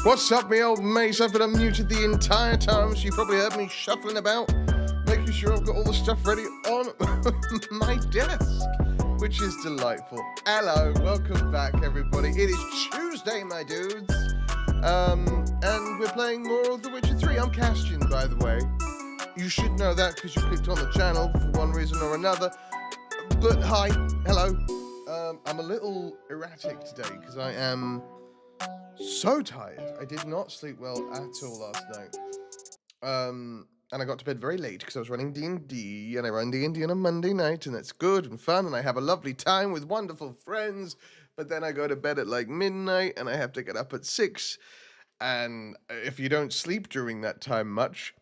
What's up, me old mates? I've been unmuted the entire time, so you probably heard me shuffling about, making sure I've got all the stuff ready on my desk, which is delightful. Hello, welcome back, everybody. It is Tuesday, my dudes, and we're playing more of The Witcher 3. I'm Kastian, by the way. You should know that because you clicked on the channel for one reason or another. But hi, hello. I'm a little erratic today because I am so tired. I did not sleep well at all last night. And I got to bed very late because I was running D&D, and I run D&D on a Monday night, and that's good and fun, and I have a lovely time with wonderful friends. But then I go to bed at like midnight, and I have to get up at 6. And if you don't sleep during that time much,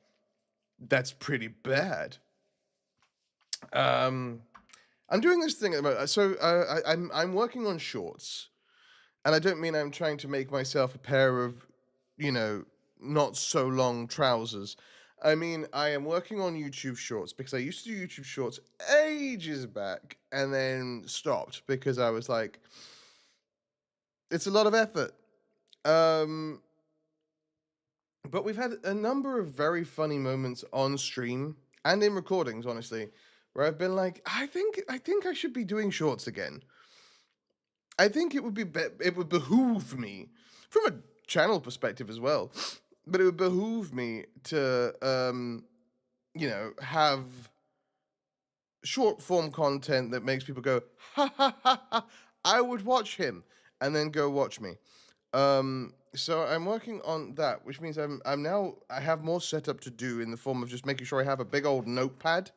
that's pretty bad. I'm doing this thing at the moment. So I'm working on shorts. And I don't mean I'm trying to make myself a pair of, not so long trousers. I mean, I am working on YouTube Shorts because I used to do YouTube Shorts ages back and then stopped because I was like, it's a lot of effort. But we've had a number of very funny moments on stream and in recordings, honestly, where I've been like, I think I should be doing shorts again. I think it would behoove me from a channel perspective as well, but it would behoove me to, have short form content that makes people go, ha ha ha ha, I would watch him, and then go watch me. So I'm working on that, which means I have more setup to do in the form of just making sure I have a big old notepad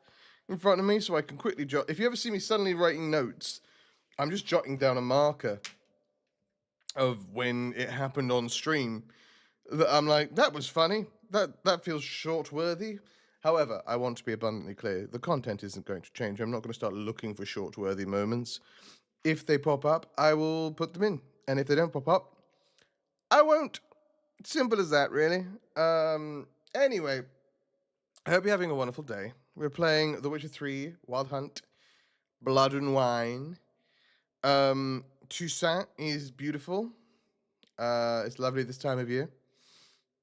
in front of me so I can quickly jot. If you ever see me suddenly writing notes, I'm just jotting down a marker of when it happened on stream. That I'm like, that was funny. That feels short-worthy. However, I want to be abundantly clear. The content isn't going to change. I'm not going to start looking for short-worthy moments. If they pop up, I will put them in. And if they don't pop up, I won't. Simple as that, really. Anyway, I hope you're having a wonderful day. We're playing The Witcher 3, Wild Hunt, Blood and Wine. Toussaint is beautiful. It's lovely this time of year.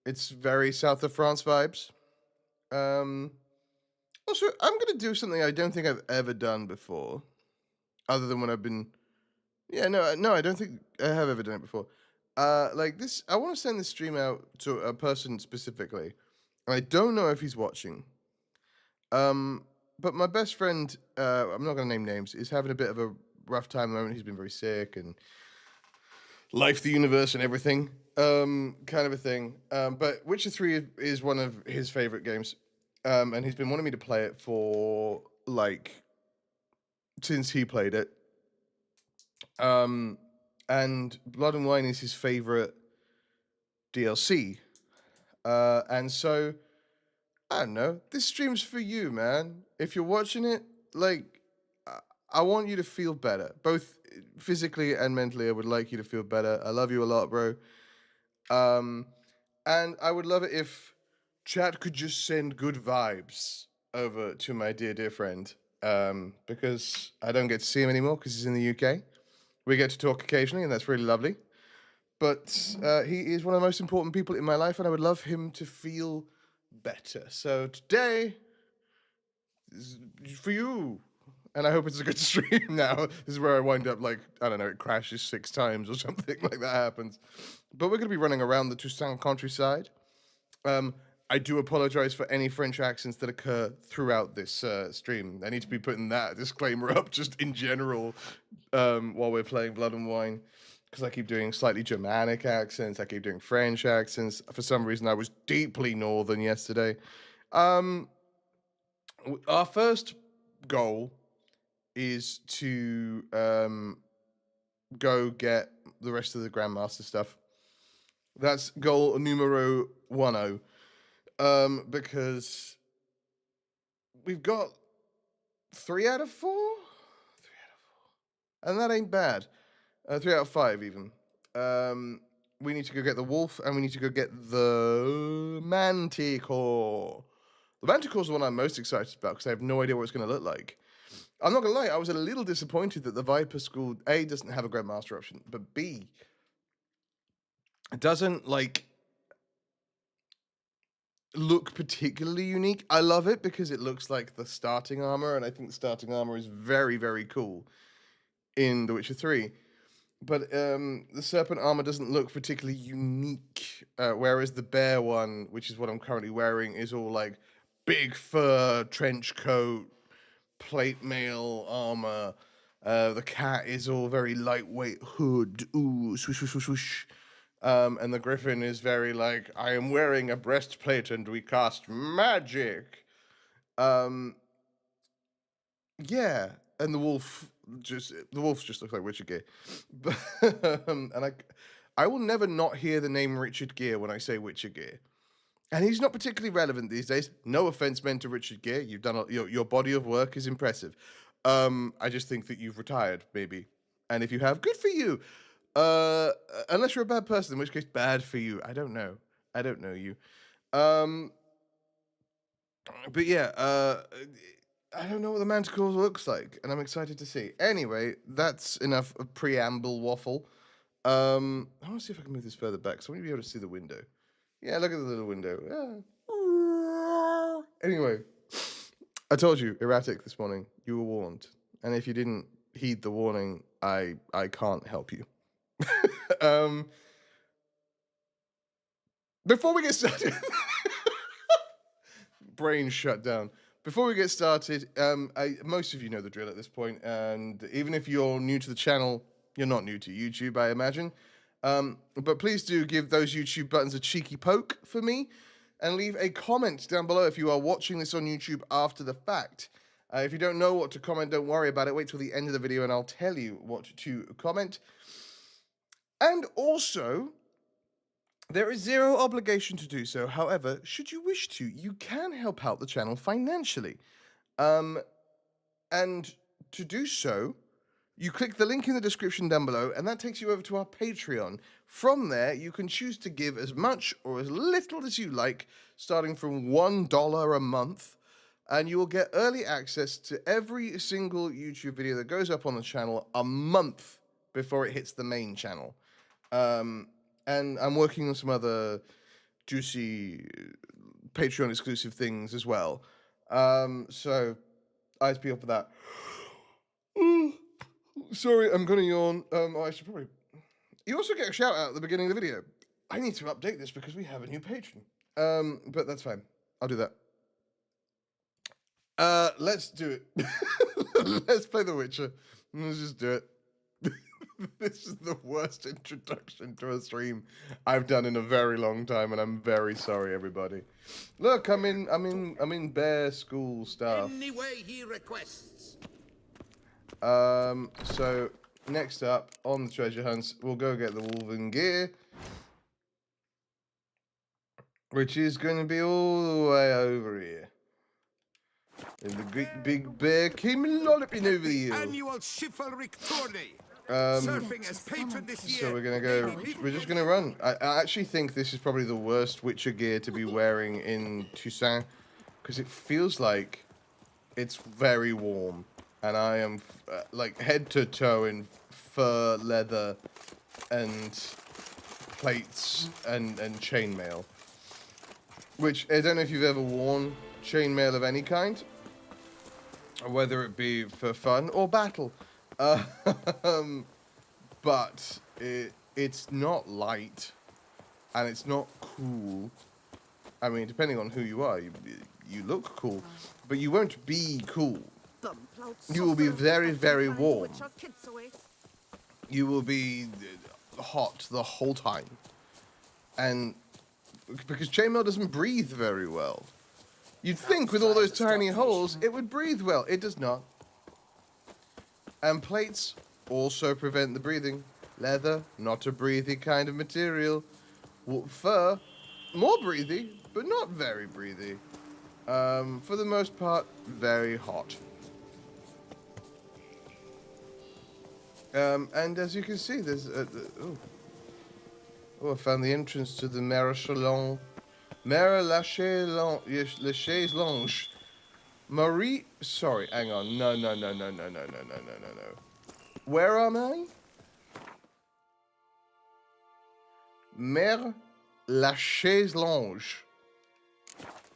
It's very south of France vibes. Also, I'm gonna do something I don't think I've ever done before, other than when I've been. Yeah, no, I don't think I have ever done it before. Like this, I want to send this stream out to a person specifically. I don't know if he's watching. But my best friend, I'm not gonna name names, is having a bit of a rough time at the moment. He's been very sick and life, the universe, and everything, kind of a thing. But Witcher 3 is one of his favorite games, and he's been wanting me to play it for since he played it. And Blood and Wine is his favorite DLC, and so I don't know. This stream's for you, man. If you're watching it, I want you to feel better, both physically and mentally. I would like you to feel better. I love you a lot, bro. And I would love it if chat could just send good vibes over to my dear friend, because I don't get to see him anymore because he's in the UK. We get to talk occasionally, and that's really lovely. But he is one of the most important people in my life, and I would love him to feel better. So today is for you. And I hope it's a good stream now. This is where I wind up I don't know, it crashes 6 times or something like that happens. But we're going to be running around the Toussaint countryside. I do apologize for any French accents that occur throughout this stream. I need to be putting that disclaimer up just in general while we're playing Blood and Wine. Because I keep doing slightly Germanic accents. I keep doing French accents. For some reason, I was deeply northern yesterday. Our first goal is to go get the rest of the Grandmaster stuff. That's goal numero 10. Because we've got 3 out of 4? 3 out of 4. And that ain't bad. 3 out of 5 even. We need to go get the wolf, and we need to go get the manticore. The manticore is the one I'm most excited about because I have no idea what it's going to look like. I'm not going to lie, I was a little disappointed that the Viper School, A, doesn't have a Grandmaster option, but B, it doesn't, look particularly unique. I love it because it looks like the starting armor, and I think the starting armor is very, very cool in The Witcher 3. But the serpent armor doesn't look particularly unique, whereas the bear one, which is what I'm currently wearing, is all like big fur, trench coat, plate mail armor. The cat is all very lightweight hood, ooh, swoosh, swoosh, swoosh, swoosh. And the griffin is very like, I am wearing a breastplate and we cast magic. Um, yeah, and the wolf just looks like Richard Gere, but and I will never not hear the name Richard Gere when I say Witcher Gere, and he's not particularly relevant these days. No offense meant to Richard Gere, you've done your body of work is impressive. I just think that you've retired, maybe, and if you have, good for you. Uh, Unless you're a bad person, in which case, bad for you. I don't know. I don't know you. Um, but yeah, I don't know what the Manticore looks like, and I'm excited to see. Anyway, that's enough of preamble waffle. I want to see if I can move this further back, so I want to be able to see the window. Yeah, look at the little window. Yeah. Anyway, I told you, erratic this morning. You were warned, and if you didn't heed the warning, I can't help you. um, Before we get started, brain shut down. Before we get started, most of you know the drill at this point, and even if you're new to the channel, you're not new to YouTube, I imagine. But please do give those YouTube buttons a cheeky poke for me, and leave a comment down below if you are watching this on YouTube after the fact. If you don't know what to comment, don't worry about it. Wait till the end of the video, and I'll tell you what to comment. And also, there is zero obligation to do so. However, should you wish to, you can help out the channel financially. And to do so, you click the link in the description down below, and that takes you over to our Patreon. From there, you can choose to give as much or as little as you like, starting from $1 a month, and you will get early access to every single YouTube video that goes up on the channel a month before it hits the main channel. And I'm working on some other juicy Patreon exclusive things as well. So eyes peeled for that. Sorry, I'm gonna yawn. I should probably. You also get a shout out at the beginning of the video. I need to update this because we have a new patron. But that's fine. I'll do that. Let's do it. Let's play The Witcher. Let's just do it. This is the worst introduction to a stream I've done in a very long time, and I'm very sorry, everybody. Look, I'm in bear school stuff. Any way he requests. So next up on the treasure hunts, we'll go get the Wolven gear, which is going to be all the way over here. And the great big bear came lolloping over the hill. Annual chivalric tourney. Surfing as patron this year. So we're gonna go. We're just gonna run. I actually think this is probably the worst Witcher gear to be wearing in Toussaint, because it feels like it's very warm, and I am like head to toe in fur, leather, and plates and chainmail. Which I don't know if you've ever worn chainmail of any kind, whether it be for fun or battle. But it's not light, and it's not cool. I mean, depending on who you are, you look cool, but you won't be cool. You will be very, very warm. You will be hot the whole time, and because chainmail doesn't breathe very well. You'd think with all those tiny holes, it would breathe well. It does not. And plates also prevent the breathing. Leather, not a breathy kind of material. Fur, more breathy, but not very breathy. For the most part, very hot. And as you can see, there's I found the entrance to the Maréchal La Chaise Longue. Marie, sorry, hang on. No. Where am I? Mère La Chaise Longue.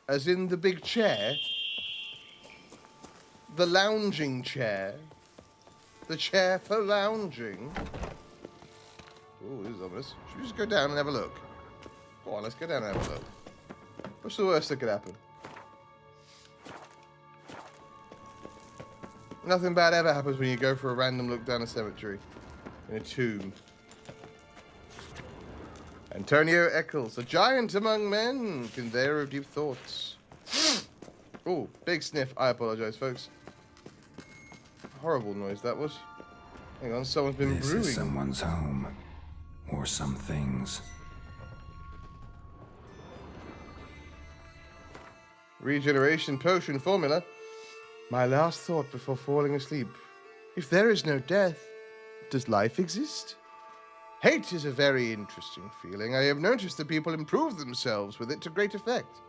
As in the big chair. The lounging chair. The chair for lounging. Ooh, this is ominous. Should we just go down and have a look? Go on, let's go down and have a look. What's the worst that could happen? Nothing bad ever happens when you go for a random look down a cemetery. In a tomb. Antonio Eccles, a giant among men, conveyor of deep thoughts. Oh, big sniff. I apologize, folks. Horrible noise that was. Hang on, someone's been brewing. This is someone's home. Or some things. Regeneration potion formula. My last thought before falling asleep. If there is no death, does life exist? Hate is a very interesting feeling. I have noticed that people improve themselves with it to great effect.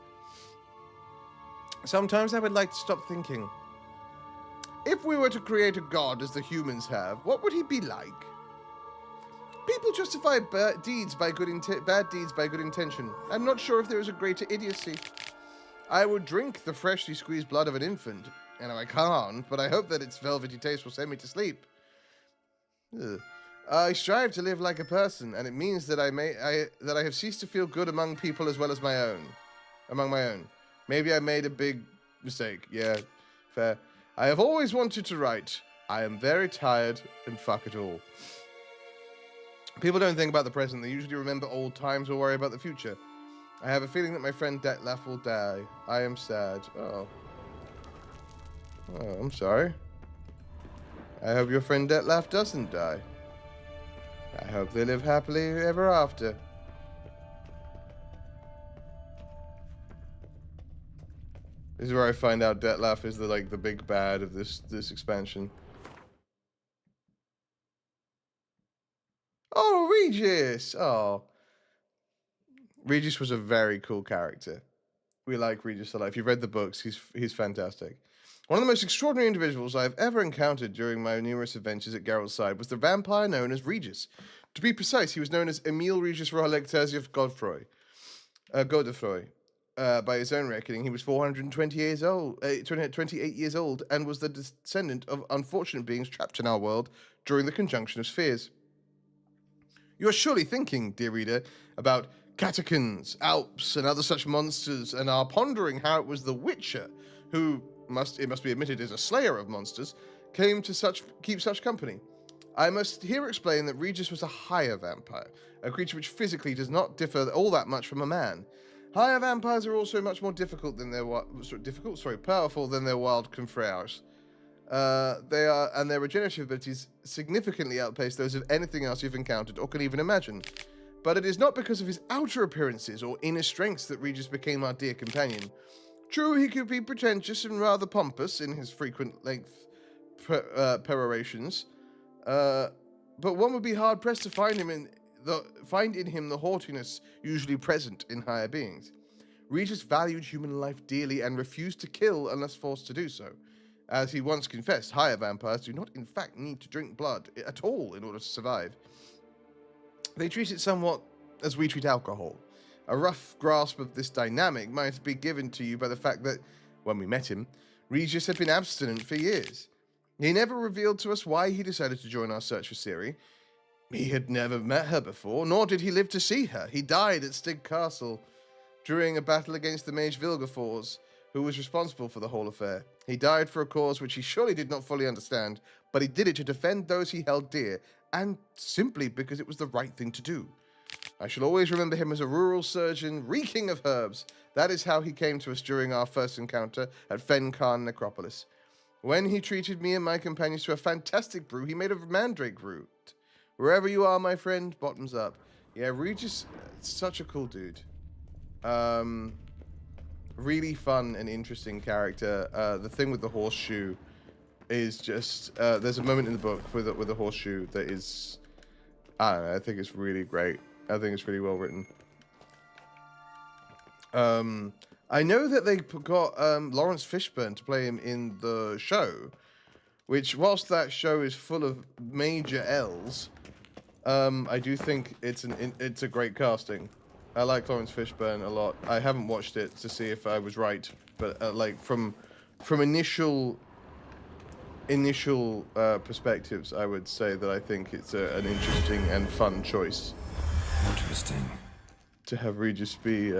Sometimes I would like to stop thinking. If we were to create a god as the humans have, what would he be like? People justify bad deeds by good intention. I'm not sure if there is a greater idiocy. I would drink the freshly squeezed blood of an infant. I know I can't, but I hope that its velvety taste will send me to sleep. Ugh. I strive to live like a person, and it means that I have ceased to feel good among people as well as among my own. Maybe I made a big mistake. Yeah, fair. I have always wanted to write. I am very tired, and fuck it all. People don't think about the present. They usually remember old times or worry about the future. I have a feeling that my friend Detlef will die. I am sad. Oh, I'm sorry. I hope your friend Detlef doesn't die. I hope they live happily ever after. This is where I find out Detlef is the big bad of this expansion. Oh, Regis! Oh. Regis was a very cool character. We like Regis a lot. If you've read the books, he's fantastic. One of the most extraordinary individuals I've ever encountered during my numerous adventures at Geralt's side was the vampire known as Regis. To be precise, he was known as Emil Regis Rohalek Terziev Godefroy. By his own reckoning, he was 428 years old, and was the descendant of unfortunate beings trapped in our world during the conjunction of spheres. You are surely thinking, dear reader, about catechins, Alps, and other such monsters, and are pondering how it was the Witcher, who, it must be admitted, is a slayer of monsters, came to keep such company. I must here explain that Regis was a higher vampire, a creature which physically does not differ all that much from a man. Higher vampires are also much more powerful than their wild confreres. And their regenerative abilities significantly outpace those of anything else you've encountered or can even imagine. But it is not because of his outer appearances or inner strengths that Regis became our dear companion. True, he could be pretentious and rather pompous in his frequent length perorations, but one would be hard-pressed to find in him the haughtiness usually present in higher beings. Regis valued human life dearly and refused to kill unless forced to do so. As he once confessed, higher vampires do not in fact need to drink blood at all in order to survive. They treat it somewhat as we treat alcohol. A rough grasp of this dynamic might be given to you by the fact that, when we met him, Regis had been abstinent for years. He never revealed to us why he decided to join our search for Ciri. He had never met her before, nor did he live to see her. He died at Stig Castle during a battle against the mage Vilgefortz, who was responsible for the whole affair. He died for a cause which he surely did not fully understand, but he did it to defend those he held dear, and simply because it was the right thing to do. I shall always remember him as a rural surgeon reeking of herbs. That is how he came to us during our first encounter at Fen Khan Necropolis. When he treated me and my companions to a fantastic brew he made of mandrake root. Wherever you are, my friend, bottoms up. Yeah, Regis, such a cool dude. Really fun and interesting character. The thing with the horseshoe is just... there's a moment in the book with a horseshoe that is... I don't know, I think it's really great. I think it's really well written. I know that they got Lawrence Fishburne to play him in the show, which, whilst that show is full of major L's, I do think it's a great casting. I like Lawrence Fishburne a lot. I haven't watched it to see if I was right, but like from initial perspectives, I would say that I think it's an interesting and fun choice Interesting. to have Regis be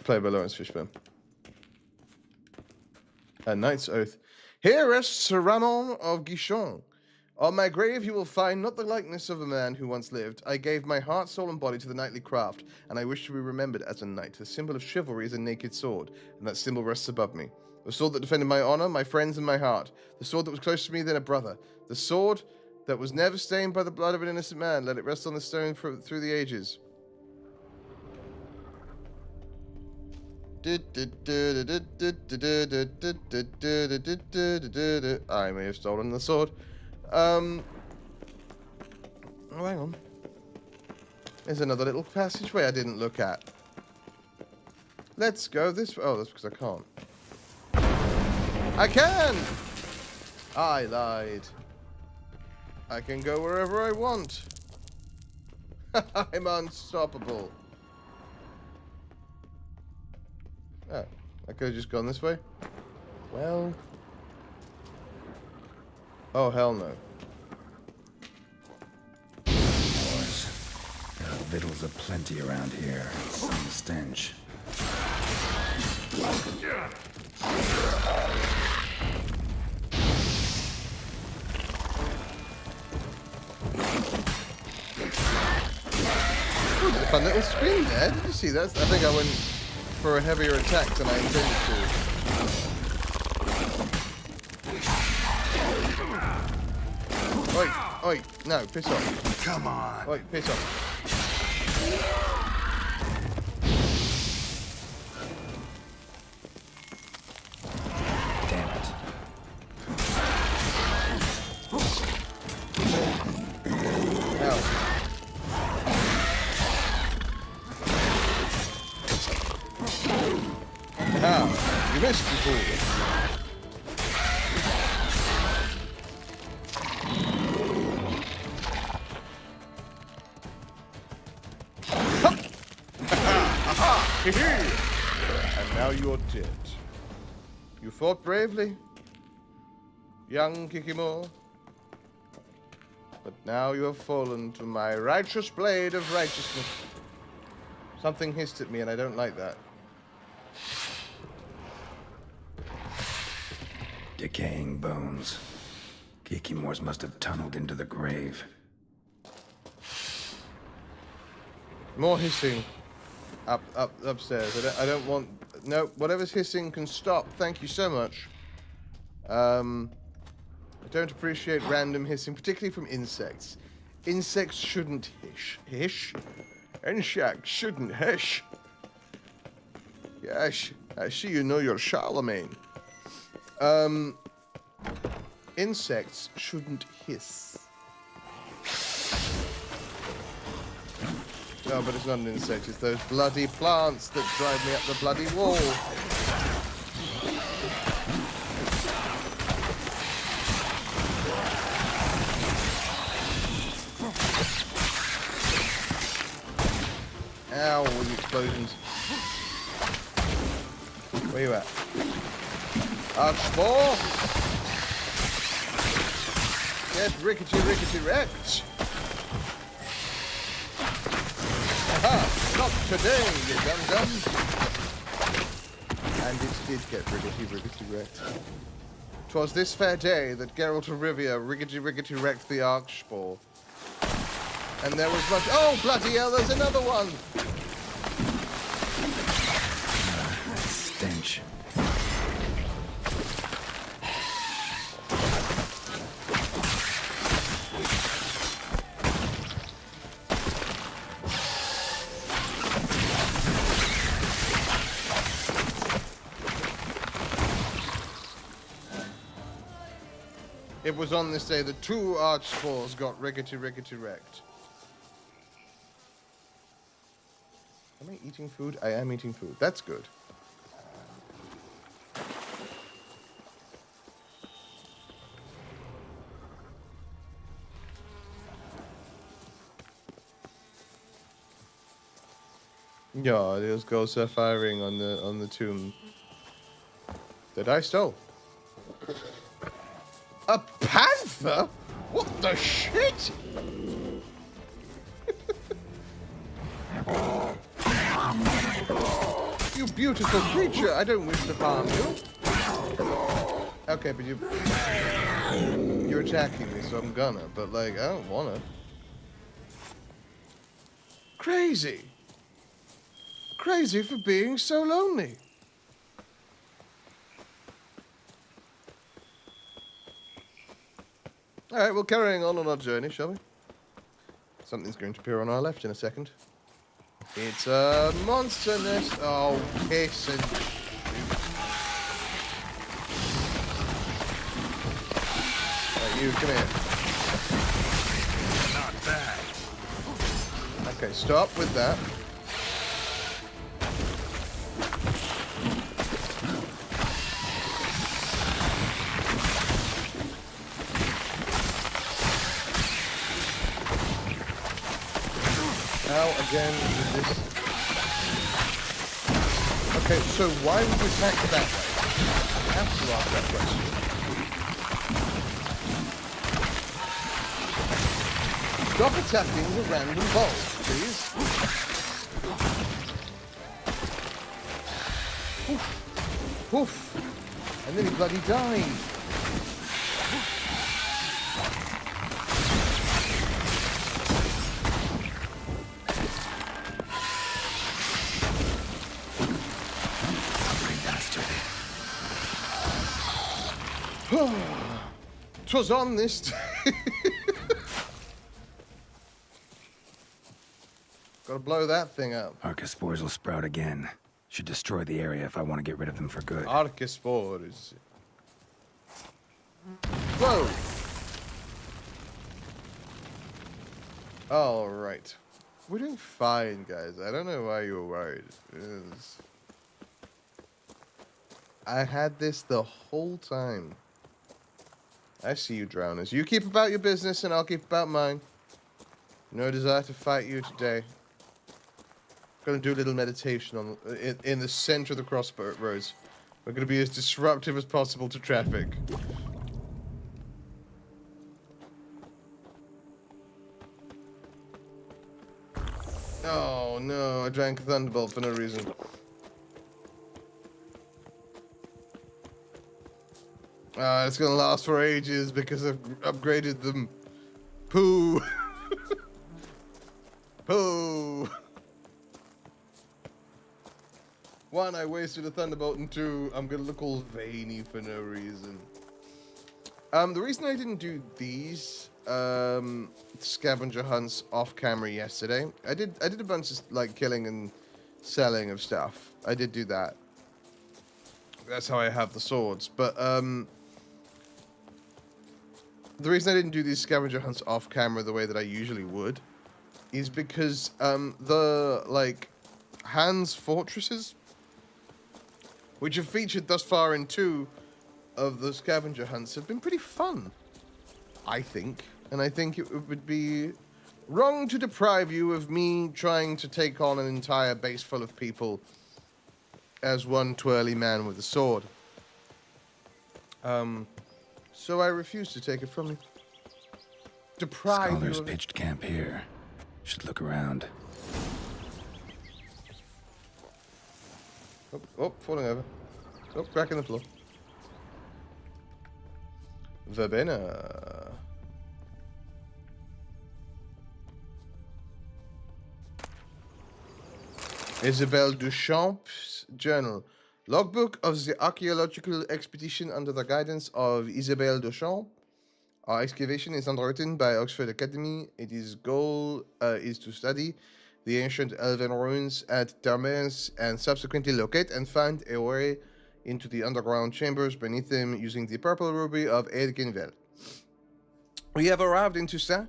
played by Lawrence Fishburne. A Knight's Oath. Here rests Sir Ramon of Guichon. On my grave you will find not the likeness of a man who once lived. I gave my heart, soul, and body to the knightly craft, and I wish to be remembered as a knight. The symbol of chivalry is a naked sword, and that symbol rests above me. The sword that defended my honor, my friends, and my heart. The sword that was closer to me than a brother. The sword that was never stained by the blood of an innocent man. Let it rest on the stone through the ages. I may have stolen the sword. Oh, hang on. There's another little passageway I didn't look at. Let's go this way. Oh, that's because I can't. I can! I lied. I can go wherever I want. I'm unstoppable. Oh, I could have just gone this way. Well. Oh, hell no. Boys, there are victuals aplenty around here. Some stench. Ooh, there's a fun little screen there. Did you see that? I think I went for a heavier attack than I intended to. Oi, oi, no, piss off. Come on. Oi, piss off. Damn it. Ow. Ah, you missed, you fool. And now you're dead. You fought bravely, young Kikimor. But now you have fallen to my righteous blade of righteousness. Something hissed at me and I don't like that. Decaying bones. Kikimors must have tunneled into the grave. More hissing. Upstairs. I don't want... No, whatever's hissing can stop. Thank you so much. I don't appreciate random hissing, particularly from insects. Insects shouldn't hiss. Hiss? Insects shouldn't hiss. Yes, I see you know your Charlemagne. Insects shouldn't hiss. No, but it's not an insect, it's those bloody plants that drive me up the bloody wall. Ow, all the explosions. Where you at? Archspore! Get rickety wrecked! Aha! Not today, you dum-dum! And it did get rickety wrecked. 'Twas this fair day that Geralt of Rivia rickety wrecked the Archspore. And there was much... Oh, bloody hell, there's another one! Stench. It was on this day that 2 Archspores got rickety wrecked. Am I eating food? I am eating food. That's good. Yeah, those ghosts are firing on the tomb that I stole. A panther? What the shit? You beautiful creature, I don't wish to harm you. Okay, but you're attacking me, so I'm gonna, but like, I don't wanna. Crazy. Crazy for being so lonely. Alright, well, carrying on our journey, shall we? Something's going to appear on our left in a second. It's a monster nest. Oh, piss and shoot. Right, you, come here. Not bad. Okay, stop with that. Now again with this. Okay, so why would you attack that way? I have to ask that question. Stop attacking the random balls, please. Oof. Oof. And then he bloody died. Twas on this. Gotta blow that thing up. Archospores will sprout again. Should destroy the area if I want to get rid of them for good. Archospores. Whoa! Alright. We're doing fine, guys. I don't know why you were worried. I had this the whole time. I see you, drowners. You keep about your business, and I'll keep about mine. No desire to fight you today. Gonna do a little meditation on in the center of the crossroads. We're gonna be as disruptive as possible to traffic. Oh no, I drank a Thunderbolt for no reason. It's gonna last for ages because I've upgraded them. Poo. Poo. One, I wasted a Thunderbolt, and two, I'm gonna look all veiny for no reason. The reason I didn't do these scavenger hunts off camera yesterday, I did a bunch of like killing and selling of stuff. I did do that. That's how I have the swords. But the reason I didn't do these scavenger hunts off camera the way that I usually would is because the like Hans fortresses, which have featured thus far in 2 of the scavenger hunts, have been pretty fun, I think. And I think it would be wrong to deprive you of me trying to take on an entire base full of people as one twirly man with a sword. So I refuse to take it from you. Deprive you Scholars of it. pitched camp here. Should look around. Oh, falling over. Oh, crack in the floor. Verbena. Isabelle Duchamp's journal. Logbook of the archaeological expedition under the guidance of Isabelle Duchamp. Our excavation is underwritten by Oxford Academy. Its goal is to study the ancient elven ruins at Termes and subsequently locate and find a way into the underground chambers beneath them using the purple ruby of Edginville. We have arrived in Toussaint,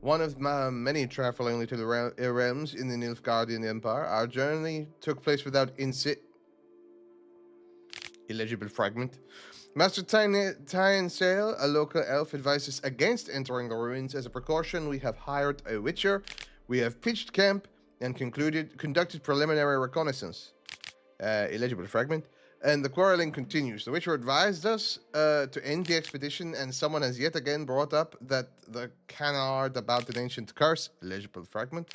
one of my many traveling little realms in the Nilfgaardian Empire. Our journey took place without illegible fragment. Master Tyan Sale, a local elf, advises against entering the ruins. As a precaution, we have hired a witcher. We have pitched camp and conducted preliminary reconnaissance. Illegible fragment. And the quarreling continues. The Witcher advised us to end the expedition, and someone has yet again brought up that the canard about an ancient curse. Illegible fragment.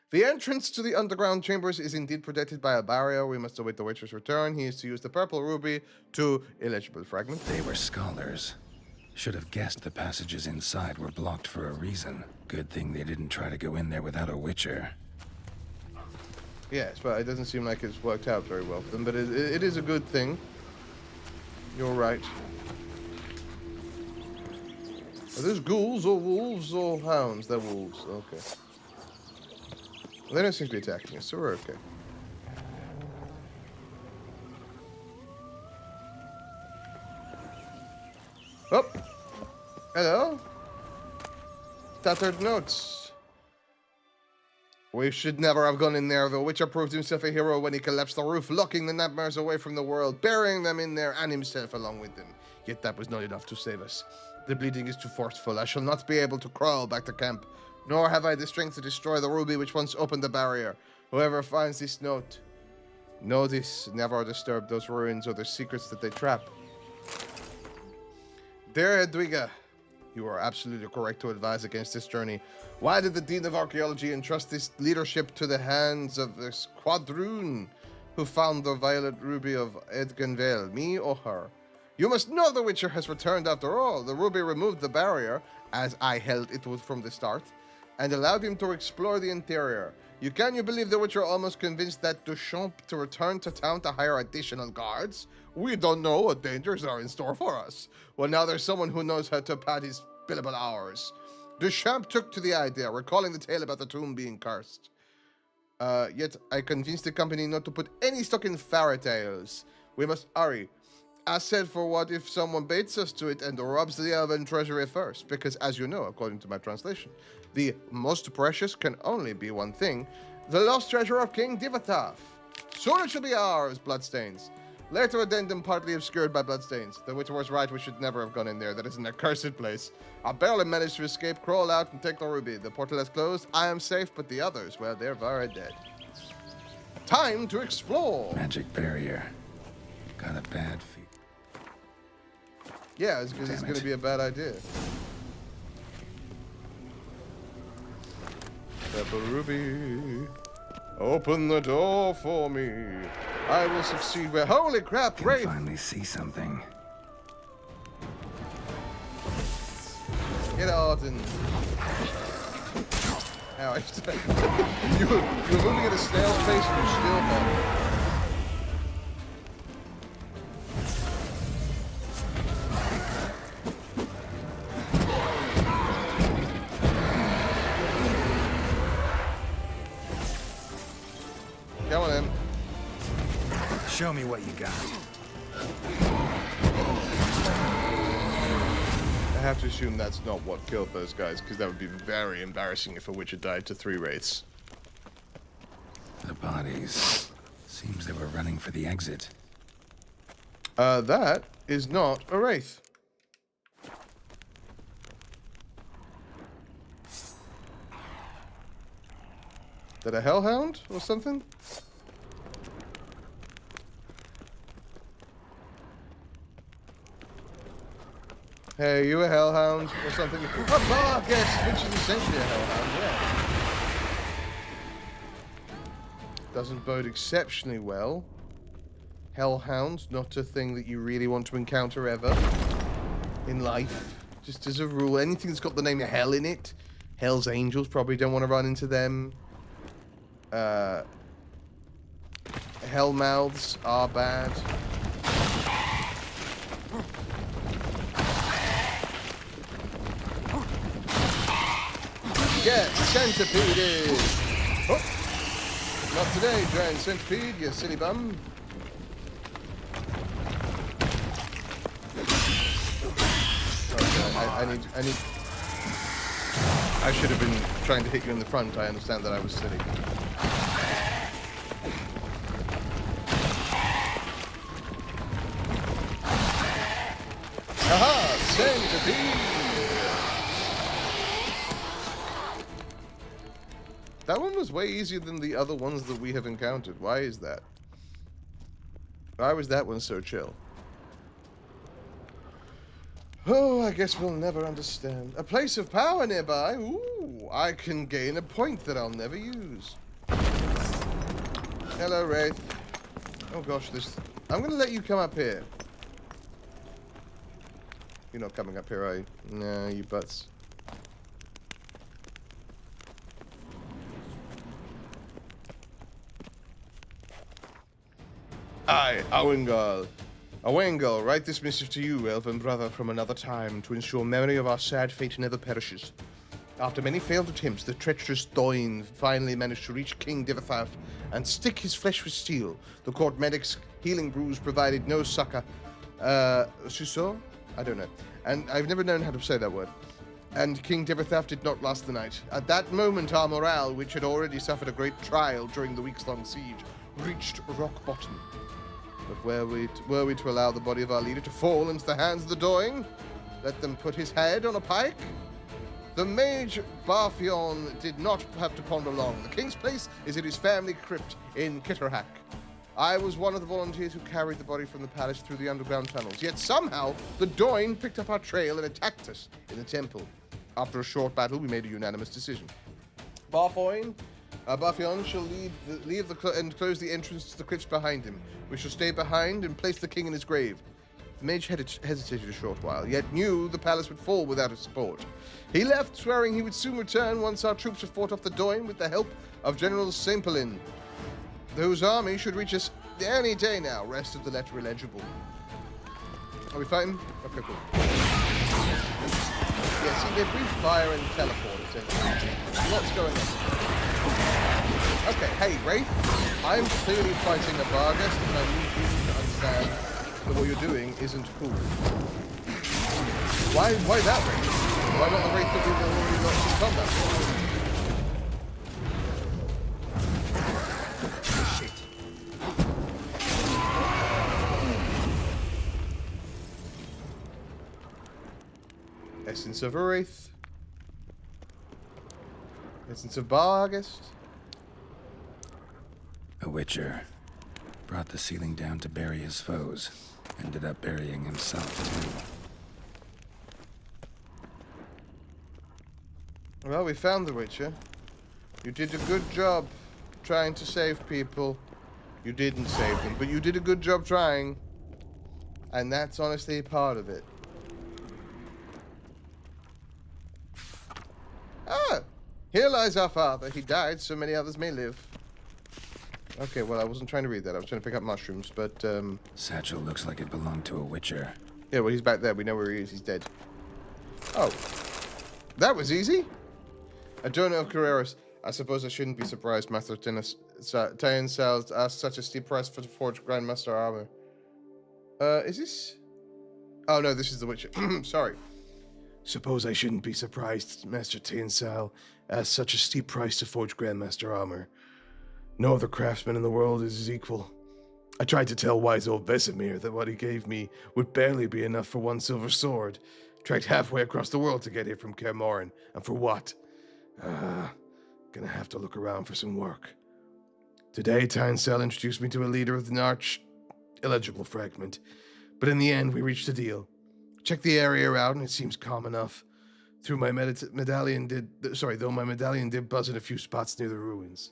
The entrance to the underground chambers is indeed protected by a barrier. We must await the Witcher's return. He is to use the purple ruby to illegible fragment. They were scholars. Should have guessed the passages inside were blocked for a reason. Good thing they didn't try to go in there without a Witcher. Yes, but it doesn't seem like it's worked out very well for them, but it is a good thing. You're right. Are those ghouls or wolves or hounds? They're wolves. Okay. They don't seem to be attacking us, so we're okay. Oh! Hello? Tattered notes. We should never have gone in there. The Witcher proved himself a hero when he collapsed the roof, locking the nightmares away from the world, burying them in there and himself along with them. Yet that was not enough to save us. The bleeding is too forceful. I shall not be able to crawl back to camp. Nor have I the strength to destroy the ruby which once opened the barrier. Whoever finds this note, know this, never disturb those ruins or the secrets that they trap. Dear Edwiga, you are absolutely correct to advise against this journey. Why did the Dean of Archaeology entrust this leadership to the hands of this quadroon who found the violet ruby of Edgenvale, me or her? You must know the Witcher has returned after all. The ruby removed the barrier, as I held it was from the start, and allowed him to explore the interior. Can you believe the Witcher almost convinced that Duchamp to return to town to hire additional guards? We don't know what dangers are in store for us. Well, now there's someone who knows how to pad his billable hours. Duchamp took to the idea, recalling the tale about the tomb being cursed. Yet I convinced the company not to put any stock in fairy tales. We must hurry. I said, for what if someone baits us to it and robs the elven treasury first? Because, as you know, according to my translation, the most precious can only be one thing, the lost treasure of King Divatath. Soon it shall be ours, bloodstains. Later addendum partly obscured by bloodstains. The Witcher was right, we should never have gone in there. That is an accursed place. I barely managed to escape, crawl out, and take the ruby. The portal has closed. I am safe, but the others, well, they're very dead. Time to explore. Magic barrier. Got a bad feeling. Yeah, it's going to be a bad idea. Purple ruby, open the door for me. I will succeed where. Holy crap, Can Wraith! finally see something. Get out and. Ow, you were moving at a snail's pace and you're still not. Come on in. Show me what you got. I have to assume that's not what killed those guys, because that would be very embarrassing if a Witcher died to 3 wraiths. The bodies. Seems they were running for the exit. That is not a wraith. Is that a hellhound or something? Hey, you a hellhound or something? Oh, Bark, yes, which is essentially a hellhound, yeah. Doesn't bode exceptionally well. Hellhounds, not a thing that you really want to encounter ever in life. Just as a rule, anything that's got the name of hell in it, Hell's Angels probably don't want to run into them. Hellmouths are bad. Get centipedeed! Oh! Not today, giant centipede, you silly bum. Okay, I need... I should have been trying to hit you in the front. I understand that I was silly. Aha! Centipede! That one was way easier than the other ones that we have encountered. Why is that? Why was that one so chill? Oh, I guess we'll never understand. A place of power nearby. Ooh, I can gain a point that I'll never use. Hello, Wraith. Oh gosh, I'm gonna let you come up here. You're not coming up here, are you? No, you butts. I, Owengal, write this missive to you, elven brother from another time, to ensure memory of our sad fate never perishes. After many failed attempts, the treacherous Doin finally managed to reach King Divotharf and stick his flesh with steel. The court medic's healing brews provided no succor. Suso? I don't know. And I've never known how to say that word. And King Divotharf did not last the night. At that moment, our morale, which had already suffered a great trial during the weeks-long siege, reached rock bottom. But were we to allow the body of our leader to fall into the hands of the Doin? Let them put his head on a pike? The mage Barfion did not have to ponder long. The king's place is in his family crypt in Kitterhack. I was one of the volunteers who carried the body from the palace through the underground tunnels. Yet somehow, the Doin picked up our trail and attacked us in the temple. After a short battle, we made a unanimous decision. Barfion shall leave and close the entrance to the crypts behind him. We shall stay behind and place the king in his grave. The mage hesitated a short while, yet knew the palace would fall without his support. He left, swearing he would soon return once our troops had fought off the Doin with the help of General Sempelin, whose army should reach us any day now. Rest of the letter illegible. Are we fighting? Okay, cool. Yeah, see, they breathe fire and teleport, essentially. Lots going on. Okay, hey, Wraith, I'm clearly fighting a Vargas, and I need you to understand that what you're doing isn't cool. Why that Wraith? Why not the Wraith that we've already got some combat for? Essence of a Wraith. Essence of Barghest. A witcher. Brought the ceiling down to bury his foes. Ended up burying himself, too. Well, we found the Witcher. You did a good job trying to save people. You didn't save them, but you did a good job trying. And that's honestly part of it. Ah! Here lies our father. He died so many others may live. Okay, well, I wasn't trying to read that. I was trying to pick up mushrooms, but, Satchel looks like it belonged to a witcher. Yeah, well, he's back there. We know where he is. He's dead. Oh. That was easy. Adorno Carreras. I suppose I shouldn't be surprised Master Tayan sells asked such a steep price for the forged Grandmaster armor. Is this? Oh, no, this is the Witcher. Sorry. Suppose I shouldn't be surprised Master Tayan asked such a steep price to forge Grandmaster armor. No other craftsman in the world is his equal. I tried to tell wise old Vesemir that what he gave me would barely be enough for one silver sword. Trekked halfway across the world to get here from Kaer Morhen, and for what? Gonna have to look around for some work. Today, Tynesel introduced me to a leader of the Arch illegible fragment, but in the end, we reached a deal. Checked the area out, and it seems calm enough. Though my medallion did buzz in a few spots near the ruins.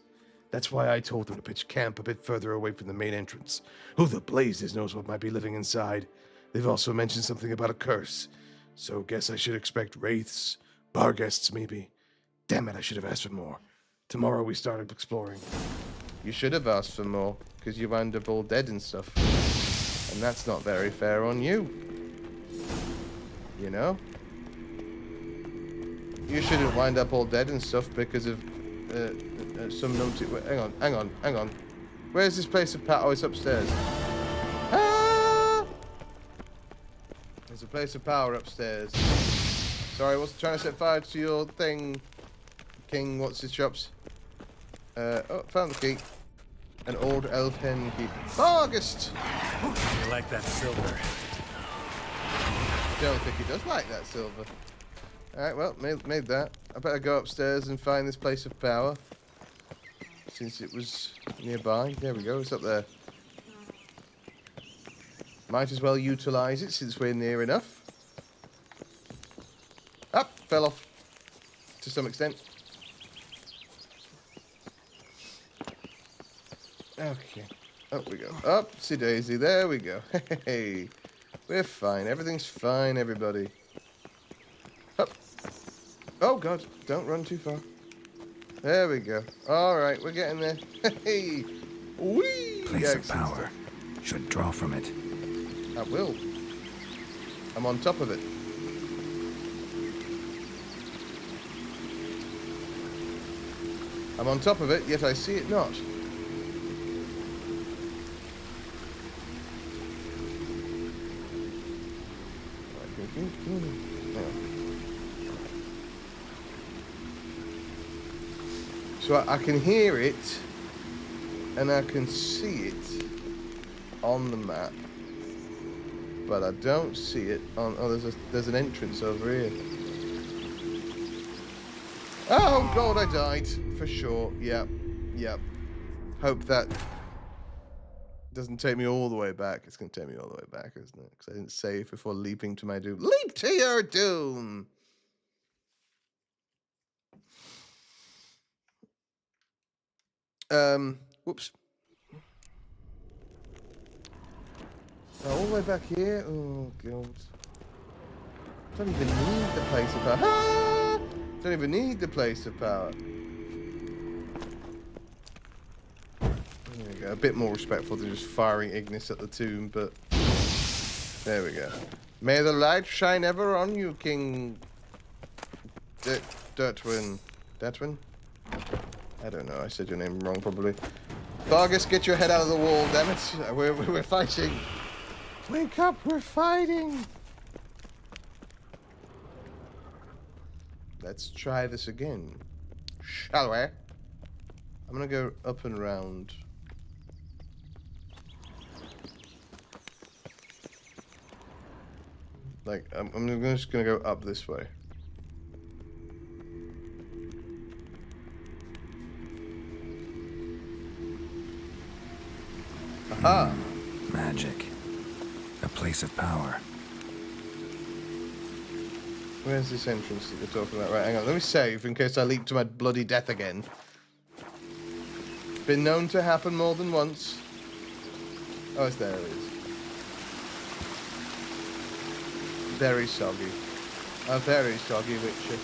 That's why I told them to pitch camp a bit further away from the main entrance. Who the blazes knows what might be living inside? They've also mentioned something about a curse. So guess I should expect wraiths, barguests maybe. Damn it, I should have asked for more. Tomorrow we started exploring. You should have asked for more, because you wound up all dead and stuff. And that's not very fair on you. You know? You shouldn't wind up all dead and stuff because of some naughty... Hang on. Where's this place of power? Oh, it's upstairs. Ah! There's a place of power upstairs. Sorry, I wasn't trying to set fire to your thing. King, what's his chops? Oh, found the key. An old elf hen key. August! You like that silver? I don't think he does like that silver. Alright, well, made that. I better go upstairs and find this place of power. since it was nearby. There we go, it's up there. Might as well utilize it since we're near enough. Up, fell off to some extent. Okay, up we go. Upsy daisy, there we go. Hey, we're fine. Everything's fine, everybody. Up. Oh God, don't run too far. There we go. All right, we're getting there. Hey, whee! Place of power. Should draw from it. I will. I'm on top of it. I'm on top of it, yet I see it not. So I can hear it, and I can see it on the map, but I don't see it on. Oh, there's an entrance over here. Oh God, I died for sure. Yep. Hope that doesn't take me all the way back. It's gonna take me all the way back, isn't it? Because I didn't save before leaping to my doom. Leap to your doom. Whoops. All the way back here. Oh God. Don't even need the place of power. Ah! Don't even need the place of power. There we go. A bit more respectful than just firing Ignis at the tomb, but there we go. May the light shine ever on you, King Dirtwin. Dirtwin? I don't know. I said your name wrong, probably. Vargas, get your head out of the wall, damn it. We're fighting. Wake up, we're fighting. Let's try this again, shall we? I'm gonna go up and round. Like, I'm just gonna go up this way. Aha! Magic. A place of power. Where's this entrance that they're talking about? Right, hang on. Let me save in case I leap to my bloody death again. Been known to happen more than once. Oh, it's there. It is. Very soggy. A very soggy Witcher.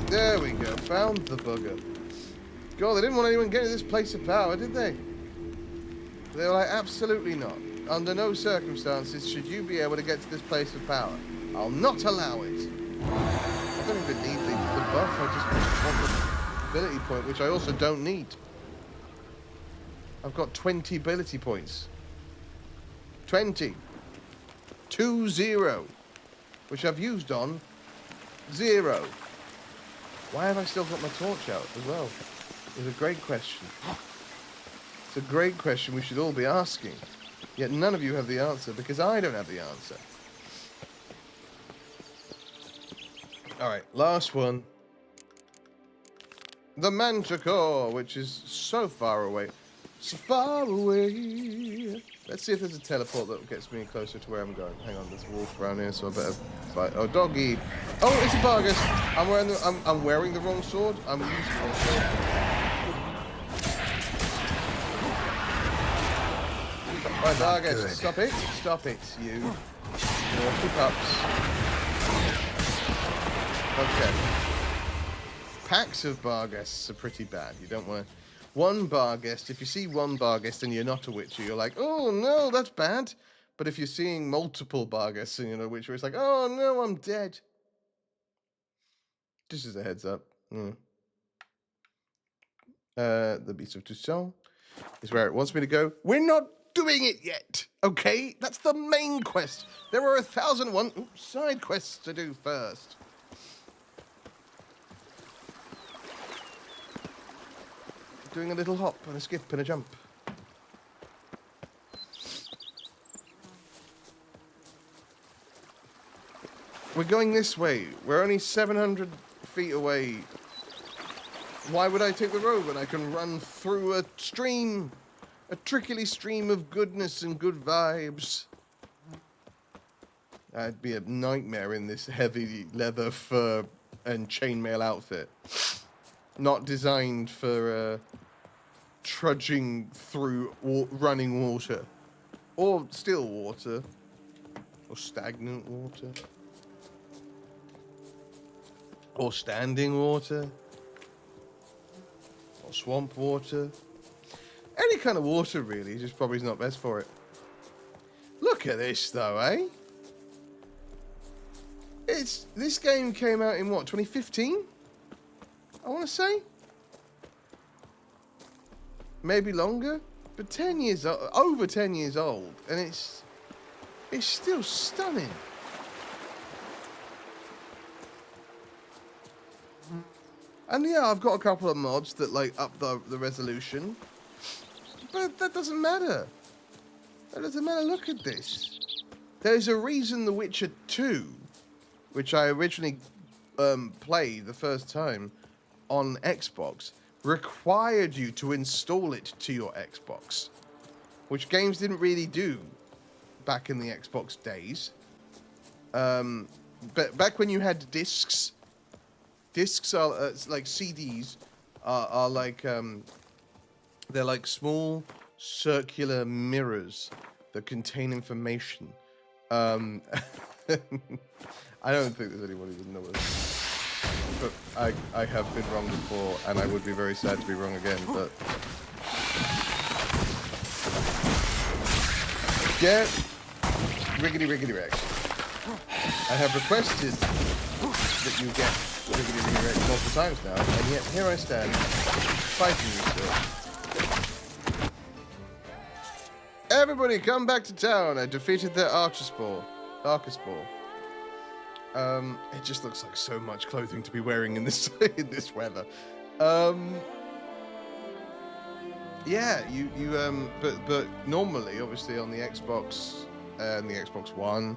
There we go. Found the bugger. God, they didn't want anyone getting this place of power, did they? They were like, absolutely not. Under no circumstances should you be able to get to this place of power. I'll not allow it. I don't even need the buff. I just want the ability point, which I also don't need. I've got 20 ability points. 20. 2-0. Which I've used on 0. Why have I still got my torch out as well? It's a great question. It's a great question we should all be asking. Yet none of you have the answer because I don't have the answer. Alright, last one. The Manticore, which is so far away. So far away. Let's see if there's a teleport that gets me closer to where I'm going. Hang on, there's a wolf around here, so I better fight. Oh, doggy. Oh, it's a Vargas. I'm wearing the wrong sword. I'm using the wrong sword. Right, Vargas, stop it. Stop it, you. Naughty pups. Okay. Packs of Barghests are pretty bad. You don't want to... One Barghest, if you see one Barghest and you're not a Witcher, you're like, oh no, that's bad. But if you're seeing multiple Barghests and you're a Witcher, it's like, oh no, I'm dead. Just as a heads up. The Beast of Toussaint is where it wants me to go. We're not doing it yet, okay? That's the main quest. There are 1,001 side quests to do first. Doing a little hop and a skip and a jump. We're going this way. We're only 700 feet away. Why would I take the road when I can run through a stream? A trickly stream of goodness and good vibes. That'd be a nightmare in this heavy leather fur and chainmail outfit. Not designed for trudging through running water. Or still water. Or stagnant water. Or standing water. Or swamp water. Any kind of water, really, just probably is not best for it. Look at this, though, eh? This game came out in what, 2015? I want to say? Maybe longer? But 10 years old, over 10 years old, and it's still stunning. And yeah, I've got a couple of mods that like up the resolution. But that doesn't matter. That doesn't matter. Look at this. There's a reason The Witcher 2, which I originally played the first time on Xbox, required you to install it to your Xbox, which games didn't really do back in the Xbox days. But back when you had discs are like CDs are like they're like small circular mirrors that contain information. I don't think there's anyone who doesn't know this. But I have been wrong before, and I would be very sad to be wrong again, but... Get riggedy rex. I have requested that you get riggedy rex multiple times now, and yet here I stand, fighting you still. Everybody come back to town! I defeated their Archerspore. It just looks like so much clothing to be wearing in this in this weather. Yeah, but normally, obviously, on the Xbox and the Xbox One,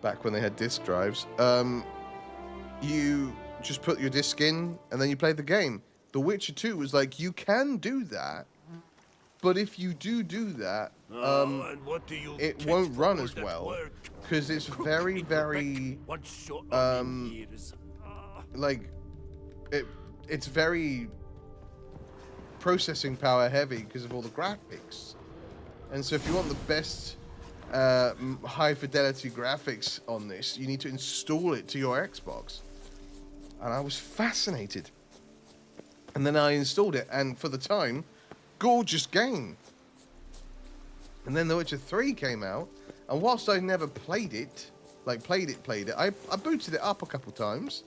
back when they had disc drives, you just put your disc in and then you play the game. The Witcher 2 was like, you can do that, but if you do that, it won't run as well because it's very, it's very processing power heavy because of all the graphics. And so if you want the best high fidelity graphics on this, you need to install it to your Xbox. And I was fascinated. And then I installed it, and for the time, gorgeous game. And then The Witcher 3 came out, and whilst I never played it, I booted it up a couple times,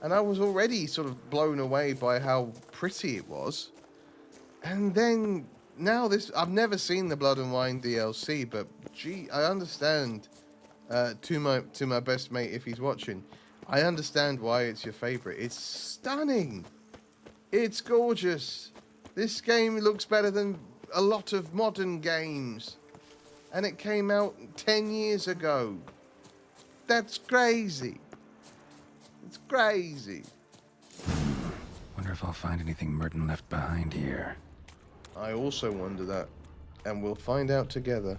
and I was already sort of blown away by how pretty it was. And then now I've never seen the Blood and Wine DLC, but gee, I understand. To my best mate, if he's watching, I understand why it's your favorite. It's stunning. It's gorgeous. This game looks better than a lot of modern games, and it came out 10 years ago. That's crazy. It's crazy. Wonder if I'll find anything Merton left behind here. I also wonder that, and we'll find out together.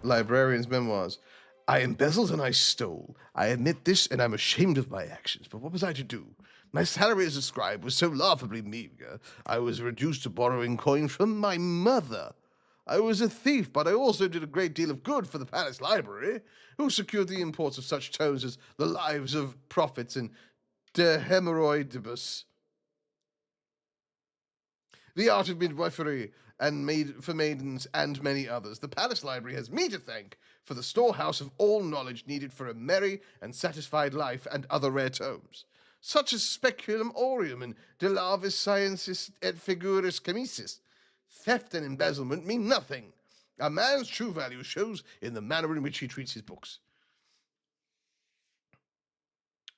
Librarian's memoirs. I embezzled and I stole. I admit this, and I'm ashamed of my actions, but what was I to do? My salary as a scribe was so laughably meager, I was reduced to borrowing coin from my mother. I was a thief, but I also did a great deal of good for the palace library, who secured the imports of such tomes as The Lives of Prophets and De Hemorrhoidibus. The Art of Midwifery and for Maidens and many others. The Palace Library has me to thank for the storehouse of all knowledge needed for a merry and satisfied life and other rare tomes, such as Speculum Aureum and De Lavis Sciensis et Figuris Chemisis. Theft and embezzlement mean nothing. A man's true value shows in the manner in which he treats his books.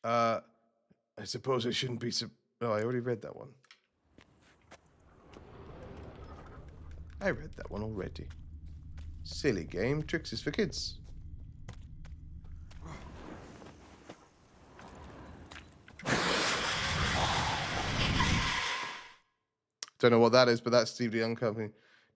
I suppose I shouldn't be Oh, I already read that one. I read that one already. Silly game. Tricks is for kids. Don't know what that is, but that's Steve the Young Company.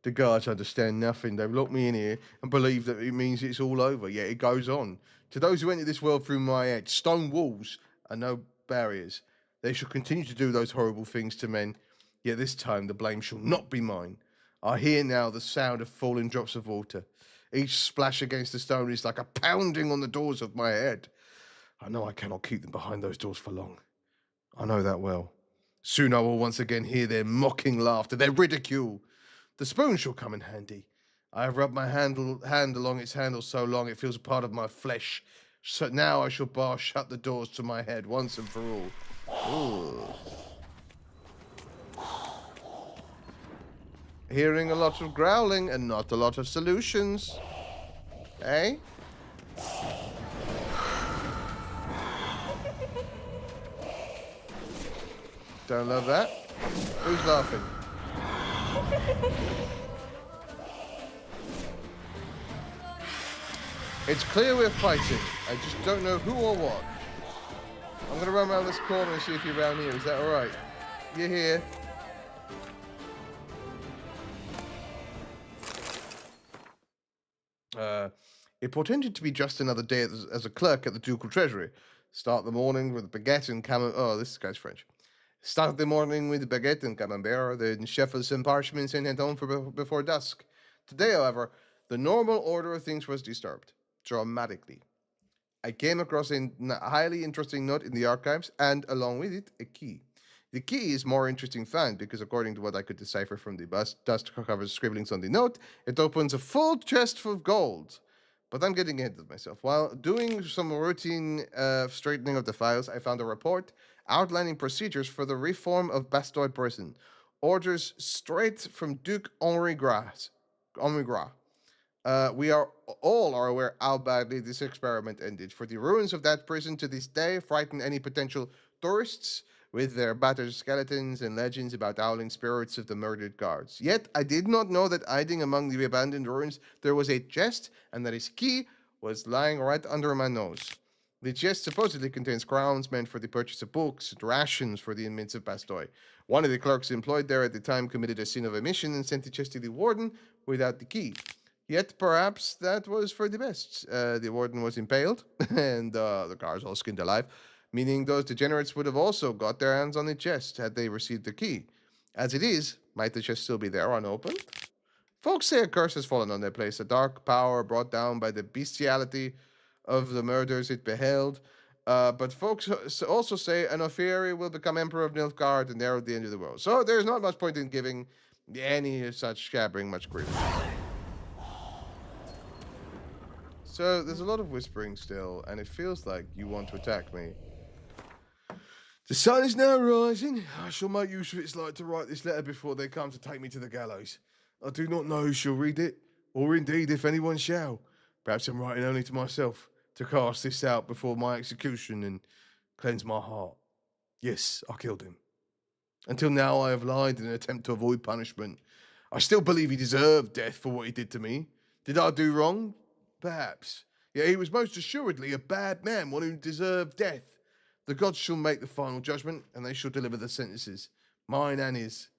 The guards understand nothing. They've locked me in here and believe that it means it's all over. Yet it goes on. To those who enter this world through my head, stone walls are no barriers. They shall continue to do those horrible things to men. Yet this time the blame shall not be mine. I hear now the sound of falling drops of water. Each splash against the stone is like a pounding on the doors of my head. I know I cannot keep them behind those doors for long. I know that well. Soon I will once again hear their mocking laughter, their ridicule. The spoon shall come in handy. I have rubbed my hand along its handle so long it feels a part of my flesh. So now I shall bar shut the doors to my head once and for all. Ooh. Hearing a lot of growling and not a lot of solutions. Eh? Don't love that. Who's laughing? It's clear we're fighting. I just don't know who or what. I'm gonna run around this corner and see if you're around here. Is that alright? You're here. It portended to be just another day as a clerk at the ducal treasury. Start the morning with baguette and camembert. Oh, this guy's French. Start the morning with baguette and camembert, then shuffle some parchments and head home before dusk. Today, however, the normal order of things was disturbed, dramatically. I came across a highly interesting note in the archives, and along with it, a key. The key is more interesting find because according to what I could decipher from the dust-covered scribblings on the note, it opens a full chest full of gold. But I'm getting ahead of myself. While doing some routine straightening of the files, I found a report outlining procedures for the reform of Bastille prison. Orders straight from Duke Henri Gras. We are all aware how badly this experiment ended. For the ruins of that prison to this day frighten any potential tourists with their battered skeletons and legends about howling spirits of the murdered guards. Yet I did not know that hiding among the abandoned ruins there was a chest, and that its key was lying right under my nose. The chest supposedly contains crowns meant for the purchase of books and rations for the inmates of Bastille. One of the clerks employed there at the time committed a sin of omission and sent the chest to the warden without the key. Yet perhaps that was for the best. The warden was impaled, and the guards all skinned alive, meaning those degenerates would have also got their hands on the chest had they received the key. As it is, might the chest still be there unopened? Folks say a curse has fallen on their place, a dark power brought down by the bestiality of the murders it beheld. But folks also say an Ofiri will become emperor of Nilfgaard and there at the end of the world. So there's not much point in giving any such scabbering much grief. So there's a lot of whispering still, and it feels like you want to attack me. The sun is now rising. I shall make use of its light to write this letter before they come to take me to the gallows. I do not know who shall read it, or indeed if anyone shall. Perhaps I'm writing only to myself, to cast this out before my execution and cleanse my heart. Yes, I killed him. Until now I have lied in an attempt to avoid punishment. I still believe he deserved death for what he did to me. Did I do wrong? Perhaps. Yet he was most assuredly a bad man, one who deserved death. The gods shall make the final judgment, and they shall deliver the sentences, mine and his.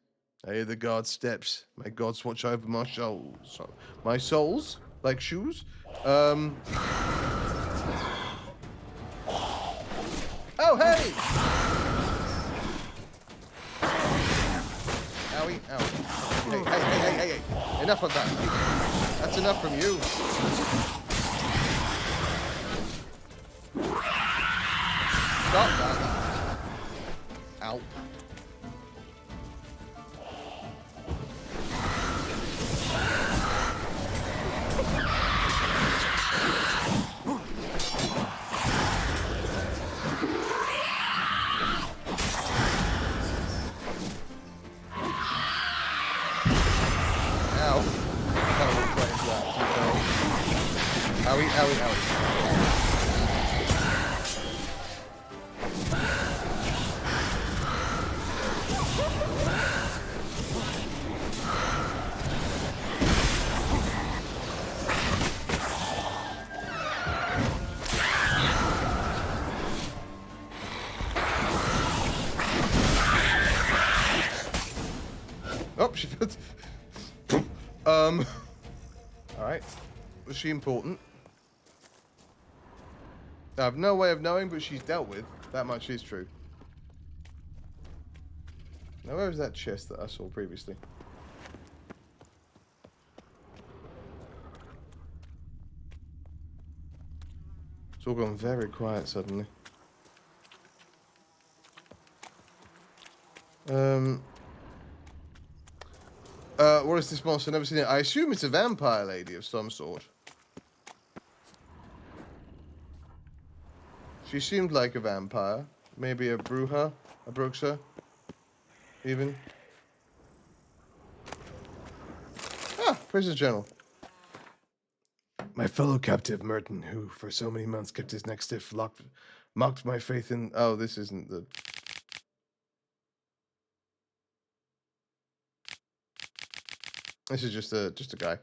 I hear the guard's steps. May gods watch over my souls. My souls? Like shoes? Oh, hey! Owie, owie. Hey. Enough of that. That's enough from you. Stop that. Ow. Owie. she felt. Alright. Was she important? I have no way of knowing, but she's dealt with. That much is true. Now, where was that chest that I saw previously? It's all gone very quiet suddenly. What is this monster? I've never seen it. I assume it's a vampire lady of some sort. She seemed like a vampire. Maybe a bruja, a bruxa, even. Ah, Prisoner General. My fellow captive Merton, who for so many months kept his neck stiff, mocked my faith in. Oh, this isn't the. This is just a guy.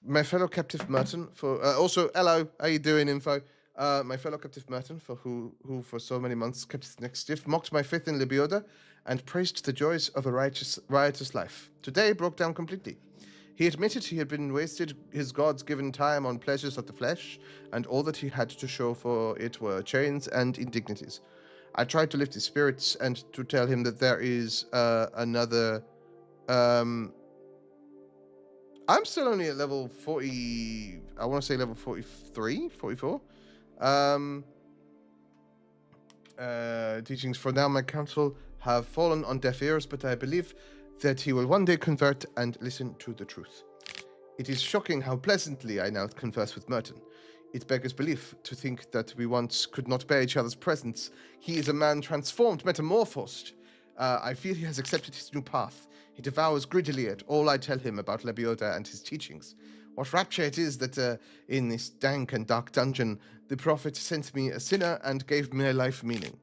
My fellow captive Merton, for also hello, how you doing, info? My fellow captive Merton, for who for so many months kept his neck stiff, mocked my faith in Libioda, and praised the joys of a riotous life. Today broke down completely. He admitted he had been wasted his gods-given time on pleasures of the flesh, and all that he had to show for it were chains and indignities. I tried to lift his spirits and to tell him that there is another. I'm still only at level 40. I want to say level 43, 44. Teachings for now, my counsel have fallen on deaf ears, but I believe that he will one day convert and listen to the truth. It is shocking how pleasantly I now converse with Merton. It beggars belief to think that we once could not bear each other's presence. He is a man transformed, metamorphosed. I feel he has accepted his new path. He devours greedily at all I tell him about Lebioda and his teachings. What rapture it is that in this dank and dark dungeon, the prophet sent me a sinner and gave my life meaning.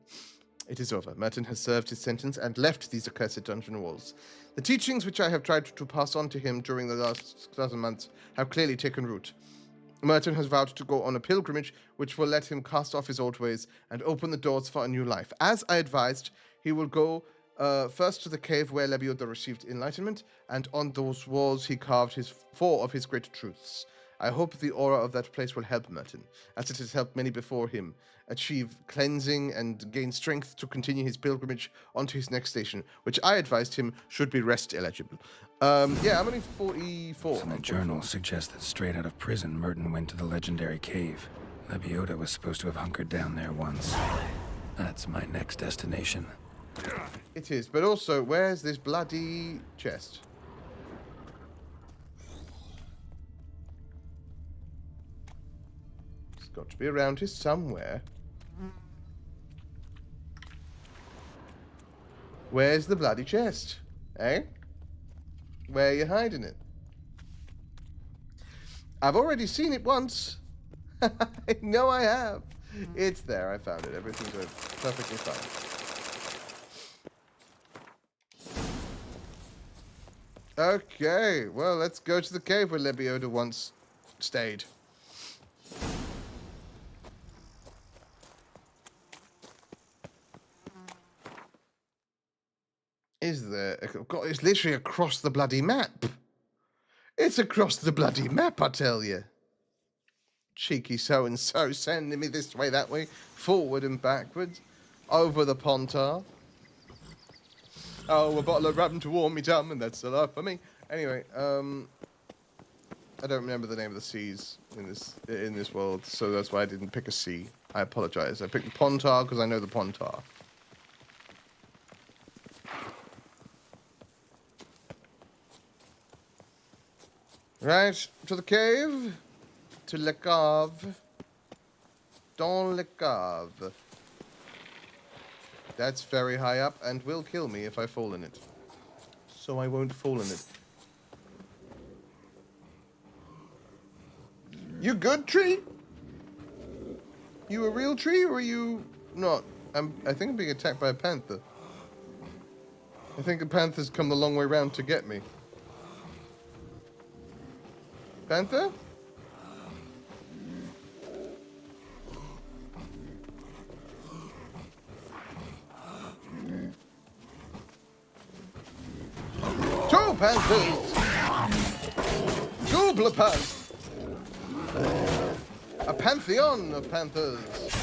It is over. Merton has served his sentence and left these accursed dungeon walls. The teachings which I have tried to pass on to him during the last 1,000 months have clearly taken root. Merton has vowed to go on a pilgrimage which will let him cast off his old ways and open the doors for a new life. As I advised, he will go first to the cave where Lebioda received enlightenment, and on those walls he carved 4 of his great truths. I hope the aura of that place will help Merton, as it has helped many before him, achieve cleansing and gain strength to continue his pilgrimage onto his next station, which I advised him should be rest eligible. Yeah, I'm only 44. So the journal suggests that straight out of prison, Merton went to the legendary cave. Lebioda was supposed to have hunkered down there once. That's my next destination. It is, but also, where's this bloody chest? It's got to be around here somewhere. Where's the bloody chest? Eh? Where are you hiding it? I've already seen it once. I know I have. It's there. I found it. Everything's perfectly fine. Okay, well, let's go to the cave where Lebioda once stayed. Is there? God, it's literally across the bloody map. It's across the bloody map, I tell you. Cheeky so-and-so sending me this way, that way, forward and backwards, over the pontar. Oh, a bottle of rum to warm me tum, and that's a lot for me. Anyway, I don't remember the name of the seas in this world, so that's why I didn't pick a sea. I apologize. I picked the Pontar because I know the Pontar. Right, to the cave. To Le Cave. Dans Le Cave. That's very high up and will kill me if I fall in it. So I won't fall in it. You good, tree? You a real tree or are you not? I think I'm being attacked by a panther. I think the panther's come the long way round to get me. Panther? panthers! Double panthers! A pantheon of panthers!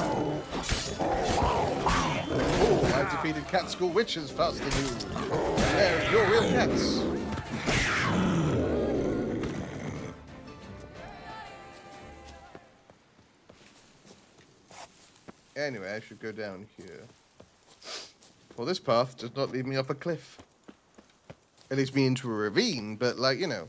Oh, I've defeated cat school witches faster than you. They're your real cats. Anyway, I should go down here. Well, this path does not lead me up a cliff. It leads me into a ravine, but, like, you know,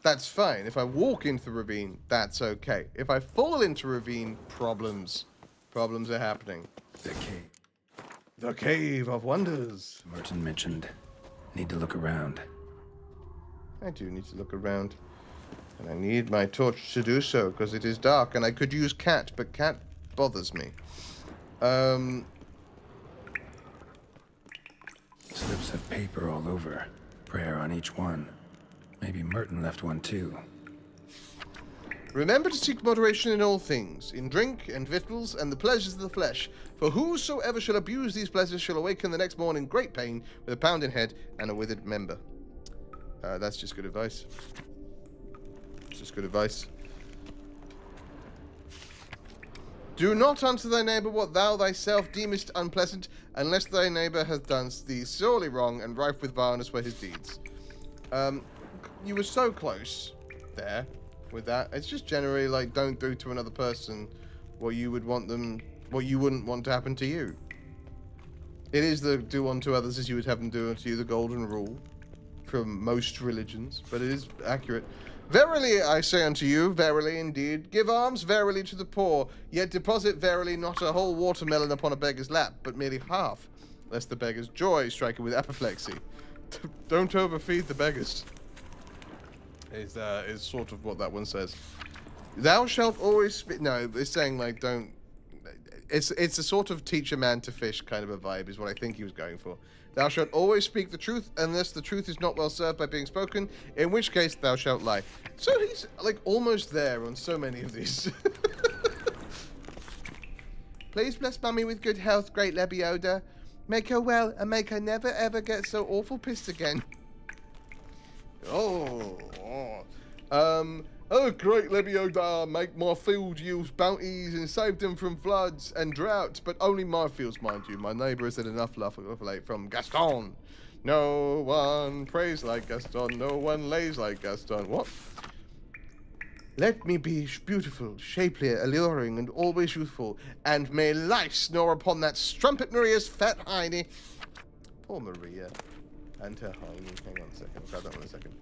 that's fine. If I walk into the ravine, that's okay. If I fall into a ravine, problems. Problems are happening. The cave. The Cave of Wonders. Merton mentioned. Need to look around. I do need to look around. And I need my torch to do so, because it is dark, and I could use cat, but cat bothers me. Slips of paper all over. Prayer on each one. Maybe Merton left one too. Remember to seek moderation in all things, in drink and victuals and the pleasures of the flesh. For whosoever shall abuse these pleasures shall awaken the next morning great pain, with a pounding head and a withered member. That's just good advice. It's just good advice. Do not unto thy neighbour what thou thyself deemest unpleasant, unless thy neighbour hath done thee sorely wrong and rife with vileness were his deeds. You were so close there with that. It's just generally like, don't do to another person what you would want them, what you wouldn't want to happen to you. It is the do unto others as you would have them do unto you, the golden rule from most religions, but it is accurate. Verily I say unto you, verily indeed, give alms verily to the poor, yet deposit verily not a whole watermelon upon a beggar's lap, but merely half, lest the beggar's joy strike him with apoplexy. Don't overfeed the beggars. Is sort of what that one says. Thou shalt always speak. No, it's saying like don't. It's a sort of teach a man to fish kind of a vibe is what I think he was going for. Thou shalt always speak the truth unless the truth is not well served by being spoken, in which case thou shalt lie. So he's like almost there on so many of these. Please bless Mummy with good health, great Lebioda. Make her well and make her never ever get so awful pissed again. Oh, great Lebioda, make my fields yield bounties and save them from floods and droughts, but only my fields, mind you. My neighbour has had enough love from Gaston. No one prays like Gaston, no one lays like Gaston. What? Let me be beautiful, shapely, alluring, and always youthful, and may lice gnaw upon that strumpet Maria's fat hiney. Poor Maria. And her hiney. Hang on a second, I'll grab that one in a second.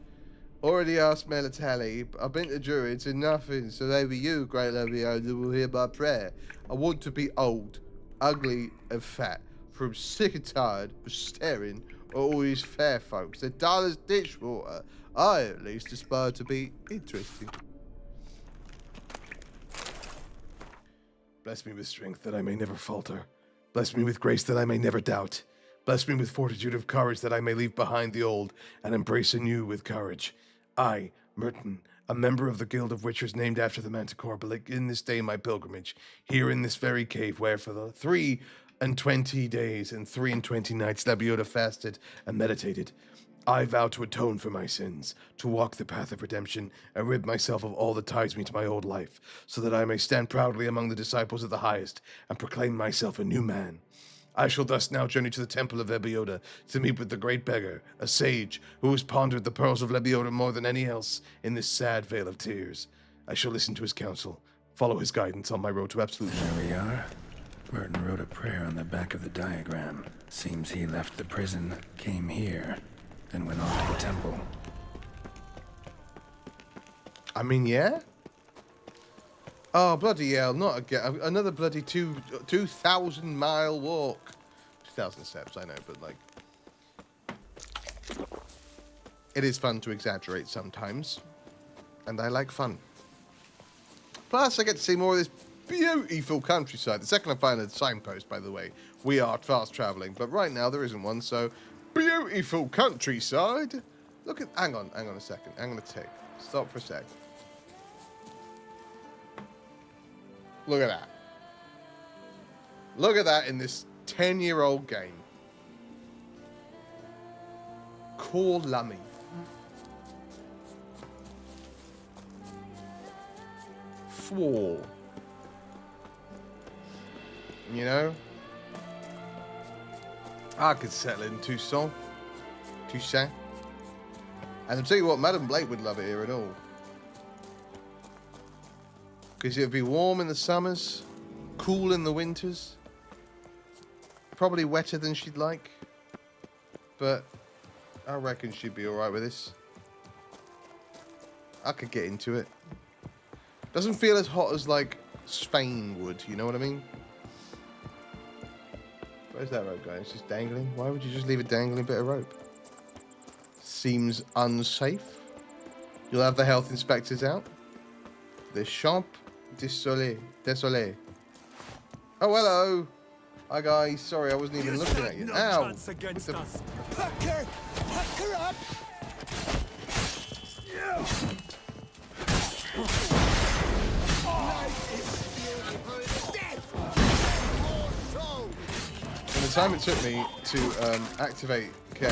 Already asked Melatali, I've been to Druids and nothing, so they be you, great Lebioda, will hear my prayer. I want to be old, ugly, and fat, for I'm sick and tired of staring at all these fair folks. They're dull as dishwater. I, at least, aspire to be interesting. Bless me with strength that I may never falter. Bless me with grace that I may never doubt. Bless me with fortitude of courage that I may leave behind the old and embrace a new with courage. I, Merton, a member of the Guild of Witchers named after the Manticore, begin this day my pilgrimage, here in this very cave where for the 23 days and 23 nights Lebioda fasted and meditated. I vow to atone for my sins, to walk the path of redemption, and rid myself of all that ties me to my old life, so that I may stand proudly among the disciples of the highest, and proclaim myself a new man. I shall thus now journey to the temple of Lebioda to meet with the great beggar, a sage, who has pondered the pearls of Lebioda more than any else in this sad vale of tears. I shall listen to his counsel, follow his guidance on my road to absolution. There we are. Merton wrote a prayer on the back of the diagram. Seems he left the prison, came here, then went on to the temple. I mean, yeah? Oh, bloody hell, not again. Another bloody 2,000-mile walk. 2,000 steps, I know, but, like... It is fun to exaggerate sometimes. And I like fun. Plus, I get to see more of this beautiful countryside. The second I find a signpost, by the way, we are fast traveling. But right now, there isn't one, so... Beautiful countryside! Look at... Hang on a second. I'm going to take... Stop for a sec. Look at that. Look at that in this 10-year-old game. Poor Lummy. Four. You know? I could settle in Toussaint. Toussaint. And I'll tell you what, Madam Blake would love it here and all. Because it would be warm in the summers, cool in the winters. Probably wetter than she'd like. But I reckon she'd be alright with this. I could get into it. Doesn't feel as hot as, like, Spain would, you know what I mean? Where's that rope going? It's just dangling. Why would you just leave a dangling bit of rope? Seems unsafe. You'll have the health inspectors out. The Champ Désolé. Oh, hello. Hi, guys. Sorry, I wasn't even looking at you. No Ow. chance against us. Pucker! Pucker up! In the time it took me to activate Ken,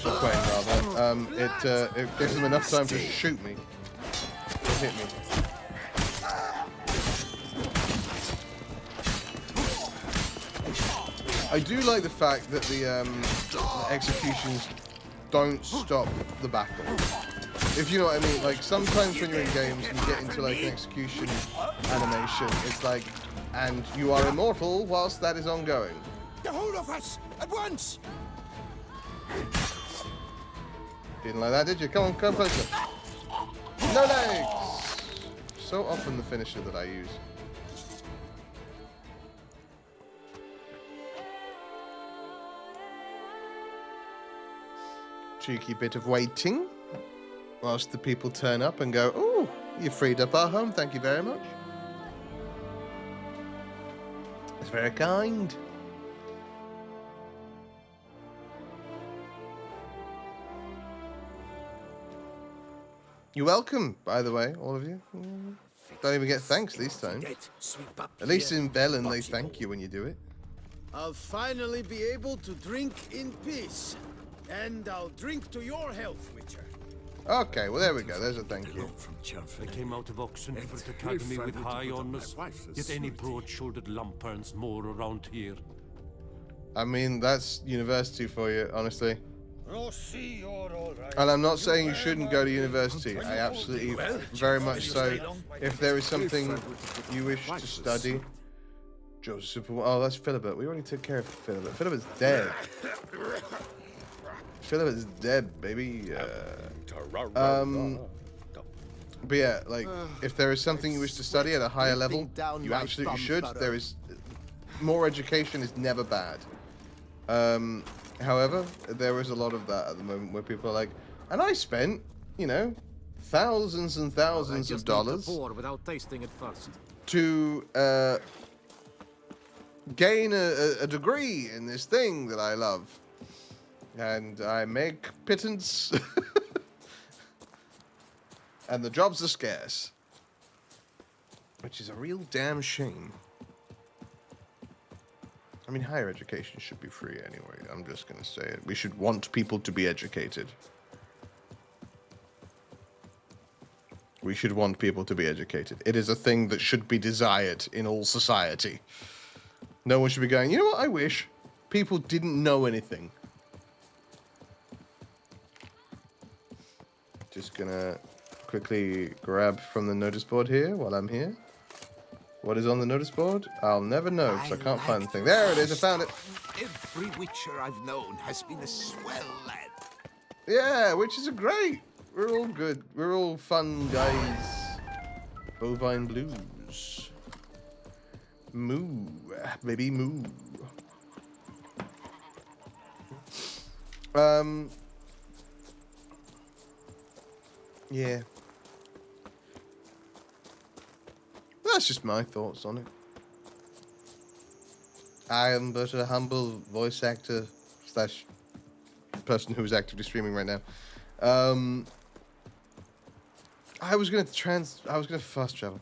or Quane rather, it gives them enough time to shoot me. Or hit me. I do like the fact that the executions don't stop the battle. If you know what I mean, like sometimes when you're in games and you get into like an execution animation, it's like, and you are immortal whilst that is ongoing. The whole of us at once! Didn't like that, did you? Come on, come closer. No legs! So often the finisher that I use. Cheeky bit of waiting. Whilst the people turn up and go, "Oh, you freed up our home, thank you very much." It's very kind. You're welcome, by the way, all of you. Don't even get thanks these times. At least in Velen, they thank you when you do it. I'll finally be able to drink in peace. And I'll drink to your health, Witcher. Okay, well, there we go. There's a thank you. I came out of Oxenford Academy with high honors, yet any broad-shouldered lump earns more around here. I mean, that's university for you, honestly. Rossi, you're all right. And I'm not saying you shouldn't go to university. I absolutely, very much so. If there is something you wish to study. Joseph, oh, that's Philibert. We already took care of Philibert. Philibert's dead. Philibert's dead, baby. But yeah, like, if there is something you wish to study at a higher level, you absolutely should. There is, more education is never bad. However, there is a lot of that at the moment where people are like, and I spent, you know, thousands and thousands of dollars without tasting it first. to gain a degree in this thing that I love. And I make pittance. And the jobs are scarce. Which is a real damn shame. I mean, higher education should be free anyway. I'm just going to say it. We should want people to be educated. We should want people to be educated. It is a thing that should be desired in all society. No one should be going, you know what, I wish people didn't know anything. Just gonna quickly grab from the notice board here while I'm here. What is on the notice board? I'll never know because I can't find the thing. There it is, I found it. Every Witcher I've known has been a swell lad. Yeah, witches are great. We're all good. We're all fun guys. Bovine Blues. Moo. Baby moo. Yeah. That's just my thoughts on it. I am but a humble voice actor slash person who is actively streaming right now. I was gonna fast travel.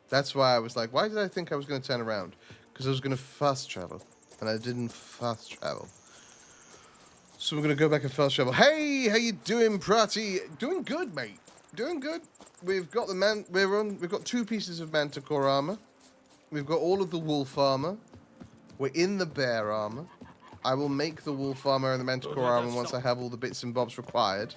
That's why I was like, why did I think I was gonna turn around? Because I was gonna fast travel, and I didn't fast travel. So we're gonna go back and fast travel. Hey, how you doing, Pratty? Doing good, mate. Doing good. We've got we've got 2 pieces of manticore armor. We've got all of the wolf armor. We're in the bear armor. I will make the wolf armor and the manticore armor once I have all the bits and bobs required.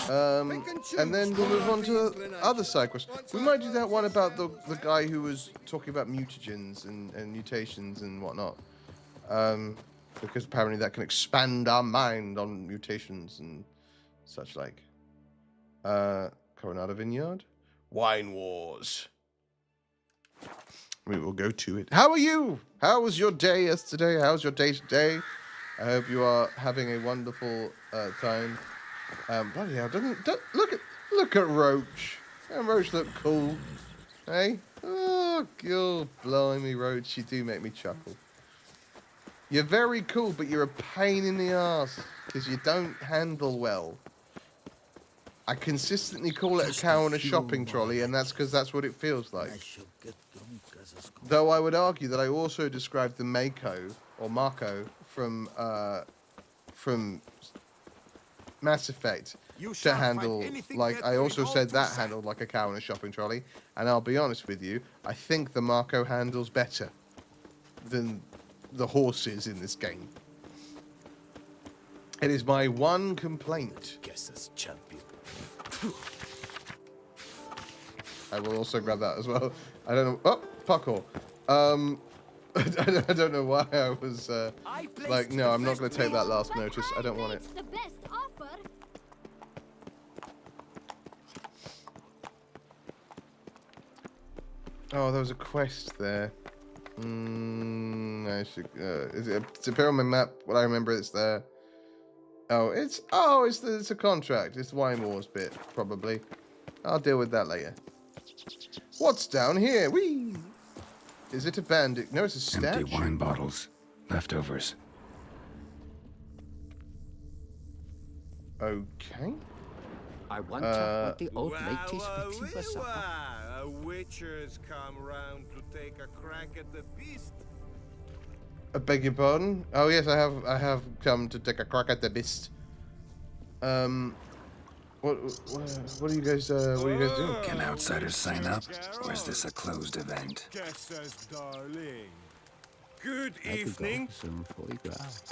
And then we'll move on to other side quests. We might do that one about the guy who was talking about mutagens and mutations and whatnot. Because apparently that can expand our mind on mutations and such like. Coronado Vineyard. Wine Wars. We will go to it. How are you? How was your day yesterday? How's your day today? I hope you are having a wonderful time. Bloody hell! Look at Roach. Doesn't Roach look cool? Hey? Oh, God, blimey, Roach, you do make me chuckle. You're very cool, but you're a pain in the ass because you don't handle well. I consistently call it a cow and a shopping trolley, and that's because that's what it feels like. Though I would argue that I also described the Mako or Marco from Mass Effect to handle like I also said that handled like a cow and a shopping trolley, and I'll be honest with you, I think the Marco handles better than the horses in this game. It is my one complaint. Guess as champion. I will also grab that as well. I don't know. Oh, parkour. I don't know why I was like, no, I'm not going to take that last notice. I don't want it. Oh, there was a quest there. I should. It's appear on my map. What I remember, it's there. It's a contract. It's the Wine Wars bit, probably. I'll deal with that later. What's down here? Whee! Is it a bandit? No, it's a statue. Empty wine bottles. Leftovers. Okay. I wonder what the old mate is fixing for supper. A witcher's come round to take a crack at the beast. I beg your pardon? Oh yes, I have come to take a crack at the beast. What are you guys doing? Can outsiders sign up, or is this a closed event? Guesses, darling. Good evening. Some foie gras.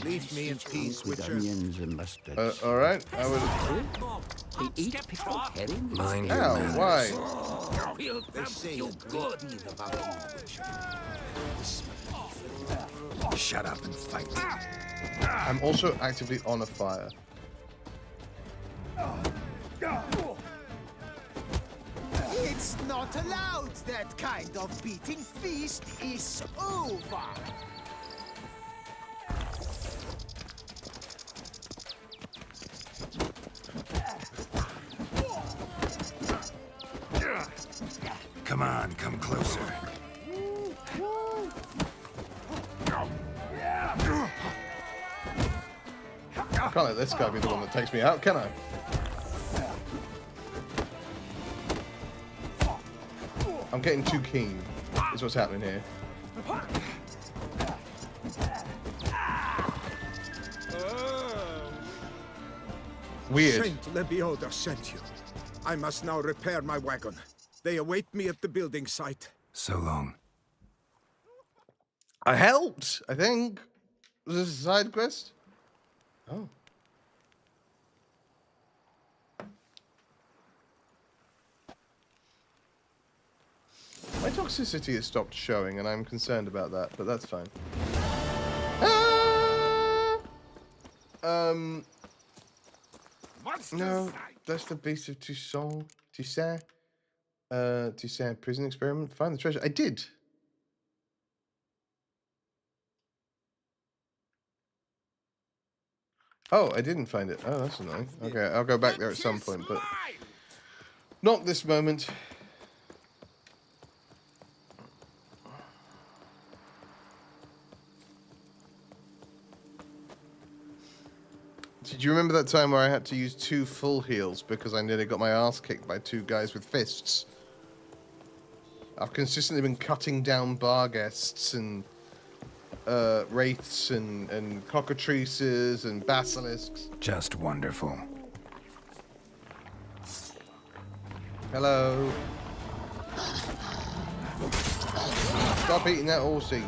Leave me in peace, with Witcher. onions and mustard. All right. I would. They eat pickled herring. Mind your Ow! manners. Why? We'll They say you a good. great deal about you, Witcher. Shut up and fight. I'm also actively on a fire. It's not allowed. That kind of beating feast is over. Come on, come closer. I can't let this guy be the one that takes me out, can I? I'm getting too keen, is what's happening here. Weird. Saint Lebioda sent you. I must now repair my wagon. They await me at the building site. So long. I helped, I think. Was this a side quest? Oh. My toxicity has stopped showing, and I'm concerned about that, but that's fine. No, that's the beast of Toussaint. Toussaint prison experiment. Find the treasure. I did. Oh, I didn't find it. Oh, that's annoying. Okay, I'll go back there at some point, but not this moment. Did you remember that time where I had to use 2 full heals because I nearly got my ass kicked by 2 guys with fists? I've consistently been cutting down bar guests and wraiths and cockatrices and basilisks. Just wonderful. Hello. Stop eating that horsey.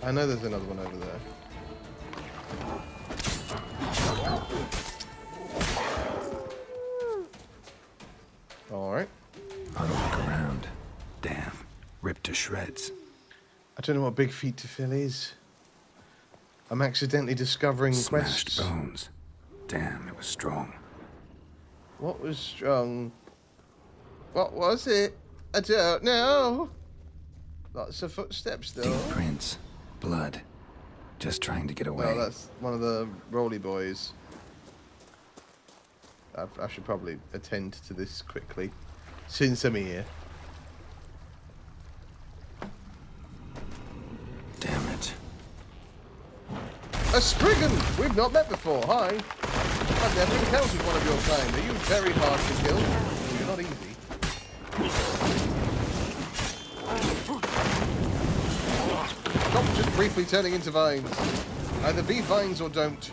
I know there's another one over there. Alright. I'll look around. Damn. Ripped to shreds. I don't know what big feet to fill is. I'm accidentally discovering Smashed quests. bones. Damn, it was strong. What was strong? What was it? I don't know. Lots of footsteps though. Deep prints. Blood. Just trying to get away. Well, that's one of the roly boys. I should probably attend to this quickly, since I'm here. Damn it. A Spriggan! We've not met before. Hi. I've never encountered one of your kind. Are you very hard to kill? You're not easy. Stop just briefly turning into vines. Either be vines or don't.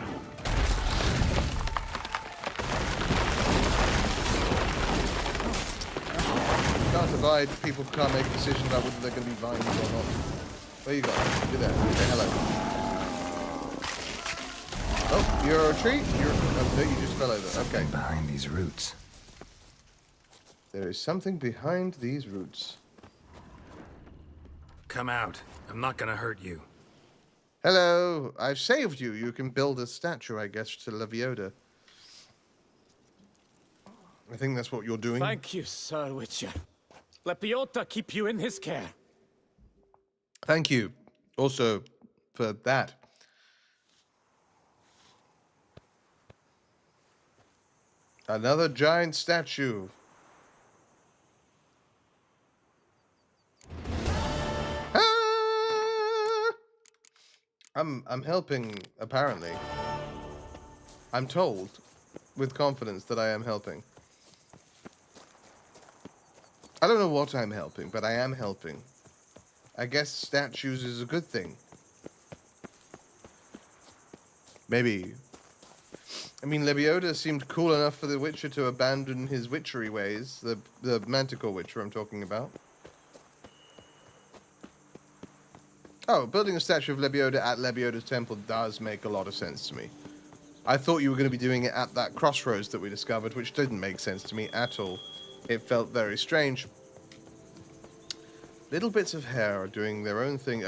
Can't abide people can't make a decision about whether they're going to be vines or not. Where you got? You're there. Okay, hello. Oh, you're a tree? Oh, no, you just fell over. Okay. Something behind these roots. There is something behind these roots. Come out. I'm not gonna hurt you. Hello, I've saved you. You can build a statue, I guess, to Levioda. I think that's what you're doing. Thank you, Sir Witcher. Let Biota keep you in his care. Thank you. Also, for that. Another giant statue. Ah! I'm helping, apparently. I'm told, with confidence, that I am helping. I don't know what I'm helping, but I am helping. I guess statues is a good thing. Maybe. I mean, Lebioda seemed cool enough for the Witcher to abandon his witchery ways. The Manticore Witcher I'm talking about. Oh, building a statue of Lebioda at Lebioda's temple does make a lot of sense to me. I thought you were going to be doing it at that crossroads that we discovered, which didn't make sense to me at all. It felt very strange. Little bits of hair are doing their own thing.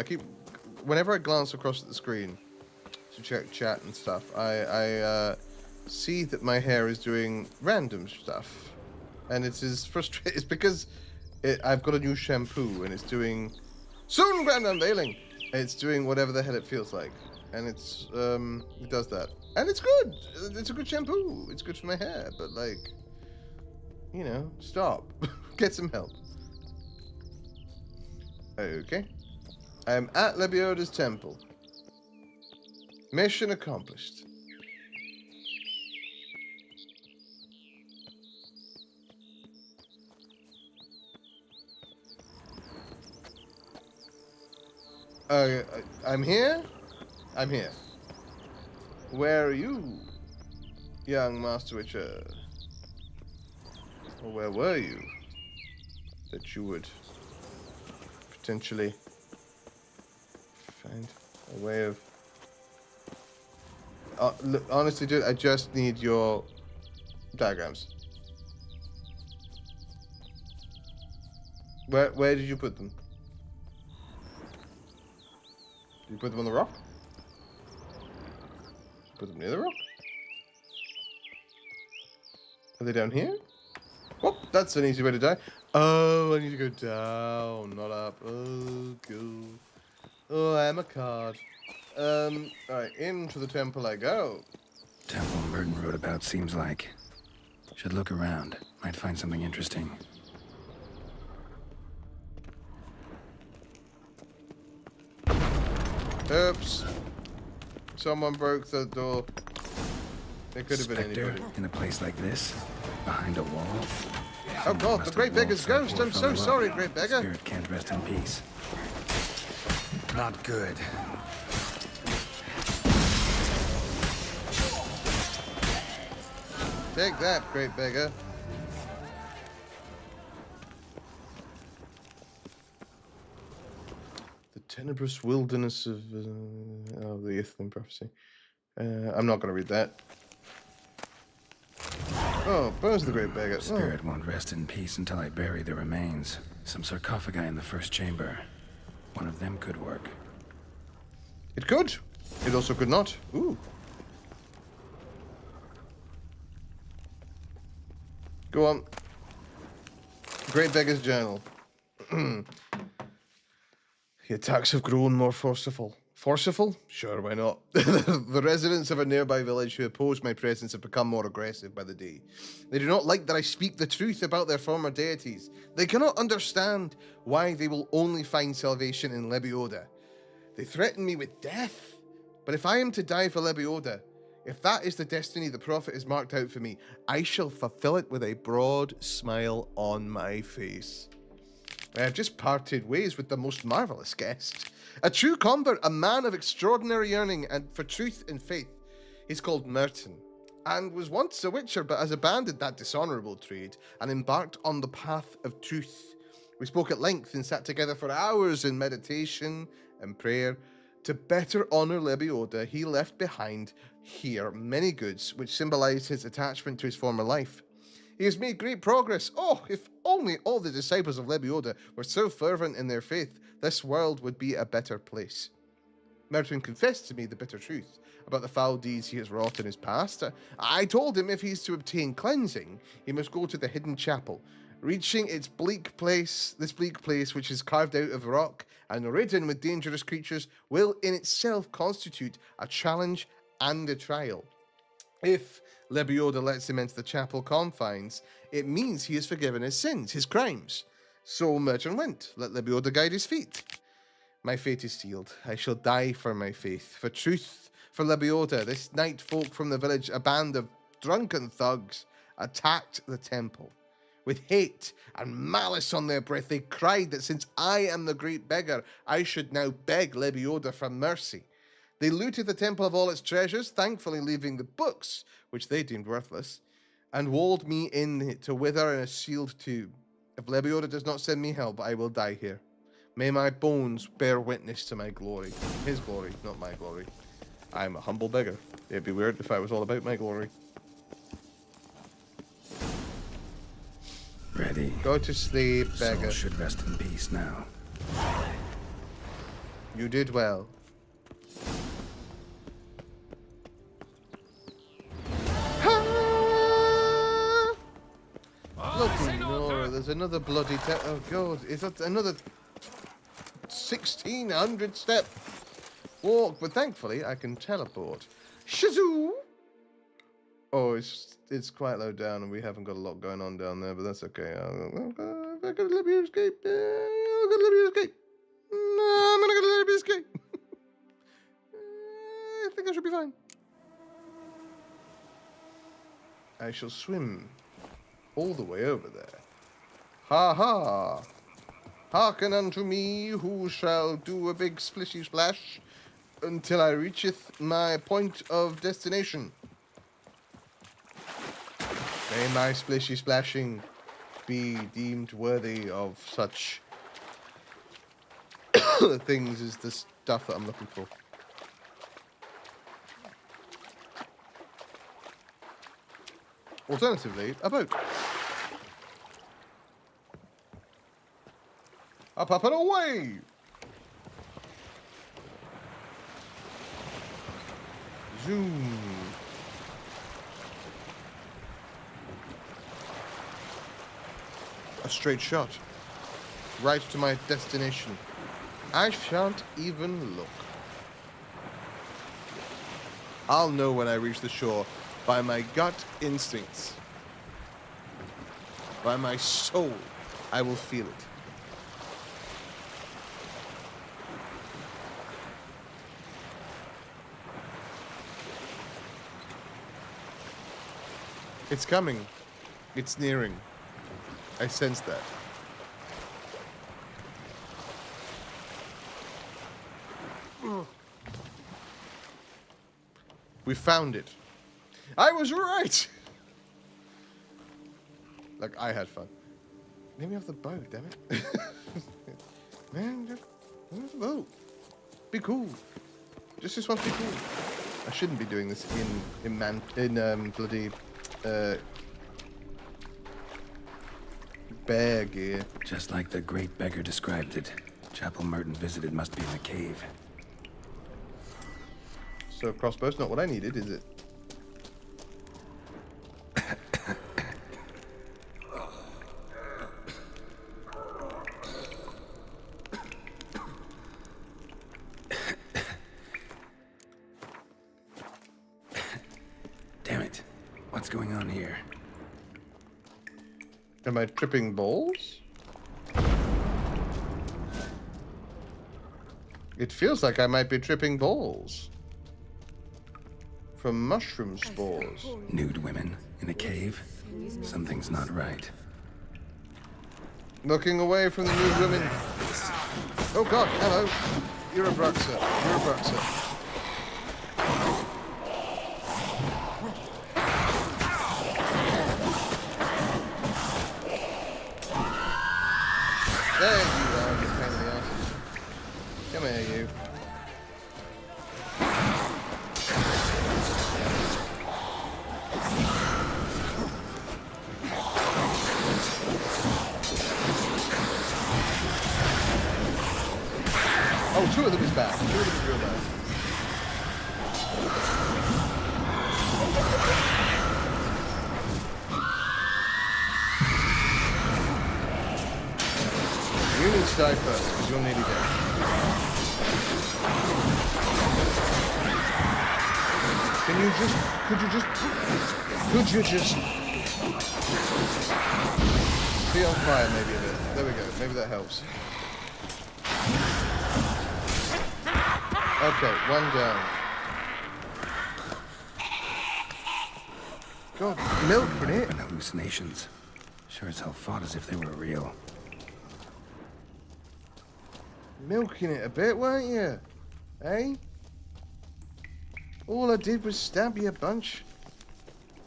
Whenever I glance across at the screen to check chat and stuff, I see that my hair is doing random stuff. And it is frustrating. It's because I've got a new shampoo and it's doing... Soon grand unveiling! It's doing whatever the hell it feels like. And it does that. And it's good! It's a good shampoo. It's good for my hair, but like... You know, stop. Get some help. Okay. I am at Lebioda's temple. Mission accomplished. I'm here? I'm here. Where are you, young Master Witcher? Or where were you? That you would potentially find a way of... look, honestly, dude, I just need your diagrams. Where did you put them? Did you put them on the rock? Put them near the rock? Are they down here? Oh, that's an easy way to die. Oh, I need to go down, not up. Oh, cool. Oh, I'm a card. Alright, into the temple I go. Temple Merton wrote about seems like. Should look around. Might find something interesting. Oops. Someone broke the door. It could have been Spectre anybody. in a place like this? behind a wall? Oh god, the Great Beggar's ghost! I'm so sorry, Great Beggar! Spirit can't rest in peace. Not good. Take that, Great Beggar. The tenebrous wilderness of the Ithlan prophecy. I'm not going to read that. Oh, where's the Great Beggar? Spirit won't rest in peace until I bury the remains. Some sarcophagi in the first chamber. One of them could work. It could. It also could not. Ooh. Go on. Great Beggar's Journal. The attacks have grown more forceful. Forceful? Sure, why not? The residents of a nearby village who oppose my presence have become more aggressive by the day. They do not like that I speak the truth about their former deities. They cannot understand why they will only find salvation in Lebioda. They threaten me with death. But if I am to die for Lebioda, if that is the destiny the prophet has marked out for me, I shall fulfill it with a broad smile on my face. I have just parted ways with the most marvelous guest. A true convert, a man of extraordinary yearning and for truth and faith. He's called Merton, and was once a witcher, but has abandoned that dishonourable trade and embarked on the path of truth. We spoke at length and sat together for hours in meditation and prayer. To better honour Lebioda, he left behind here many goods which symbolise his attachment to his former life. He has made great progress. Oh, if only all the disciples of Lebioda were so fervent in their faith, this world would be a better place. Merton confessed to me the bitter truth about the foul deeds he has wrought in his past. I told him if he's to obtain cleansing, he must go to the hidden chapel, reaching this bleak place which is carved out of rock and ridden with dangerous creatures, will in itself constitute a challenge and a trial. If Lebioda lets him into the chapel confines, it means he has forgiven his sins, his crimes. So Merton went, let Lebioda guide his feet. My fate is sealed. I shall die for my faith, for truth, for Lebioda. This night folk from the village, a band of drunken thugs, attacked the temple. With hate and malice on their breath, they cried that since I am the Great Beggar, I should now beg Lebioda for mercy. They looted the temple of all its treasures, thankfully leaving the books, which they deemed worthless, and walled me in to wither in a sealed tomb. If Lebioda does not send me help, I will die here. May my bones bear witness to my glory. His glory, not my glory. I am a humble beggar. It'd be weird if I was all about my glory. Ready. Go to sleep, beggar. Soul should rest in peace now. You did well. Bloody Nora, there's another bloody oh god, is that another 1600 step walk? But thankfully I can teleport. Shazoo! Oh, it's quite low down and we haven't got a lot going on down there, but that's okay. I'm gonna let me escape. I'm gonna let me escape. I'm gonna let me escape. I think I should be fine. I shall swim all the way over there. Ha ha! Hearken unto me, who shall do a big splishy splash until I reacheth my point of destination. May my splishy splashing be deemed worthy of such things as the stuff that I'm looking for. Alternatively, a boat. Up and away! Zoom. A straight shot. Right to my destination. I shan't even look. I'll know when I reach the shore by my gut instincts. By my soul, I will feel it. It's coming. It's nearing. I sense that. We found it. I was right! Like, I had fun. Let me off the boat, damn it. Man, just off the boat. Be cool. Just this wants to be cool. I shouldn't be doing this in bloody bear gear. Just like the great beggar described it. Chapel Merton visited must be in the cave. So crossbow's not what I needed, is it? Damn it. What's going on here? Am I tripping balls? It feels like I might be tripping balls. From mushroom spores. Nude women in a cave? Something's not right. Looking away from the nude women. Oh god, hello. You're a Bruxer. You're a Bruxer. There you are, you pain in the ass. Come here, you. Oh, two of them is bad. Two of them is real bad. You need to die first, because you're nearly dead. Could you just be on fire maybe a bit? There we go, maybe that helps. Okay, one down. God, milk in it. And hallucinations. Sure as hell fought as if they were real. Milking it a bit, weren't you? Eh? All I did was stab you a bunch.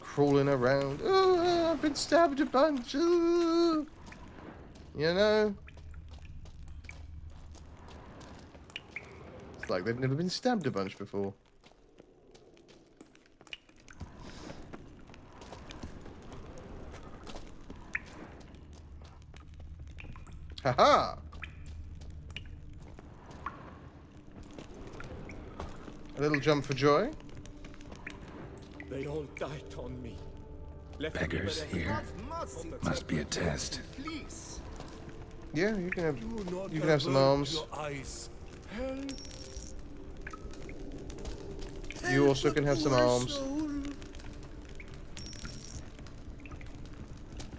Crawling around. Oh, I've been stabbed a bunch. Oh. You know? It's like they've never been stabbed a bunch before. Haha! A little jump for joy. They all died on me. Left Beggars me here. Must be a test. Yeah, you can have some arms. You also can have some arms.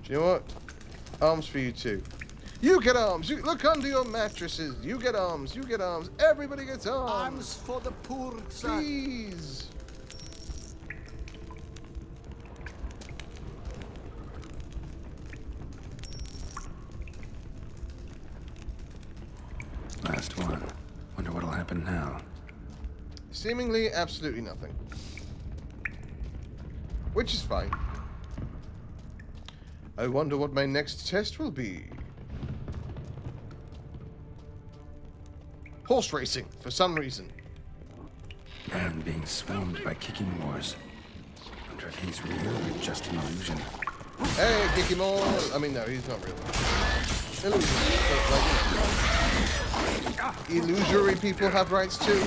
Do you know what? Arms for you too. You get arms. You look under your mattresses. You get arms. You get arms. Everybody gets arms. Arms for the poor, son. Please. Last one. Wonder what'll happen now. Seemingly absolutely nothing. Which is fine. I wonder what my next test will be. Horse racing, for some reason. Man being swarmed by kicking wars. Wonder if he's real or just an illusion. Hey, kick him all. I mean, no, he's not real. Illusion. But, like, illusory people have rights too.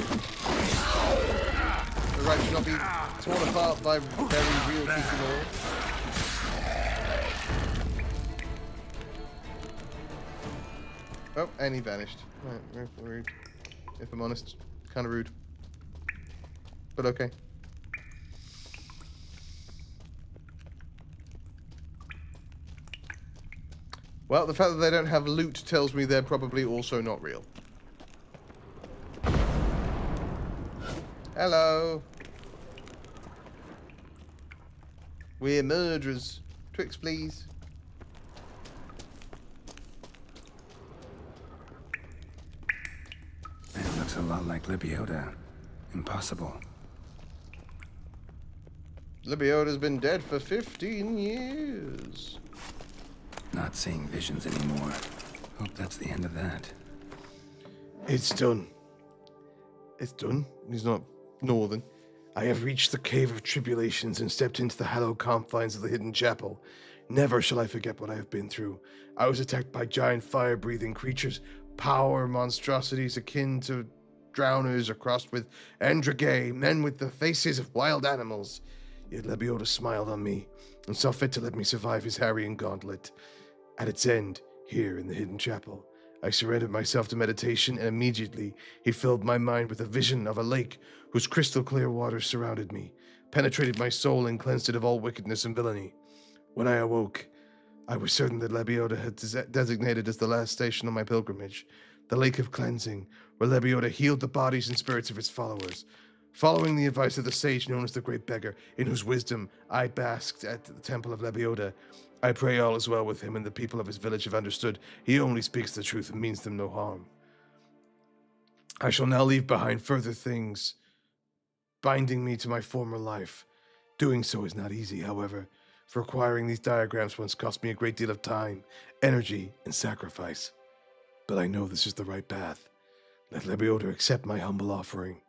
The right should not be torn apart by very real kicking all. Oh, and he vanished. Right, rude. If I'm honest, kind of rude. But okay. Well, the fact that they don't have loot tells me they're probably also not real. Hello. We're murderers. Twix, please. It looks a lot like Lebiota. Impossible. Lebioda's been dead for 15 years. Not seeing visions anymore. Hope that's the end of that. It's done. It's done. He's not northern. I have reached the Cave of Tribulations and stepped into the hallowed confines of the hidden chapel. Never shall I forget what I have been through. I was attacked by giant fire-breathing creatures, power monstrosities akin to drowners, are crossed with Andragay, men with the faces of wild animals. Yet Lebiota smiled on me and saw fit to let me survive his harrying gauntlet. At its end, here in the hidden chapel, I surrendered myself to meditation, and immediately he filled my mind with a vision of a lake whose crystal clear waters surrounded me, penetrated my soul, and cleansed it of all wickedness and villainy. When I awoke, I was certain that Lebiota had designated as the last station on my pilgrimage, the Lake of Cleansing, where Lebiota healed the bodies and spirits of its followers. Following the advice of the sage known as the Great Beggar, in whose wisdom I basked at the temple of Lebiota, I pray all is well with him, and the people of his village have understood he only speaks the truth and means them no harm. I shall now leave behind further things binding me to my former life. Doing so is not easy, however, for acquiring these diagrams once cost me a great deal of time, energy, and sacrifice. But I know this is the right path. Let Lebiota accept my humble offering.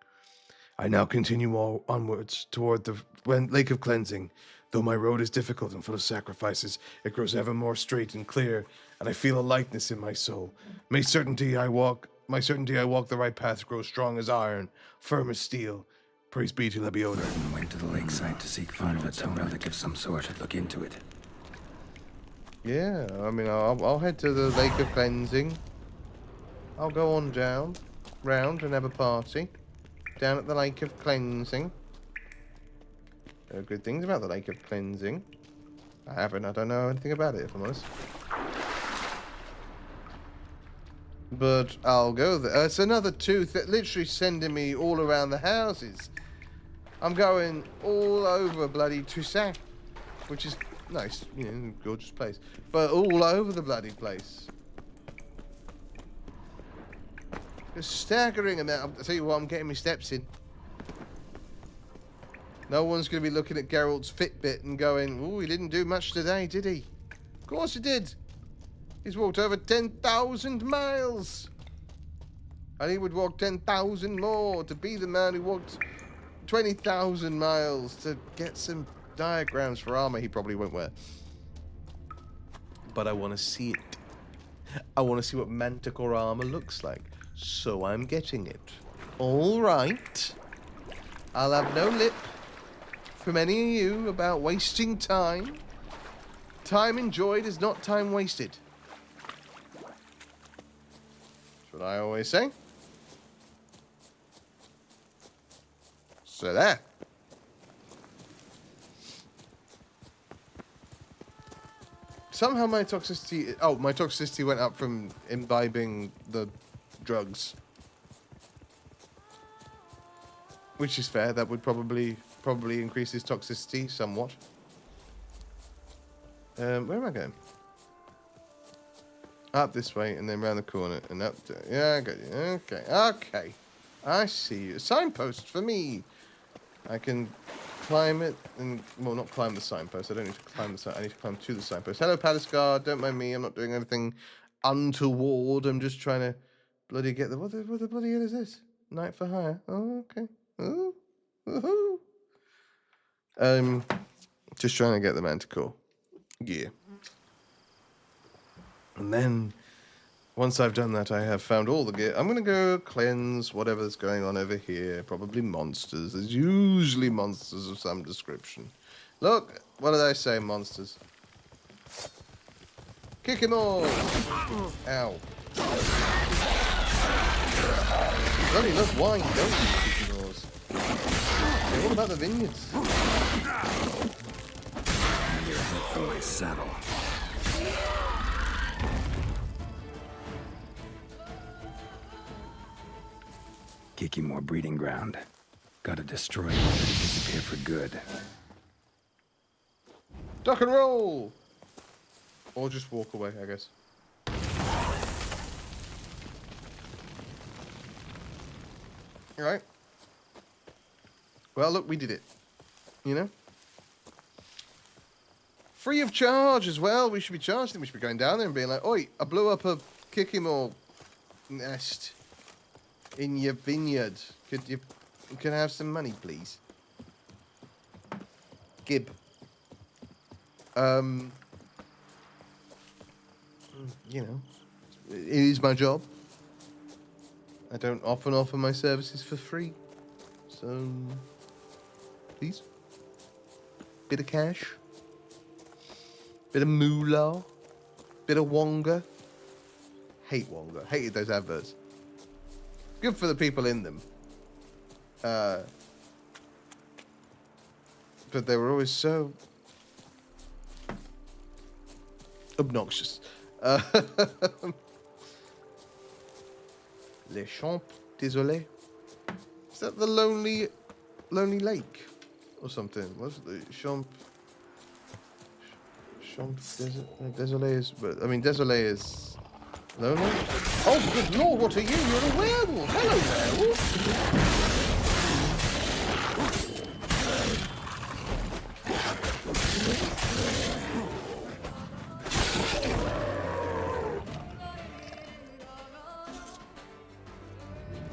I now continue onwards toward the Lake of Cleansing. Though my road is difficult and full of sacrifices, it grows ever more straight and clear, and I feel a lightness in my soul. My certainty I walk the right path grows strong as iron, firm as steel. Praise be to Lebiota. Burton went to the lakeside to seek footprints, a relic of some sort. I'd look into it. Yeah, I mean, I'll head to the Lake of Cleansing. I'll go on down, round, and have a party. Down at the Lake of Cleansing. There are good things about the Lake of Cleansing. I don't know anything about it, if I'm honest. But I'll go there. It's another tooth that literally sending me all around the houses. I'm going all over bloody Toussaint, which is nice, gorgeous place. But all over the bloody place. A staggering amount. I'll tell you what, I'm getting my steps in. No one's going to be looking at Geralt's Fitbit and going, "Oh, he didn't do much today, did he?" Of course he did. He's walked over 10,000 miles. And he would walk 10,000 more to be the man who walked 20,000 miles to get some diagrams for armor he probably won't wear. But I want to see it. I want to see what Manticore armor looks like. So I'm getting it. All right. I'll have no lip from any of you about wasting time. Time enjoyed is not time wasted. That's what I always say. So there. Somehow my toxicity went up from imbibing the drugs. Which is fair. That would probably increase his toxicity somewhat. Where am I going? Up this way and then round the corner and up there. Yeah, I got you. Okay. I see you. A signpost for me. I can climb it and, well, not climb the signpost. I don't need to climb the signpost. I need to climb to the signpost. Hello, Palace Guard. Don't mind me. I'm not doing anything untoward. I'm just trying to bloody get the... What the bloody hell is this? Night for hire. Oh, okay. Ooh. Woohoo. Just trying to get the Manticore gear. And then, once I've done that, I have found all the gear. I'm going to go cleanse whatever's going on over here. Probably monsters. There's usually monsters of some description. Look, what did I say, monsters? Kick him all! Ow. Bloody love wine, don't you, kicking oars? They're all about the vineyards. And your head from my saddle. Kiki more breeding ground. Gotta destroy it and disappear for good. Duck and roll! Or just walk away, I guess. Alright. Well, look, we did it. You know? Free of charge as well. We should be charged. We should be going down there and being like, oi, I blew up a kick him all nest in your vineyard. Could you have some money, please? Gib. You know, it is my job. I don't often offer my services for free. So, please. Bit of cash. Bit of moolah. Bit of wonga. Hate wonga. Hated those adverts. Good for the people in them. But they were always so obnoxious. Les Champs Désolés. Is that the lonely lake or something? What's the Champs Désolé is? But I mean, Désolé is lonely. Oh, good lord! What are you? You're a werewolf. Hello, werewolf.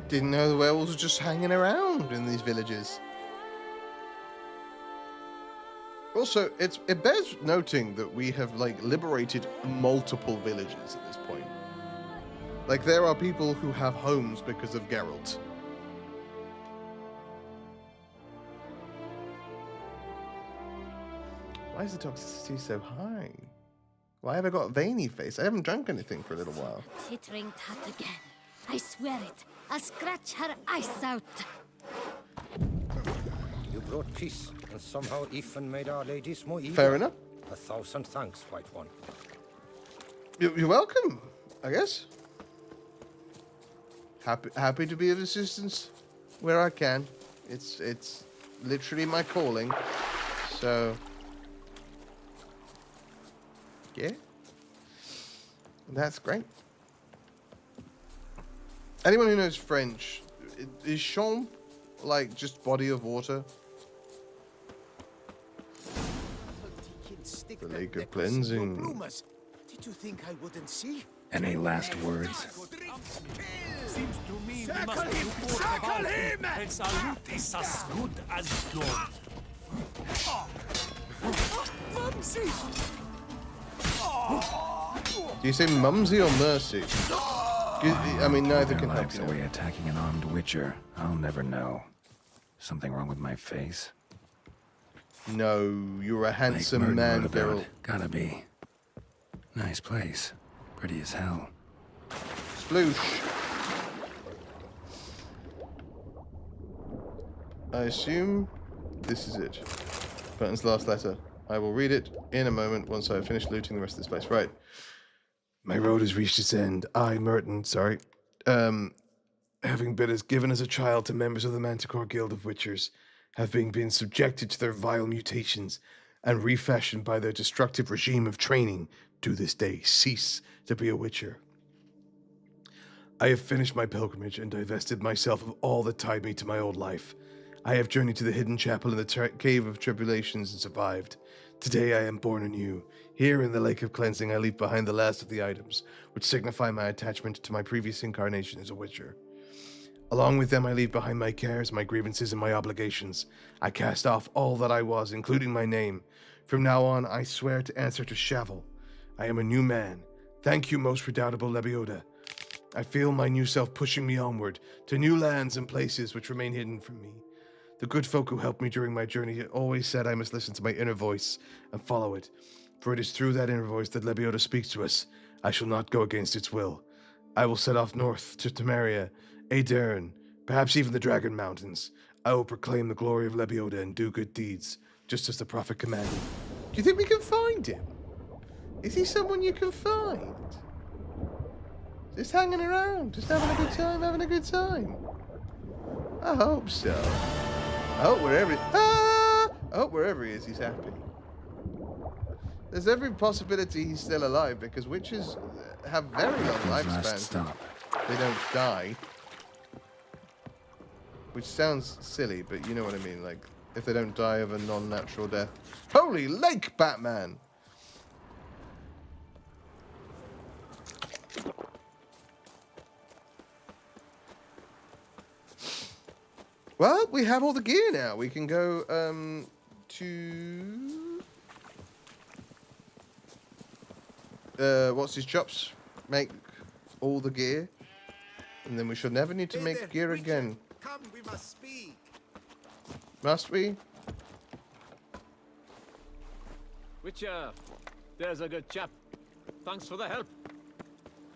Didn't know the werewolves were just hanging around in these villages. Also, it bears noting that we have, like, liberated multiple villages at this point. Like, there are people who have homes because of Geralt. Why is the toxicity so high? Why have I got a veiny face? I haven't drunk anything for a little while. Tittering tat again. I swear it. I'll scratch her eyes out. You brought peace, and somehow even made our ladies more eager. Fair enough. 1,000 thanks, White One. You're welcome, I guess. Happy to be of assistance where I can. It's literally my calling. So, yeah, that's great. Anyone who knows French, is champ like just body of water? The lake of cleansing. Did you think I wouldn't see? Any last words? Seems to me we must do more about him, and salute is as good as done. Do you say mumsy or mercy? I mean, neither can help Life's you. away attacking an armed witcher. I'll never know. Something wrong with my face? No, you're a handsome Like man, Merton wrote Geralt. about. Gotta be. Nice place. Pretty as hell. Sploosh. I assume this is it. Burton's last letter. I will read it in a moment once I have finished looting the rest of this place. Right. My road has reached its end. I, Merton, having been given as a child to members of the Manticore Guild of Witchers, having been subjected to their vile mutations and refashioned by their destructive regime of training, to this day cease to be a Witcher. I have finished my pilgrimage and divested myself of all that tied me to my old life. I have journeyed to the hidden chapel in the cave of tribulations and survived. Today I am born anew. Here in the lake of cleansing I leave behind the last of the items, which signify my attachment to my previous incarnation as a witcher. Along with them I leave behind my cares, my grievances, and my obligations. I cast off all that I was, including my name. From now on I swear to answer to Shavel. I am a new man. Thank you, most redoubtable Lebioda. I feel my new self pushing me onward, to new lands and places which remain hidden from me. The good folk who helped me during my journey always said I must listen to my inner voice and follow it, for it is through that inner voice that Lebioda speaks to us. I shall not go against its will. I will set off north to Temeria, Aedirn, perhaps even the Dragon Mountains. I will proclaim the glory of Lebioda and do good deeds, just as the prophet commanded. Do you think we can find him? Is he someone you can find? Just hanging around, just having a good time. I hope so. I hope wherever he is, he's happy. There's every possibility he's still alive because witches have very long Last lifespans. stop. They don't die. Which sounds silly, but you know what I mean. Like, if they don't die of a non-natural death. Holy Lake, Batman! Well, we have all the gear now. We can go to what's his chops? Make all the gear, and then we should never need to Hey make there, gear Witcher. again. Come, we must speak. Must we? Witcher, there's a good chap. Thanks for the help.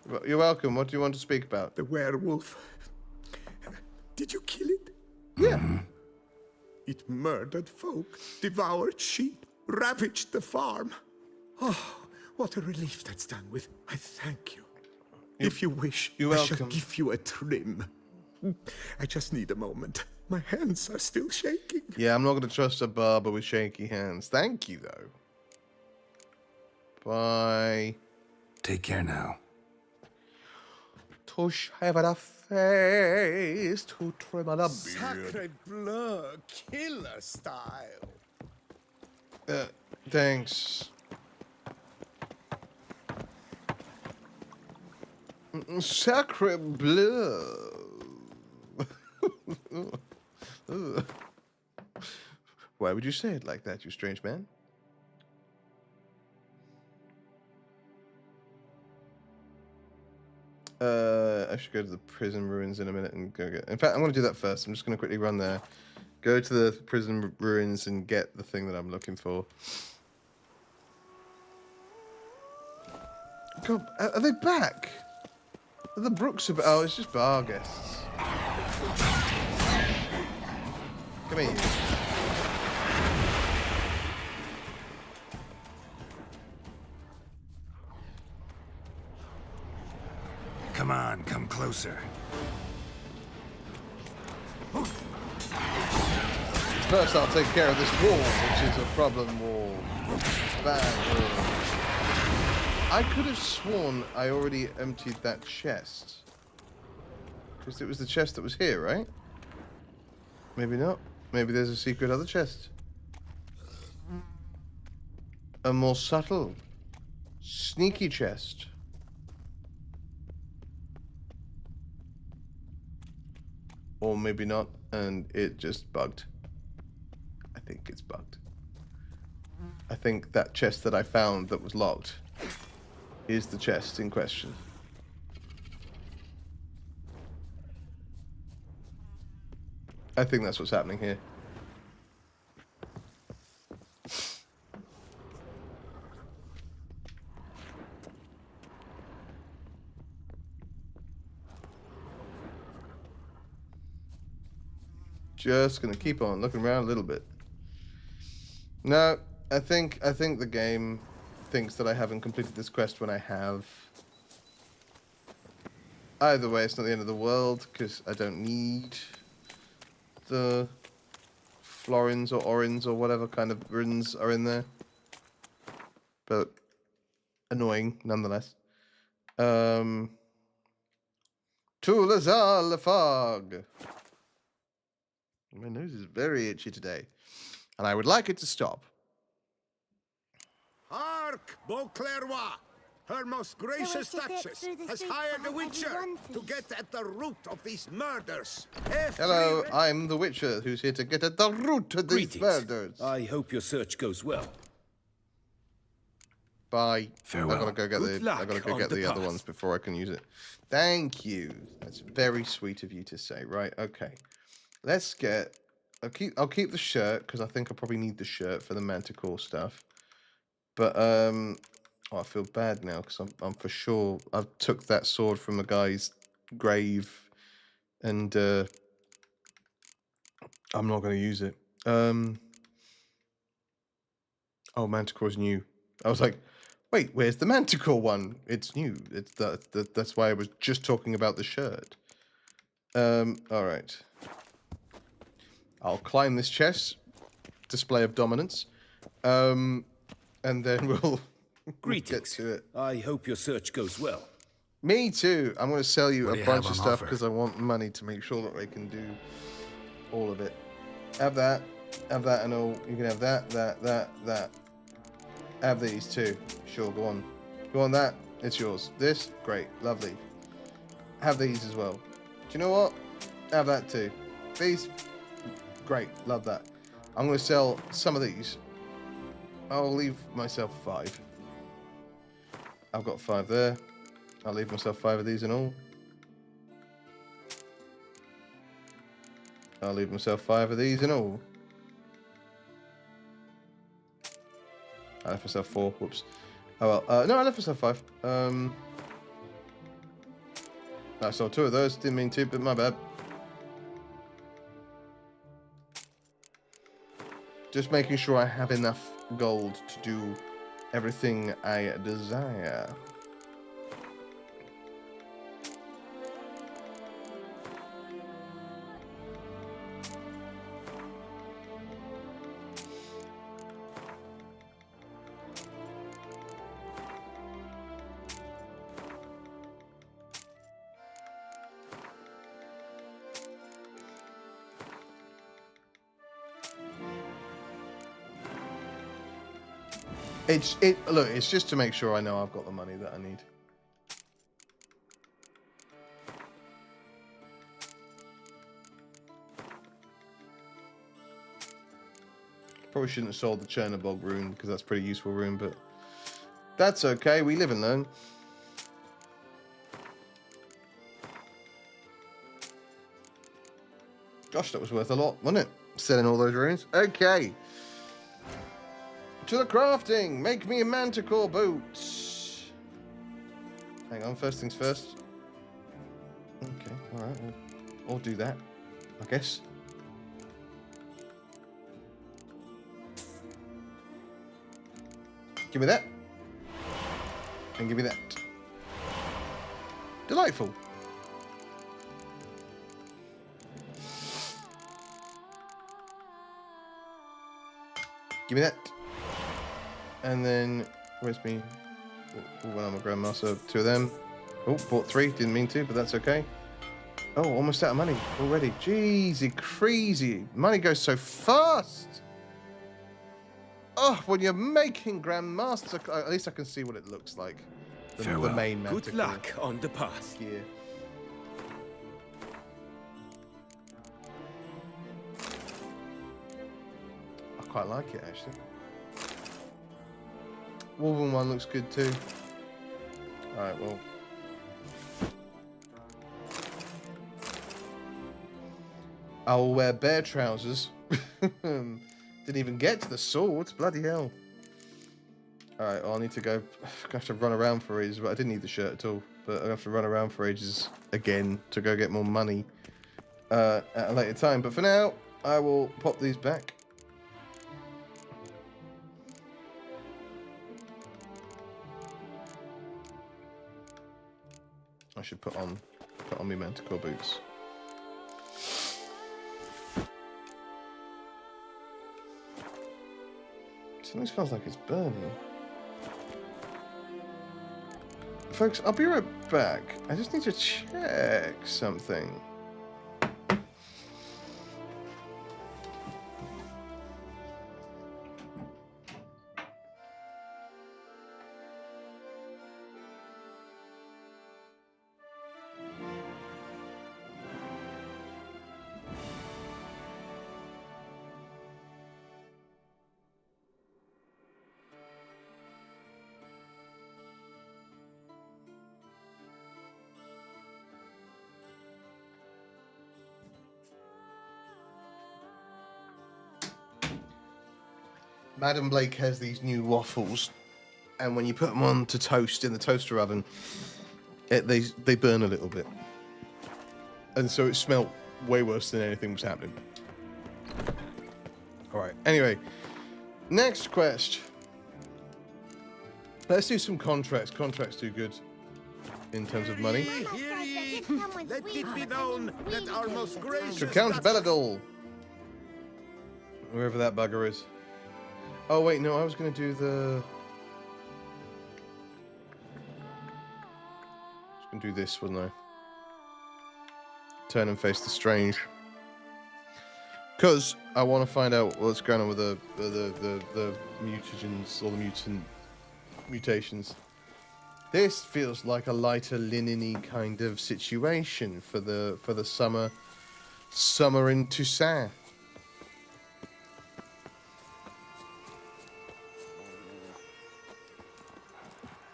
Well, you're welcome. What do you want to speak about? The werewolf. Did you kill it? Yeah. It murdered folk, devoured sheep, ravaged the farm. Oh, what a relief that's done with. I thank you. If you wish, you're I shall welcome. give you a trim. I just need a moment. My hands are still shaking. Yeah, I'm not going to trust a barber with shaky hands. Thank you, though. Bye. Take care now. To shave a face, to trim a beard. Sacre bleu, killer style. Thanks. Sacre bleu. Why would you say it like that, you strange man? I should go to the prison ruins in a minute and go get... In fact, I'm going to do that first. I'm just going to quickly run there. Go to the prison ruins and get the thing that I'm looking for. God, are they back? Are the Brooks about... Oh, it's just bar guests. Come here. Come on, come closer. First, I'll take care of this wall, which is a problem wall. Bad wall. I could have sworn I already emptied that chest. Because it was the chest that was here, right? Maybe not. Maybe there's a secret other chest. A more subtle, sneaky chest. Or maybe not, and it just bugged. I think it's bugged. I think that chest that I found that was locked is the chest in question. I think that's what's happening here. Just gonna keep on looking around a little bit. No, I think the game thinks that I haven't completed this quest when I have. Either way, it's not the end of the world because I don't need the florins or orins or whatever kind of runes are in there. But annoying nonetheless. To Lazar Lafag. My nose is very itchy today, and I would like it to stop. Hark, Beauclervois! Her most gracious Witcher gets Duchess through the has streets hired a behind witcher everyone, to please. get at the root of these murders. Hello, I'm the Witcher who's here to get at the root of these murders. I hope your search goes well. Bye. Farewell. I gotta go get Good luck I gotta go on get the the other path. ones before I can use it. Thank you. That's very sweet of you to say. Right, okay. Let's get. I'll keep the shirt because I think I probably need the shirt for the Manticore stuff. But oh, I feel bad now because I'm for sure I took that sword from a guy's grave, and I'm not going to use it. Oh, Manticore's new. I was like, wait, where's the Manticore one? It's new. It's that's why I was just talking about the shirt. All right. I'll climb this chest. Display of dominance. and then we'll get Greetings. to it. I hope your search goes well. Me too. I'm going to sell you What a do you bunch have of on stuff offer? because I want money to make sure that I can do all of it. Have that and all. You can have that. Have these too. Sure, go on. Go on that. It's yours. This, great, lovely. Have these as well. Do you know what? Have that too. These, great, love that. I'm going to sell some of these. I'll leave myself 5. I've got 5 there. I'll leave myself 5 of these in all. I'll leave myself 5 of these in all. I left myself 4. Whoops. Oh well. No, I left myself 5. I saw 2 of those. Didn't mean to, but my bad. Just making sure I have enough gold to do everything I desire. Look, it's just to make sure I know I've got the money that I need. Probably shouldn't have sold the Chernobog rune because that's a pretty useful rune, but that's okay. We live and learn. Gosh, that was worth a lot, wasn't it? Selling all those runes. Okay. To the crafting! Make me a manticore boot! Hang on, first things first. Okay, alright, we'll do that, I guess. Give me that. And give me that. Delightful. Give me that. And then, where's me? When I'm a Grandmaster, 2 of them. Oh, bought 3, didn't mean to, but that's okay. Oh, almost out of money already. Jeezy, crazy. Money goes so fast. Oh, when you're making Grandmaster, at least I can see what it looks like. The main Good manticore luck on the path. gear. I quite like it, actually. Woven one looks good too. Alright, well. I'll wear bear trousers. Didn't even get to the sword. Bloody hell. Alright, well, I need to go. I have to run around for ages, but I didn't need the shirt at all. But I have to run around for ages again to go get more money at a later time. But for now, I will pop these back. I should put on my manticore boots. Something smells like it's burning. Folks, I'll be right back. I just need to check something. Madam Blake has these new waffles, and when you put them on to toast in the toaster oven, they burn a little bit, and so it smelled way worse than anything was happening. All right. Anyway, next quest. Let's do some contracts. Contracts do good in terms of money. Hear ye! Let it be known that our most gracious To Count Belladol, wherever that bugger is. Oh wait, no, I was gonna do the. I was gonna do this, wasn't I? Turn and face the strange. Because I want to find out what's going on with the mutagens or the mutations. This feels like a lighter linen-y kind of situation for the summer in Toussaint.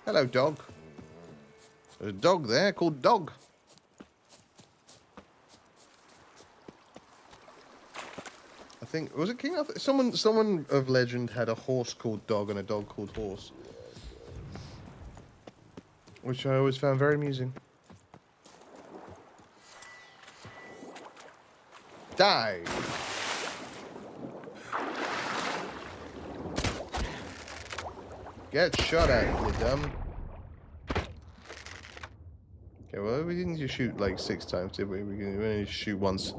Hello, dog. There's a dog there called Dog. I think, was it King Arthur? Someone of legend had a horse called Dog and a dog called Horse, which I always found very amusing. Die. Get shot at, you dumb. Okay, well, we didn't just shoot like 6 times, did we? We only just shoot once.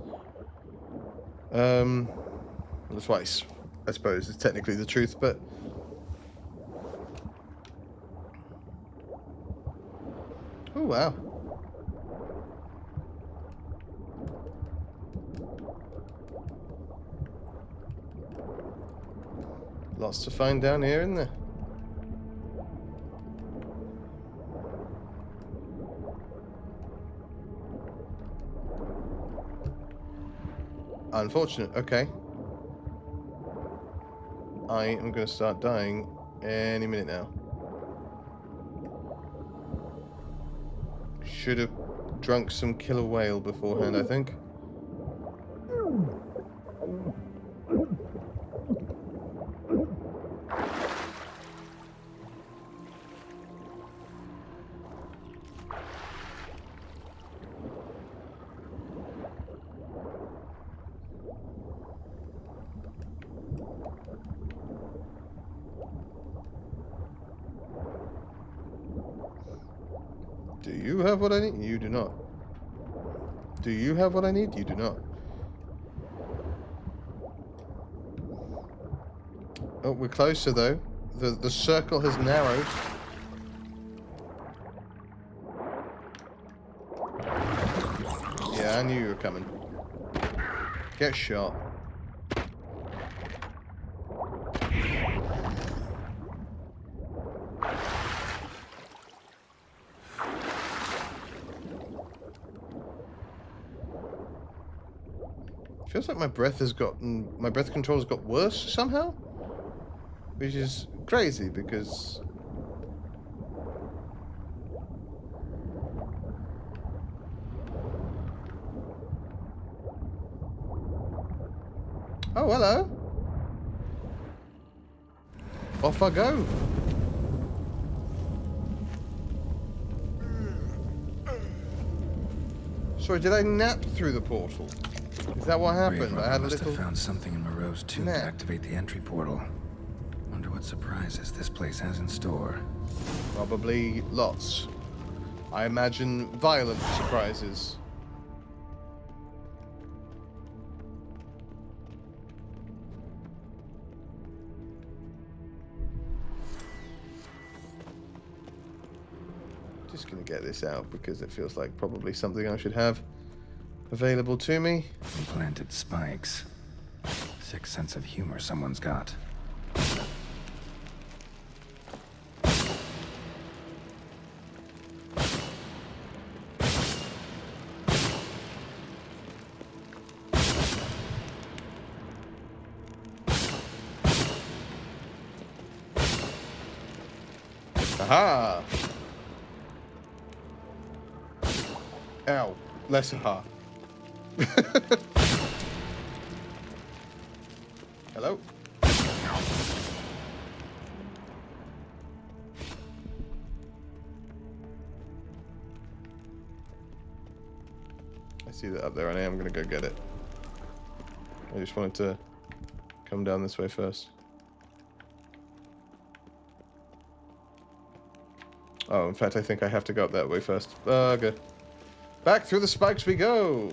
Twice, I suppose, is technically the truth, but... Oh, wow. Lots to find down here, isn't there? Unfortunate, okay. I am going to start dying any minute now. Should have drunk some killer whale beforehand, I think. Do you have what I need? You do not. Do you have what I need? You do not. Oh, we're closer though. The circle has narrowed. Yeah, I knew you were coming. Get shot. Feels like my breath control has got worse somehow, which is crazy because oh, hello. Off I go. Sorry, did I nap through the portal? Is that what happened? I had a must little have found something in Moreau's tomb to nap. activate the entry portal. Wonder what surprises this place has in store. Probably lots. I imagine violent surprises. Just gonna get this out because it feels like probably something I should have available to me. Implanted spikes. Sick sense of humor someone's got. Aha! Ow. Less aha. Hello? I see that up there and I am going to go get it. I just wanted to come down this way first. Oh, in fact, I think I have to go up that way first. Good. Back through the spikes we go!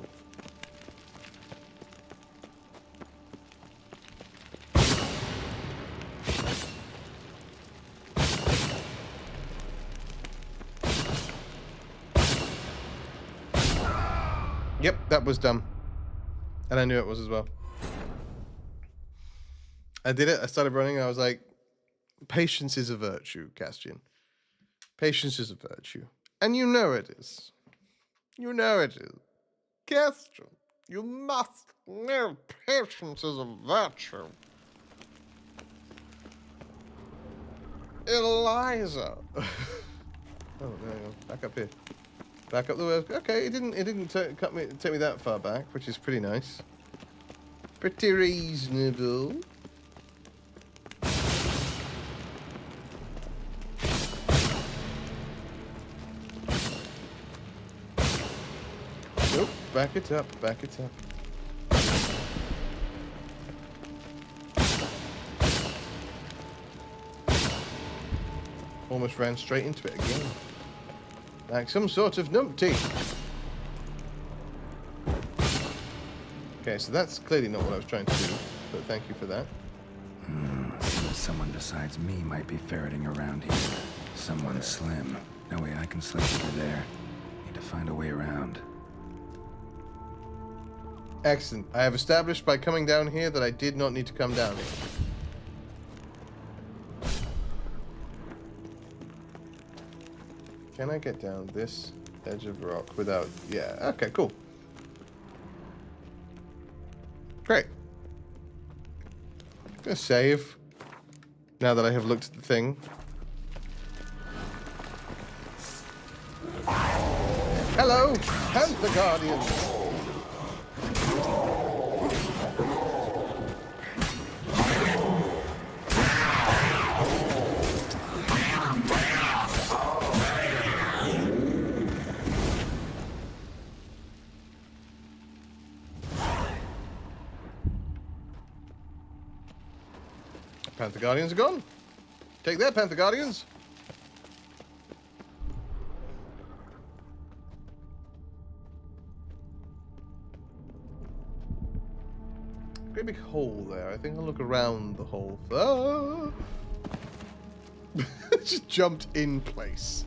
Yep, that was dumb. And I knew it was as well. I did it. I started running and I was like, patience is a virtue, Kastian. Patience is a virtue. And you know it is. You know it is. Kastian, you must know patience is a virtue. Eliza. Oh, there you go. Back up here. Back up the way. Okay, it didn't take me that far back, which is pretty nice. Pretty reasonable. Nope, back it up, back it up. Almost ran straight into it again. Like some sort of numpty. Okay, so that's clearly not what I was trying to do, but thank you for that. Someone besides me might be ferreting around here. Someone slim. No way I can slip through there. Need to find a way around. Excellent. I have established by coming down here that I did not need to come down here. Can I get down this edge of rock without... Yeah, okay, cool. Great. I'm gonna save. Now that I have looked at the thing. Hello, Panther Guardians! Panther Guardians are gone. Take that, Panther Guardians. Great big hole there. I think I'll look around the hole. Ah! Just jumped in place.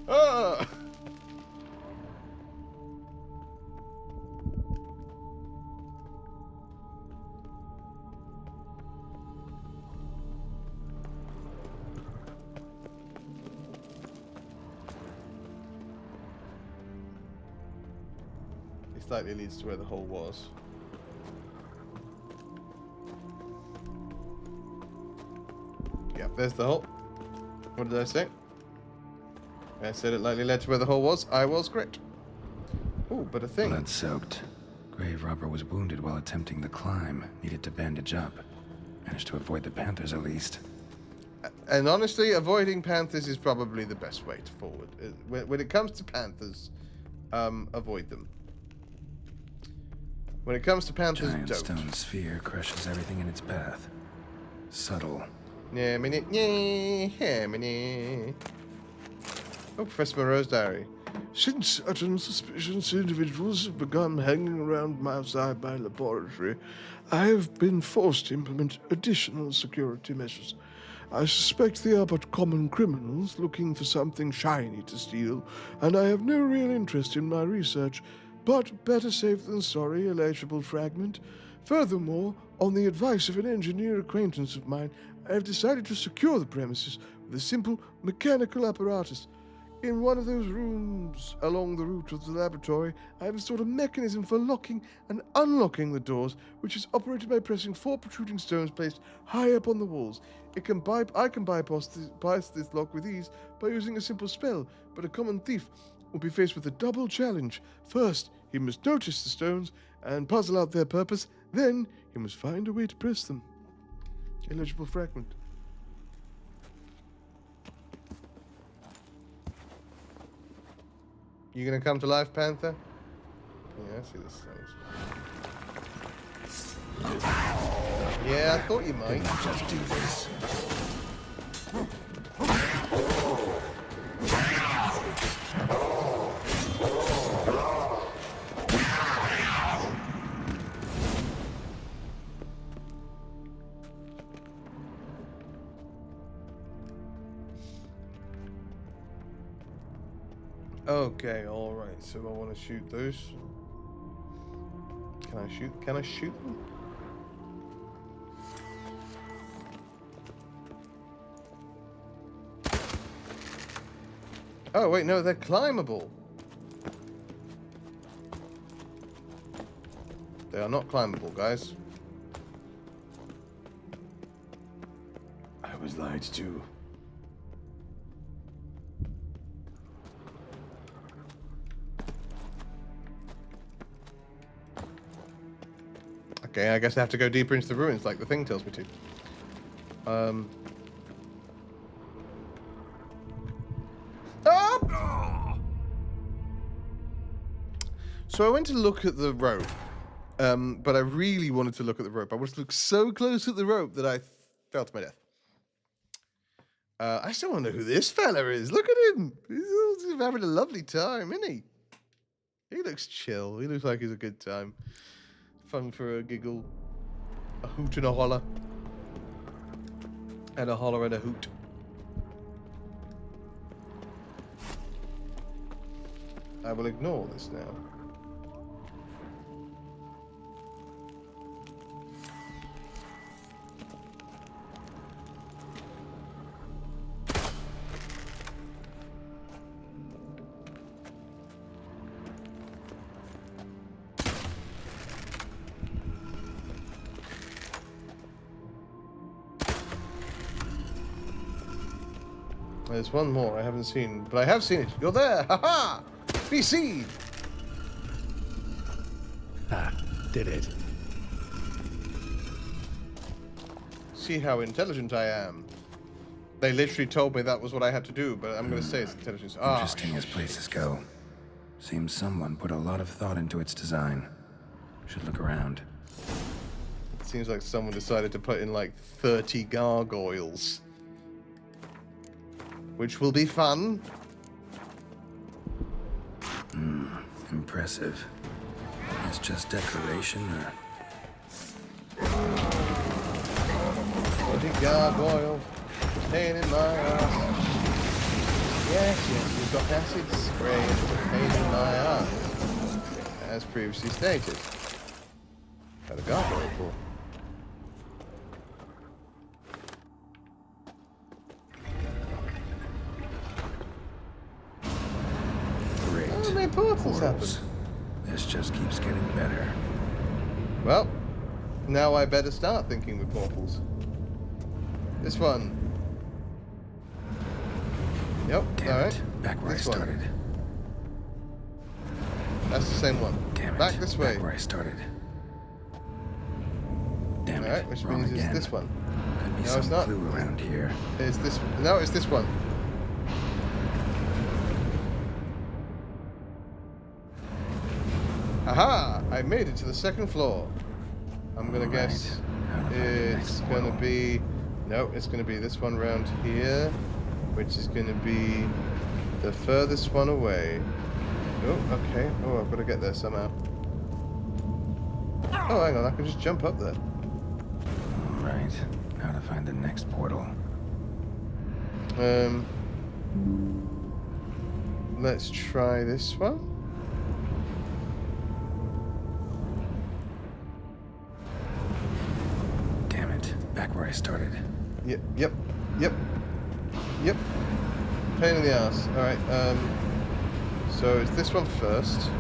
Ah! Slightly leads to where the hole was. Yeah, there's the hole. What did I say? I said it likely led to where the hole was. I was correct. Oh, but a thing. Blood soaked. Grave robber was wounded while attempting the climb. Needed to bandage up. Managed to avoid the panthers at least. And honestly, avoiding panthers is probably the best way to forward. When it comes to panthers, avoid them. When it comes to panthers, Giant don't. stone sphere crushes everything in its path. Subtle. Yeah, minute. Oh, Professor Moreau's diary. Since certain suspicious individuals have begun hanging around my outside my laboratory, I have been forced to implement additional security measures. I suspect they are but common criminals looking for something shiny to steal, and I have no real interest in my research. But better safe than sorry, illegible fragment. Furthermore, on the advice of an engineer acquaintance of mine, I have decided to secure the premises with a simple mechanical apparatus. In one of those rooms along the route of the laboratory, I have installed a mechanism for locking and unlocking the doors, which is operated by pressing 4 protruding stones placed high up on the walls. I can bypass this lock with ease by using a simple spell, but a common thief will be faced with a double challenge. First, he must notice the stones and puzzle out their purpose. Then, he must find a way to press them. Illegible fragment. You gonna come to life, Panther? Yeah, I see this thing. Yeah, I thought you might. Just do this. Okay, alright, so I want to shoot those. Can I shoot? Can I shoot them? Oh, wait, no, they're climbable. They are not climbable, guys. I was lied to. Okay, I guess I have to go deeper into the ruins like the thing tells me to. So I went to look at the rope, but I really wanted to look at the rope. I wanted to look so close at the rope that I fell to my death. I still want to know who this fella is. Look at him. He's having a lovely time, isn't he? He looks chill. He looks like he's a good time. Fun for a giggle. A hoot and a holler. And a holler and a hoot. I will ignore this now. There's one more I haven't seen, but I have seen it. You're there! Ha-ha! Be seen! Ah, did it. See how intelligent I am. They literally told me that was what I had to do, but I'm going to say it's intelligence. Interesting as places go. Seems someone put a lot of thought into its design. Should look around. It seems like someone decided to put in like 30 gargoyles. Which will be fun. Impressive. It's just decoration or... 30 gargoyle. Pain in my ass. Yes, we've got acid spray and pain in my ass. As previously stated. Got a gargoyle for. Portals happen. This just keeps getting better. Well, now I better start thinking with portals. This one. Yep, alright. Back where I started. That's the same one. Damn it. Back this way. Back where I started. Damn it. Alright, which means it's this one. Could be No, some it's not. clue around here. It's this. No, it's this one. Aha! I made it to the second floor. I'm gonna guess it's gonna be... No, it's gonna be this one round here, which is gonna be the furthest one away. Oh, okay. Oh, I've got to get there somehow. Oh, hang on, I can just jump up there. Right. Now to find the next portal. Let's try this one. Back where I started. Yep. Pain in the ass. Alright, so it's this one first.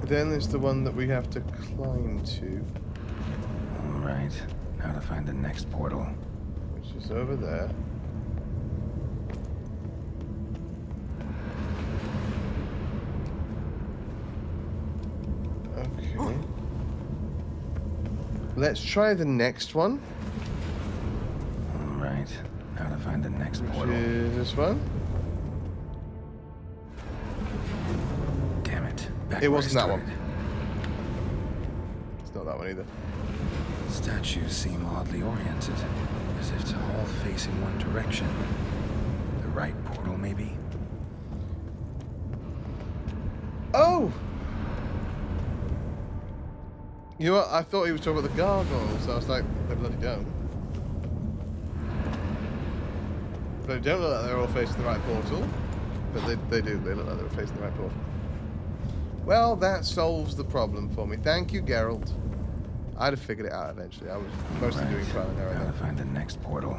Then there's the one that we have to climb to. Alright, now to find the next portal. Which is over there. Okay. Let's try the next one. Alright, now to find the next portal. Which is this one. Damn it. Back It where wasn't I that started. one. It's not that one either. Statues seem oddly oriented, as if to all face in one direction. The right portal, maybe? Oh! You know what? I thought he was talking about the gargoyles, so I was like, they bloody don't. They don't look like they're all facing the right portal. But they do. They look like they were facing the right portal. Well, that solves the problem for me. Thank you, Geralt. I'd have figured it out eventually. I was mostly doing trial and error. Gotta find the next portal.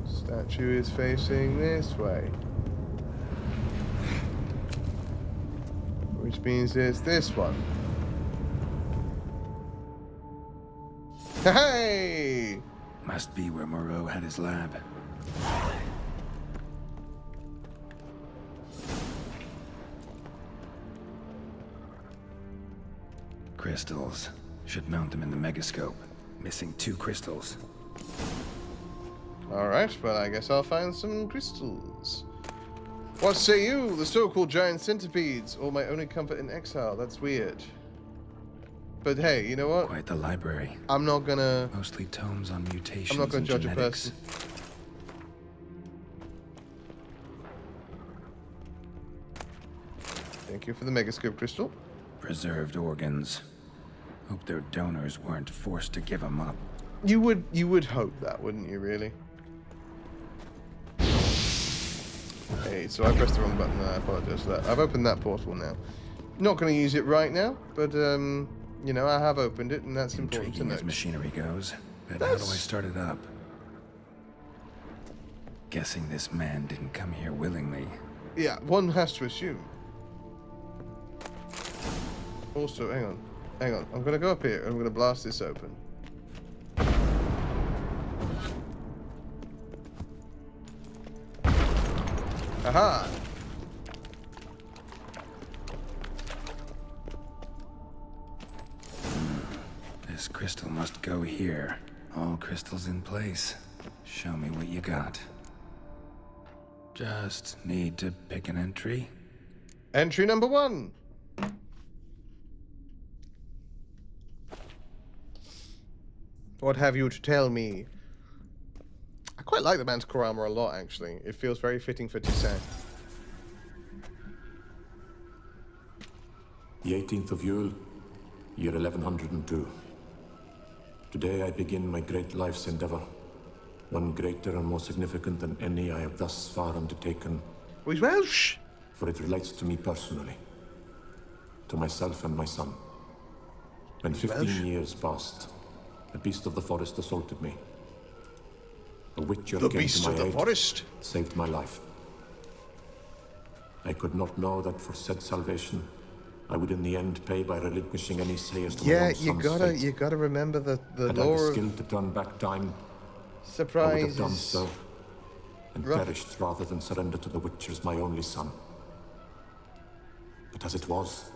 Statue is facing this way. Which means it's this one. Hey! Must be where Moreau had his lab. Crystals. Should mount them in the megascope. Missing 2 crystals. Alright, well, I guess I'll find some crystals. What say you? The so-called giant centipedes, or my only comfort in exile. That's weird. But hey, you know what? Quite the library. I'm not gonna... Mostly tomes on mutations. I'm not gonna judge genetics. a person. Thank you for the megascope crystal. Preserved organs. Hope their donors weren't forced to give them up. You would hope that, wouldn't you, really? Hey, so I pressed the wrong button there. I apologize for that. I've opened that portal now. Not going to use it right now, but, you know, I have opened it, and that's important to Intriguing note. as machinery goes. But how do I start it up? Guessing this man didn't come here willingly. Yeah, one has to assume. Also, hang on. Hang on. I'm going to go up here, and I'm going to blast this open. Aha! This crystal must go here. All crystals in place. Show me what you got. Just need to pick an entry. Entry number 1. What have you to tell me? I quite like the manticore armor a lot, actually. It feels very fitting for Toussaint. The 18th of Yule, year 1102. Today I begin my great life's endeavor. One greater and more significant than any I have thus far undertaken. Oh, he's Welsh! For it relates to me personally. To myself and my son. When 15 years passed, a beast of the forest assaulted me. A witcher The came beast to of my the aid, forest? saved my life. I could not know that for said salvation, I would in the end pay by relinquishing any sayers to my own son's fate. you gotta remember the Had I the lore skill of to turn back time, I surprises. would have done so, and rough. perished rather than surrender to the Witchers, my only son. But as it was,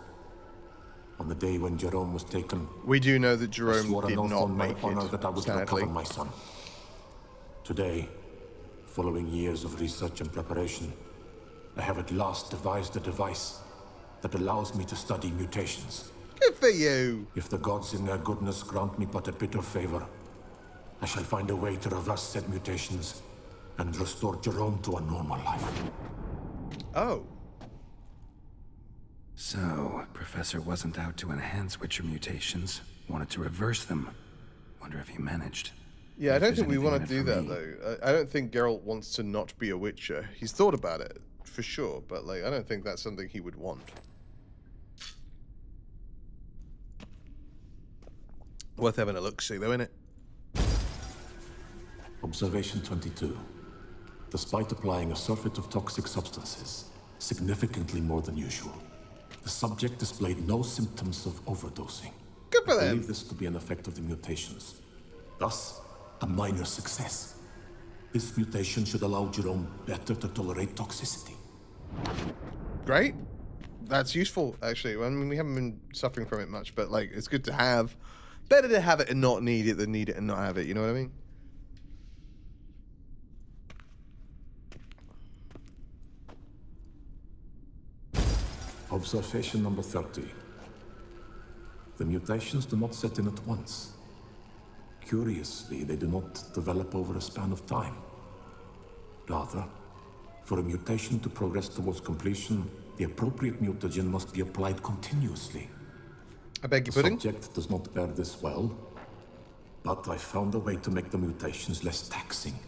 on the day when Jerome was taken, We do know that I Jerome swore did an oath not on my make honor it, that I would sadly. recover my son. Today, following years of research and preparation, I have at last devised a device that allows me to study mutations. Good for you! If the gods in their goodness grant me but a bit of favor, I shall find a way to reverse said mutations and restore Jerome to a normal life. Oh. So, Professor wasn't out to enhance Witcher mutations. Wanted to reverse them. Wonder if he managed. Yeah, I If don't there's think we anything want in to it do for that, me. though. I don't think Geralt wants to not be a Witcher. He's thought about it, for sure, but, like, I don't think that's something he would want. Worth having a look-see, though, innit? Observation 22. Despite applying a surfeit of toxic substances, significantly more than usual, the subject displayed no symptoms of overdosing. Good for I them! believe this to be an effect of the mutations. Thus, a minor success. This mutation should allow Jerome better to tolerate toxicity. Great. That's useful, actually. I mean, we haven't been suffering from it much, but, like, it's good to have. Better to have it and not need it than need it and not have it, you know what I mean? Observation number 30. The mutations do not set in at once. Curiously, they do not develop over a span of time. Rather, for a mutation to progress towards completion, the appropriate mutagen must be applied continuously. I beg your The pudding? subject does not bear this well, But I found a way to make the mutations less taxing,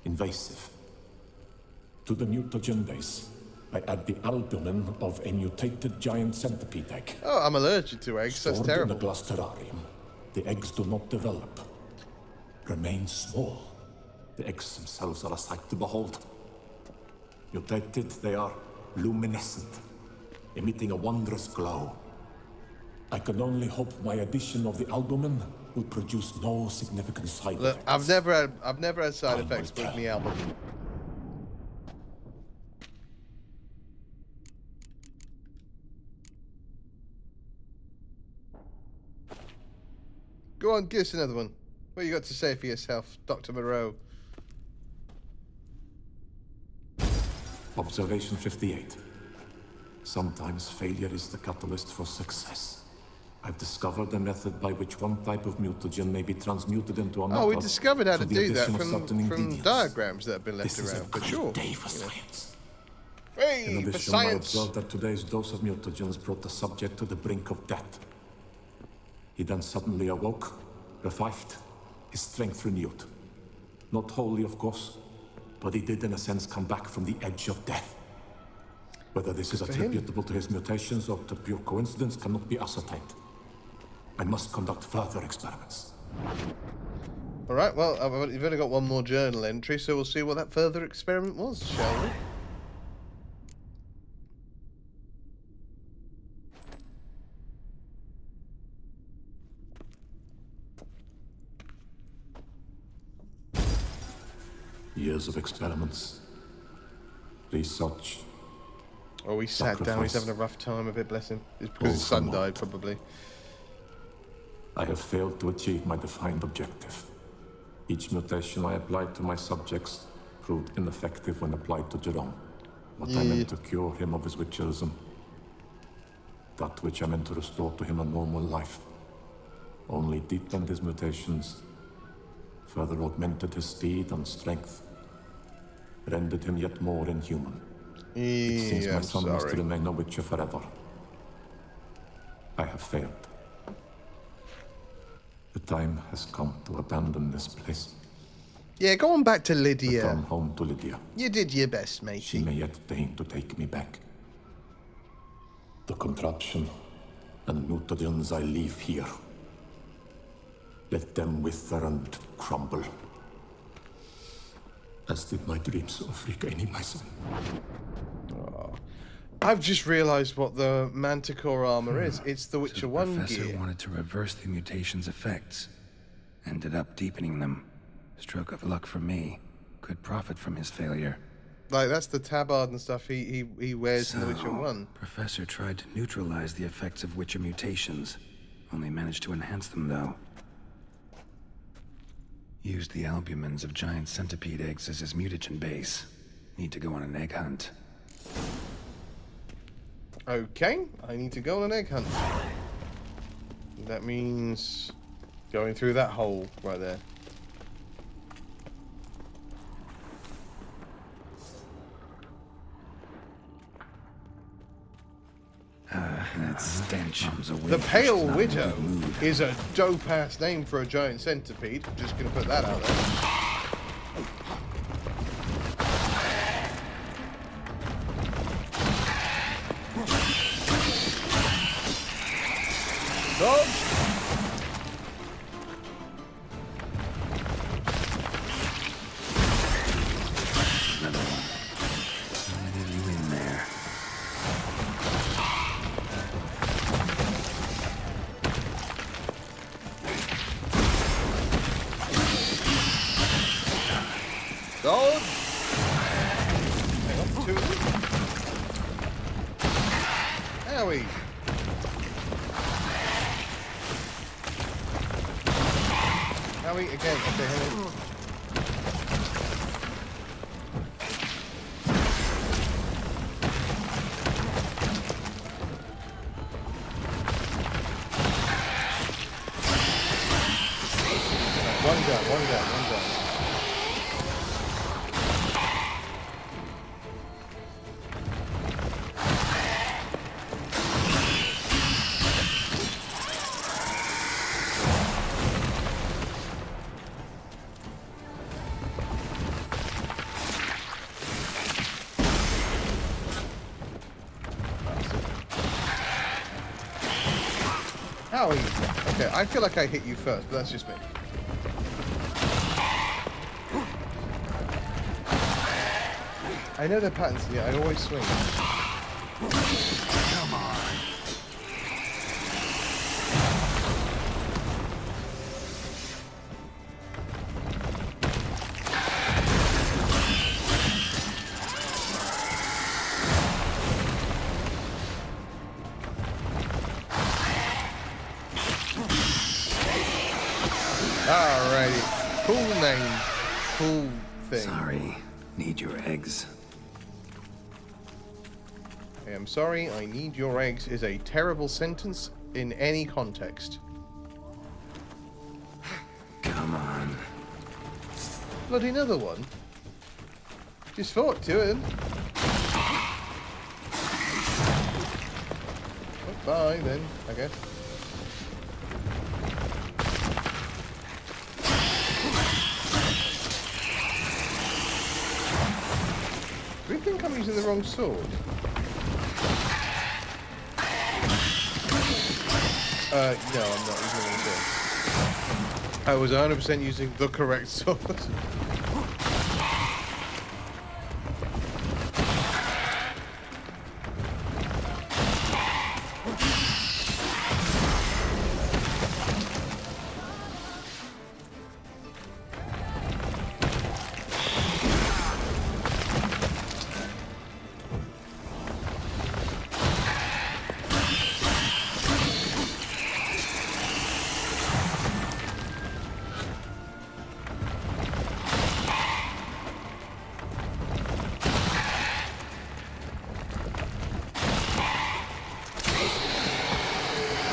invasive. To the mutagen base, I add the albumin of a mutated giant centipede egg. Oh, I'm allergic to eggs. That's Stored terrible. in a glass terrarium, the eggs do not develop, remain small. The eggs themselves are a sight to behold. Mutated, they are luminescent, emitting a wondrous glow. I can only hope my addition of the albumin will produce no significant side Look, effects. I've never had side effects with me album. Go on, give us another one. What you got to say for yourself, Dr. Moreau? Observation 58. Sometimes failure is the catalyst for success. I've discovered a method by which one type of mutagen may be transmuted into another. Oh, we discovered how to through the do that addition of certain from ingredients. diagrams that have been left This around, is a for great sure. day for science. Hey, In for addition, I science! observed that today's dose of mutagens brought the subject to the brink of death. He then suddenly awoke, revived, his strength renewed. Not wholly, of course, but he did in a sense come back from the edge of death. Whether this is attributable to his mutations or to pure coincidence cannot be ascertained. I must conduct further experiments. All right, well, you've only got one more journal entry, so we'll see what that further experiment was, shall we? Years of experiments, research. Oh, he sat down. He's having a rough time of it, bless him. It's because his son died, probably. I have failed to achieve my defined objective. Each mutation I applied to my subjects proved ineffective when applied to Jerome. What I meant to cure him of his witcherism. That which I meant to restore to him a normal life. Only deepened his mutations, further augmented his speed and strength, rendered him yet more inhuman. It seems my son must remain a witcher forever. I have failed. The time has come to abandon this place. Yeah, go on back to Lydia. Return home to Lydia. You did your best, matey. She may yet deign to take me back. The contraption and mutagens I leave here. Let them wither and crumble. As did my dreams of regaining my son. Oh. I've just realised what the Manticore armor is. It's the Witcher 1 gear. The professor wanted to reverse the mutation's effects. Ended up deepening them. Stroke of luck for me. Could profit from his failure. Like, that's the tabard and stuff he wears in the Witcher 1. Professor tried to neutralize the effects of Witcher mutations. Only managed to enhance them, though. Used the albumins of giant centipede eggs as his mutagen base. Need to go on an egg hunt. Okay, I need to go on an egg hunt. That means going through that hole right there. That stench. The Pale Widow is a dope-ass name for a giant centipede. Just gonna put that out there. Dodge! Another one. How many of you in there? Dodge! Hang on, 2 of them. Owie! Owie, again. Okay, hang on. One down. How are you? Okay, I feel like I hit you first, but that's just me. I know their patterns, yeah, I always swing. Come on. Alrighty. Cool name. Cool thing. Sorry. Need your eggs. I am sorry, I need your eggs is a terrible sentence in any context. Come on. Bloody another one. Just fought two of them. Oh, bye then, I guess. Do you think I'm using the wrong sword? No, I'm not using the wrong sword. I was 100% using the correct sword.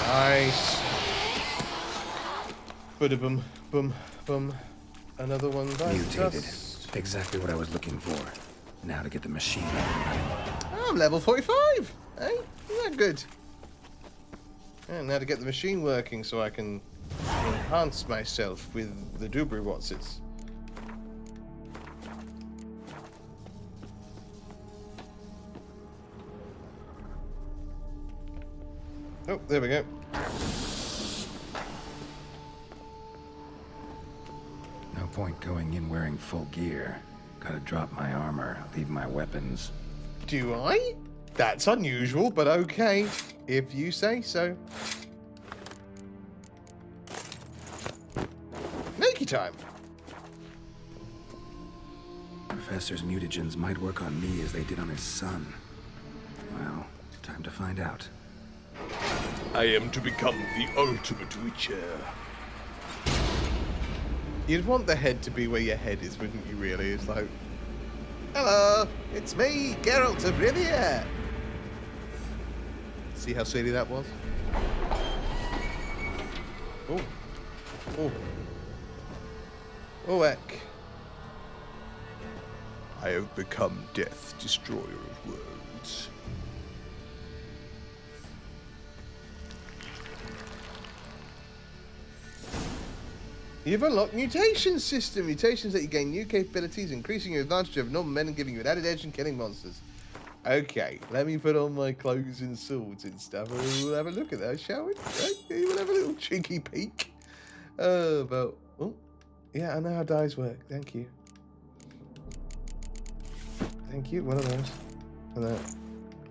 Nice. Boom, boom, boom. Another one bites Mutated. us. Exactly what I was looking for. Now to get the machine up and running. I'm level 45. Hey, isn't that good? And now to get the machine working so I can enhance myself with the doobry watsits. Oh, there we go. No point going in wearing full gear. Gotta drop my armor, leave my weapons. Do I? That's unusual, but okay. If you say so. Nakey time. Professor's mutagens might work on me as they did on his son. Well, time to find out. I am to become the ultimate witcher. You'd want the head to be where your head is, wouldn't you, really? It's like, hello, it's me, Geralt of Rivia. See how silly that was? Oh. Oh. Oh, heck. I have become Death, Destroyer of Worlds. You've unlocked mutation system. Mutations that you gain new capabilities, increasing your advantage over normal men and giving you an added edge in killing monsters. Okay, let me put on my clothes and swords and stuff, and we'll have a look at that, shall we? Okay, we'll have a little cheeky peek. Oh, yeah, I know how dyes work. Thank you. Thank you. One of those. And that.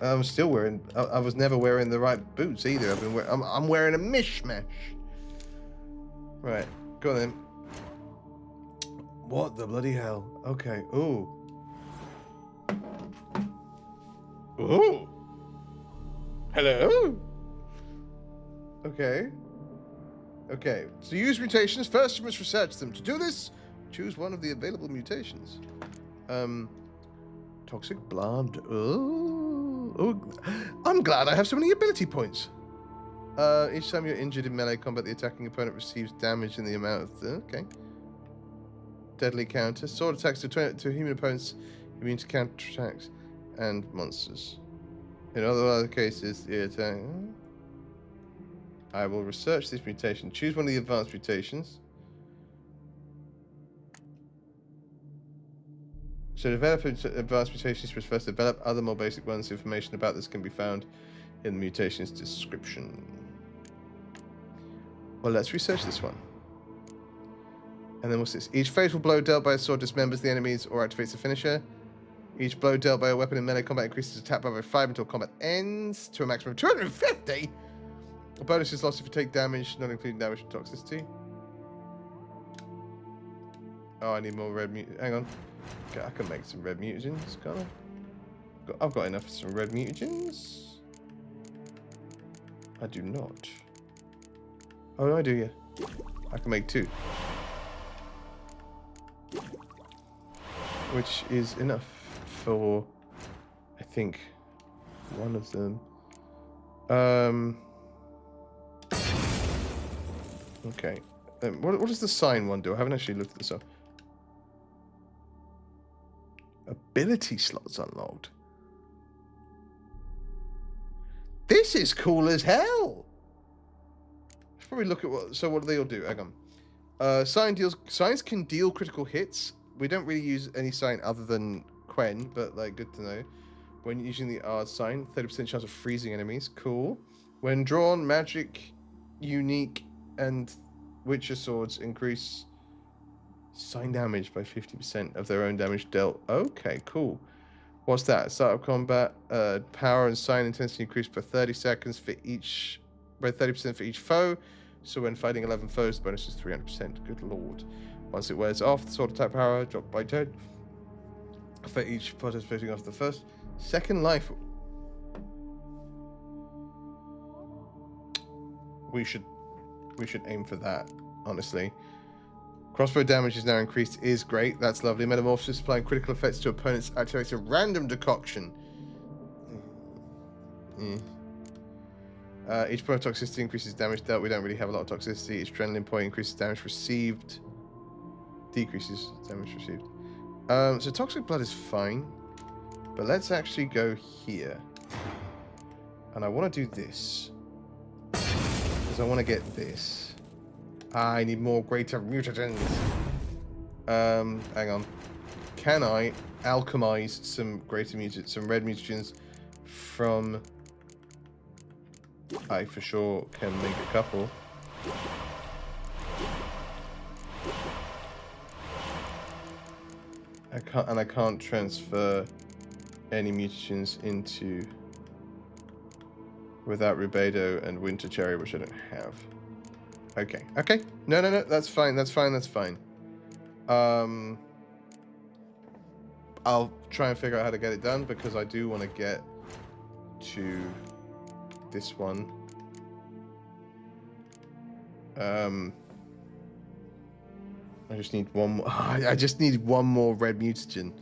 I'm still wearing. I was never wearing the right boots either. I'm wearing a mishmash. Right. Go on then. What the bloody hell? Okay. Ooh. Ooh. Hello? Okay. Okay. To use mutations, first you must research them. To do this, choose one of the available mutations. Toxic blood. Oh. I'm glad I have so many ability points. Each time you're injured in melee combat, the attacking opponent receives damage in the amount of... Okay. Deadly counter. Sword attacks to human opponents immune to counter attacks and monsters. In other cases, the attack... I will research this mutation. Choose one of the advanced mutations. So develop advanced mutations, but first develop other more basic ones. Information about this can be found in the mutation's description. Well, let's research this one. And then what's this? Each fatal blow dealt by a sword dismembers the enemies or activates the finisher. Each blow dealt by a weapon in melee combat increases attack power by 5 until combat ends to a maximum of 250. A bonus is lost if you take damage, not including damage from toxicity. Oh, I need more red mut. Hang on. Okay, I can make some red mutagens, can't I? I've got enough for some red mutagens. I do not. Oh, no, I do, yeah. I can make 2. Which is enough for, I think, one of them. Okay. What does the sign one do? I haven't actually looked at this up. Ability slots unlocked. This is cool as hell. Let's probably look at what. So what do they all do? Hang on. Signs can deal critical hits. We don't really use any sign other than Quen, but like good to know. When using the R sign, 30% chance of freezing enemies. Cool. When drawn, magic, unique, and Witcher swords increase sign damage by 50% of their own damage dealt. Okay, cool. What's that? Start of combat, power and sign intensity increased by 30 seconds for each, by 30% for each foe. So when fighting 11 foes, the bonus is 300%. Good lord. Once it wears off, the sword attack power dropped by 10 for each participating after the first. Second life. We should aim for that, honestly. Crossbow damage is now increased is great. That's lovely. Metamorphosis applying critical effects to opponents activates a random decoction. Each point of toxicity increases damage dealt. We don't really have a lot of toxicity. Each adrenaline point increases damage received. Decreases damage received. So toxic blood is fine. But let's actually go here. And I want to do this. Because I want to get this. I need more greater mutagens. Hang on. Can I alchemize some greater mutagens, some red mutagens from... I for sure can make a couple. I can't transfer any mutagens into without Rubedo and Winter Cherry, which I don't have. Okay. No, that's fine. I'll try and figure out how to get it done because I do want to get to this one. I just need one more. I just need one more red mutagen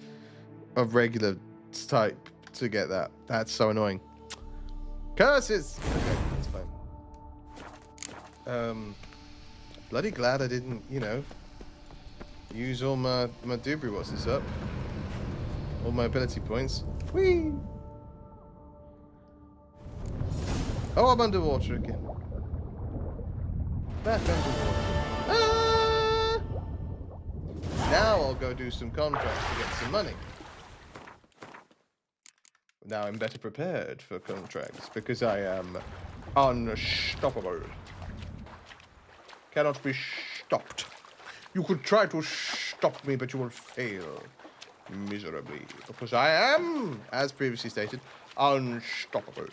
of regular type to get that. That's so annoying. Curses! Okay, that's fine. Bloody glad I didn't, use all my doobrey what's this up. All my ability points. Whee! Oh, I'm underwater again. Back underwater. Ah! Now I'll go do some contracts to get some money. Now I'm better prepared for contracts because I am unstoppable. Cannot be stopped. You could try to stop me, but you will fail miserably because I am, as previously stated, unstoppable.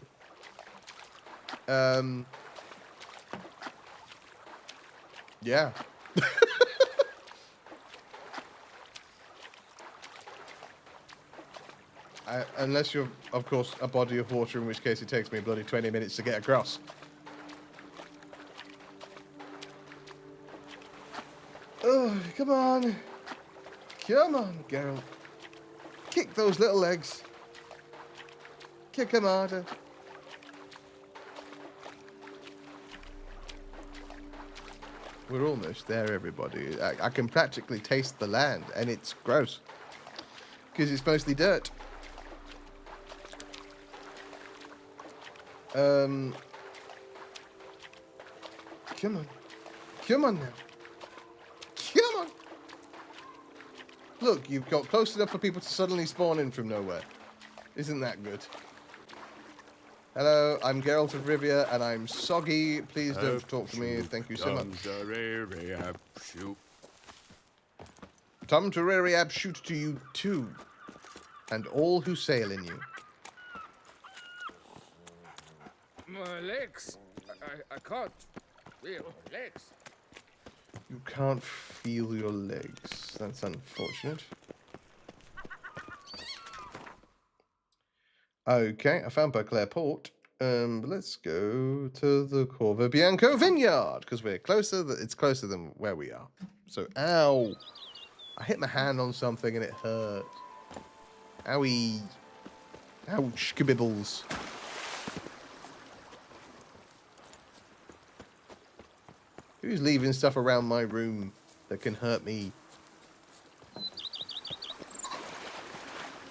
Yeah. Unless you're, of course, a body of water, in which case it takes me bloody 20 minutes to get across. Oh, come on. Come on, Geralt. Kick those little legs. Kick them harder. We're almost there, everybody. I can practically taste the land, and it's gross. Because it's mostly dirt. Come on. Come on now. Come on. Look, you've got close enough for people to suddenly spawn in from nowhere. Isn't that good? Hello, I'm Geralt of Rivia, and I'm soggy. Please don't talk to me. Thank you so much. Tom Terrariab shoot to you too, and all who sail in you. My legs. I can't feel my legs. You can't feel your legs. That's unfortunate. Okay, I found Beauclair Port. But let's go to the Corvo Bianco Vineyard because we're closer. It's closer than where we are. So, ow! I hit my hand on something and it hurt. Owie! Ouch! Kabibbles! Who's leaving stuff around my room that can hurt me?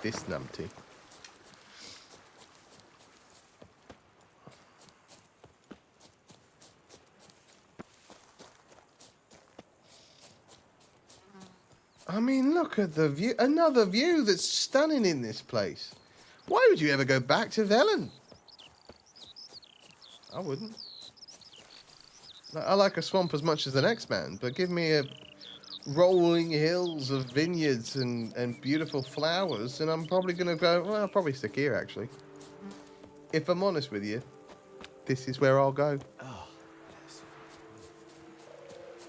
This numpty. I mean, look at the view. Another view that's stunning in this place. Why would you ever go back to Velen? I wouldn't. I like a swamp as much as the next man, but give me a rolling hills of vineyards and beautiful flowers, and I'm probably going to go, well, I'll probably stick here, actually. If I'm honest with you, this is where I'll go. Oh, yes.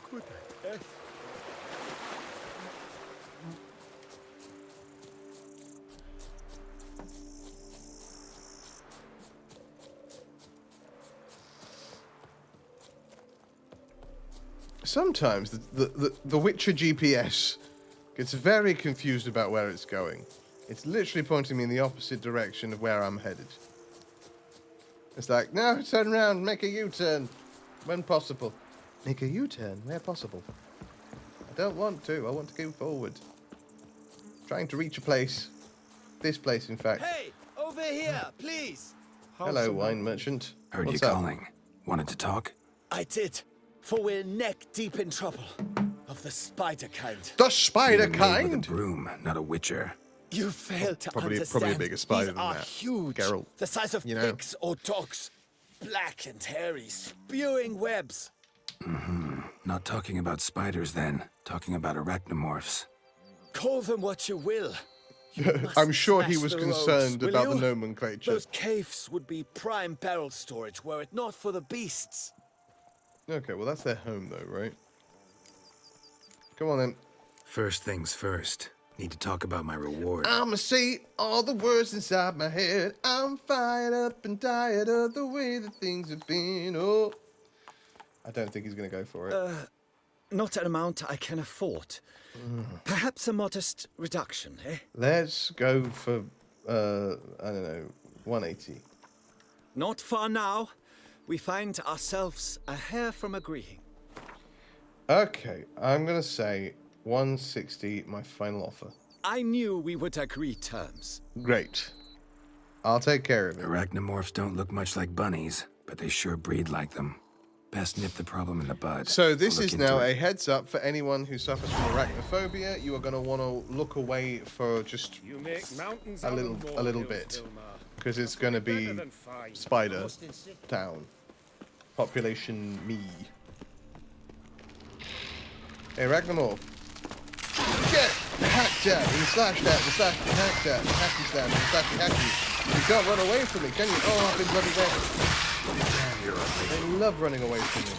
Good. Yes. Sometimes the Witcher GPS gets very confused about where it's going. It's literally pointing me in the opposite direction of where I'm headed. It's like, no, turn around, make a U-turn, when possible. Make a U-turn where possible. I don't want to. I want to go forward. Trying to reach a place. This place, in fact. Hey, over here, please. Hello, wine merchant. Heard What's you up? calling. Wanted to talk? I did. For we're neck deep in trouble. Of the spider kind. The spider You're made kind? with a broom, not a witcher. You fail to Probably understand. a bigger spider These than are that. huge. Geralt, the size of you know. pigs or dogs. Black and hairy, spewing webs. Not talking about spiders then. Talking about arachnomorphs. Call them what you will. You must I'm sure he smash was the concerned roads, about will the you? nomenclature. Those caves would be prime barrel storage were it not for the beasts. Okay, well, that's their home, though, right? Come on, then. First things first. Need to talk about my reward. I'ma say all the words inside my head. I'm fired up and tired of the way that things have been. Oh, I don't think he's gonna go for it. Not an amount I can afford. Perhaps a modest reduction, eh? Let's go for, I don't know, 180. Not far now. We find ourselves a hair from agreeing. Okay, I'm gonna say 160, my final offer. I knew we would agree terms. Great. I'll take care of it. Arachnomorphs don't look much like bunnies, but they sure breed like them. Best nip the problem in the bud. So this I'll look is now into a it. heads up for anyone who suffers from arachnophobia. You are going to want to look away for just You make mountains a out little, of a little molehills, bit, Vilmar. because it's going to be Better than fine. spider town. Population me. Hey, Ragnar. Get hacked at and slashed at and slashed and hacked at and hacky slammed and slashy hacky. You can't run away from me, can you? Oh, I've been bloody dead. I love running away from you.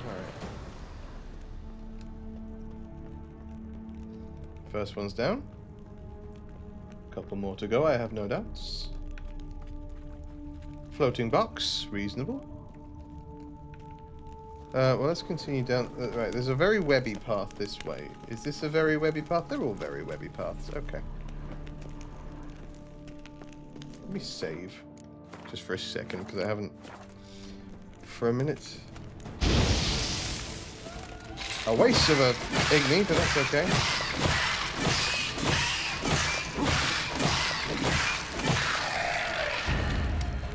Alright. First one's down. Couple more to go, I have no doubts. Floating box, reasonable. Well, let's continue down. Right, there's a very webby path this way. Is this a very webby path? They're all very webby paths. Okay. Let me save. Just for a second, because I haven't... For a minute. A waste of a Igni, but that's okay.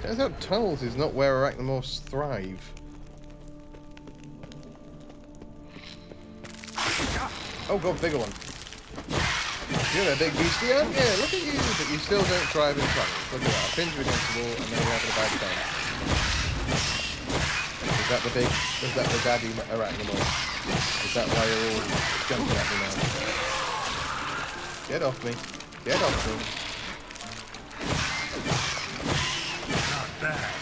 Turns out tunnels is not where arachnomorphs thrive. Oh, God, bigger one. You're a big beastie, aren't you? Look at you. But you still don't thrive in tunnels. Look at that. I pinned you against the wall, and then you're having a bad time. Is that the big... Is that the daddy arachnoid? Is that why you're all jumping at me now? Get off me. Get off me. Not bad.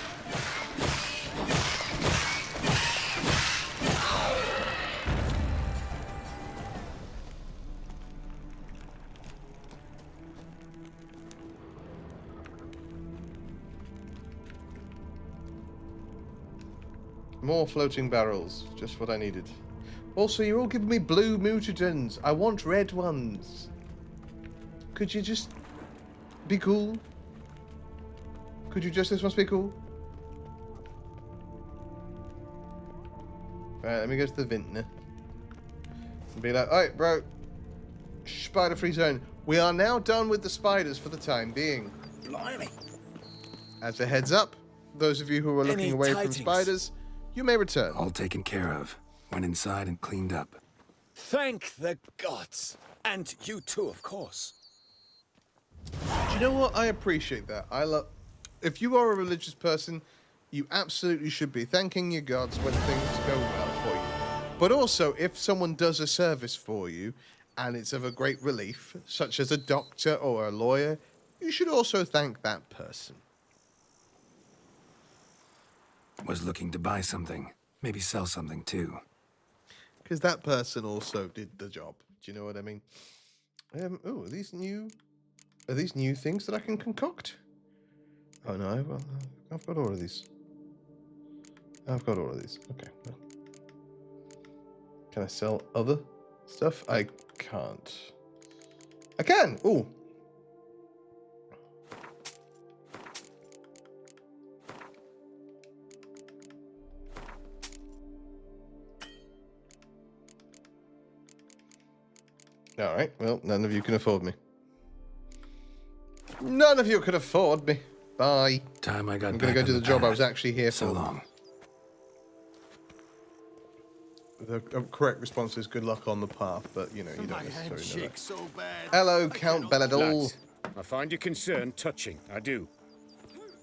More floating barrels. Just what I needed. Also, you're all giving me blue mutagens. I want red ones. Could you just be cool? Could you just this must be cool? Alright, let me go to the vintner. And be like, alright, bro. Spider-free zone. We are now done with the spiders for the time being. Blimey. As a heads up, those of you who are looking away from spiders, you may return. All taken care of. Went inside and cleaned up. Thank the gods. And you too, of course. Do you know what? I appreciate that. If you are a religious person, you absolutely should be thanking your gods when things go well for you. But also, if someone does a service for you, and it's of a great relief, such as a doctor or a lawyer, you should also thank that person. Was looking to buy something. Maybe sell something too. Because that person also did the job. Do you know what I mean? Oh, are these new things that I can concoct? Oh no, I've got all of these. I've got all of these. Okay. Well. Can I sell other stuff? I can't. I can! Ooh. Alright, well, none of you can afford me. None of you can afford me. Bye. Time I got I'm gonna go do the job I was actually here for. So long. The correct response is good luck on the path, but you know, you don't necessarily know that. So bad. Hello, Count Belladol. Lads, I find your concern touching, I do.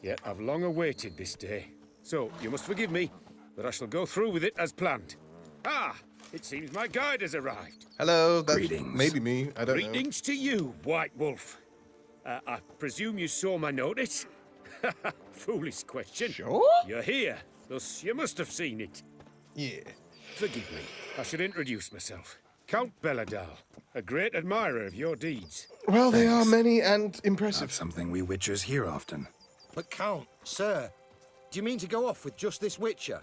Yet I've long awaited this day. So, you must forgive me, but I shall go through with it as planned. Ah, it seems my guide has arrived. Hello, that's Greetings. maybe me, I don't know. Greetings to you, White Wolf. I presume you saw my notice? Foolish question. Sure? You're here, thus you must have seen it. Yeah. Forgive me, I should introduce myself. Count Belladal, a great admirer of your deeds. Well, they are many and impressive. Not something we Witchers hear often. But Count, sir, do you mean to go off with just this Witcher?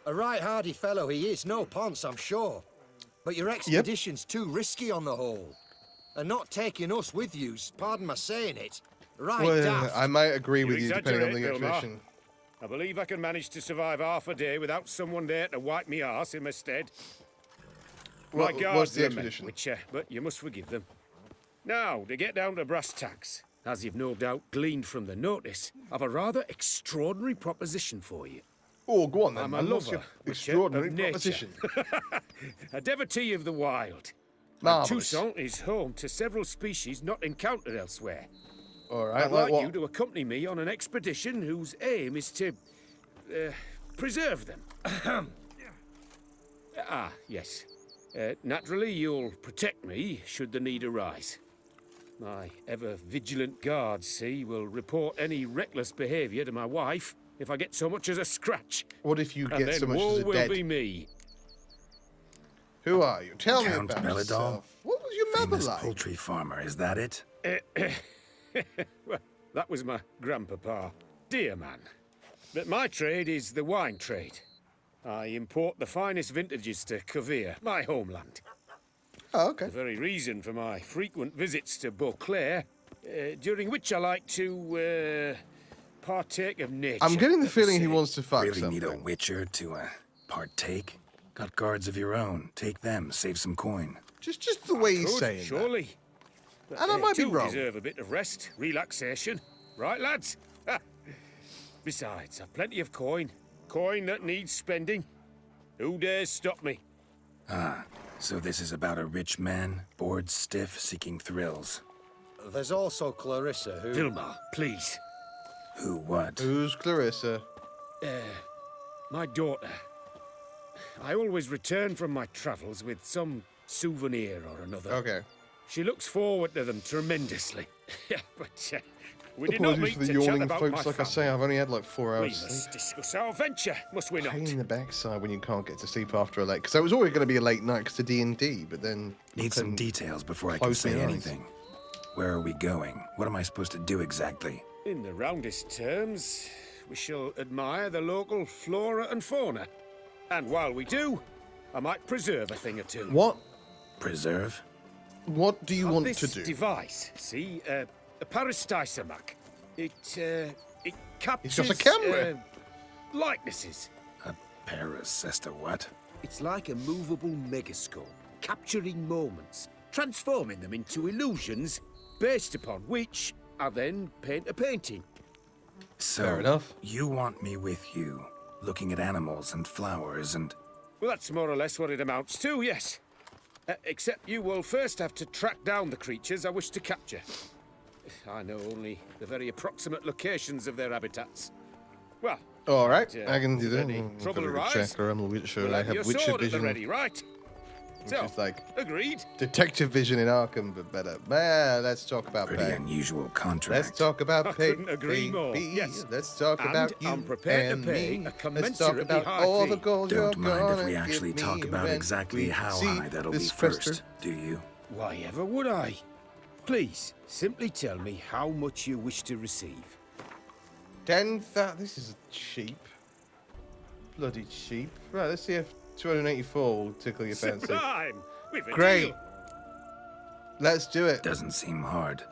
A right hardy fellow he is, no ponce, I'm sure. But your expedition's too risky on the whole. And not taking us with you's, pardon my saying it, right Well, daft. I might agree with you, depending on the exaggerate, Vilmar. expedition. I believe I can manage to survive half a day without someone there to wipe me arse in my stead. My What's guards the are men, expedition? Witcher, but you must forgive them. Now, to get down to brass tacks, as you've no doubt gleaned from the notice, I've a rather extraordinary proposition for you. Oh, go on then. I'm a What's your lover, Witcher, extraordinary of nature. proposition. A devotee of the wild. Marvelous. Toussaint is home to several species not encountered elsewhere. All right, I'd like like what? you to accompany me on an expedition whose aim is to preserve them. Yes. Naturally, you'll protect me should the need arise. My ever-vigilant guards, see, will report any reckless behavior to my wife if I get so much as a scratch. What if you And get then so much woe as a will dead? be me. Who are you? Tell me Count about Belladol? yourself. What was your mother Famous like? poultry farmer, is that it? Well, that was my grandpapa. Dear man. But my trade is the wine trade. I import the finest vintages to Cavere, my homeland. Oh, okay. The very reason for my frequent visits to Beauclair, during which I like to partake of nature. I'm getting the let me feeling he say. wants to fuck Really something. need a Witcher to partake? Got guards of your own. Take them, save some coin. Just the way he's Could, saying surely. But And I they might be too wrong. deserve a bit of rest, relaxation. Right, lads? Besides, I've plenty of coin. Coin that needs spending. Who dares stop me? Ah, So this is about a rich man, bored stiff, seeking thrills. There's also Clarissa, who... Vilma, please. Who what? Who's Clarissa? My daughter. I always return from my travels with some souvenir or another. Okay. She looks forward to them tremendously. But we did not Apologies meet for the to chat yawning, about folks. my Like I say, I've only had like 4 We hours must sleep. discuss our venture, must we not? Pain in the backside when you can't get to sleep after a late. Because I was always going to be a late night because of D&D, but then... Need some details before I can close say my eyes. anything. Where are we going? What am I supposed to do exactly? In the roundest terms, we shall admire the local flora and fauna. And while we do, I might preserve a thing or two. What? Preserve? What do you want this to do? Device, see, a Parastisomac. It captures... He's got a camera. Likenesses. A paracesta what? It's like a movable megascope, capturing moments, transforming them into illusions, based upon which I then paint a painting. So, Fair enough. You want me with you, looking at animals and flowers and... Well, that's more or less what it amounts to, yes. Except you will first have to track down the creatures I wish to capture. I know only the very approximate locations of their habitats. Well, All right, but, I can do that. any trouble arise, Check or I'm a witcher. we'll I have have your witcher sword at the vision. ready, right? Which So, is like agreed. detective vision in Arkham, but better. Man, let's talk about Pretty pay. unusual contract. Let's talk about I pay. couldn't agree more. baby. Yes. Let's talk And about you I'm prepared and to pay me. a Let's talk commensurately about high all the fee. gold you're Don't mind if gonna we give actually me talk about when exactly we how see high that'll be this first, fester. do you? Why ever would I? Please, simply tell me how much you wish to receive. 10,000. This is cheap. Bloody cheap. Right, let's see if 284 will tickle your fancy. Sublime! We've a Great. deal. Let's do it. Doesn't seem hard.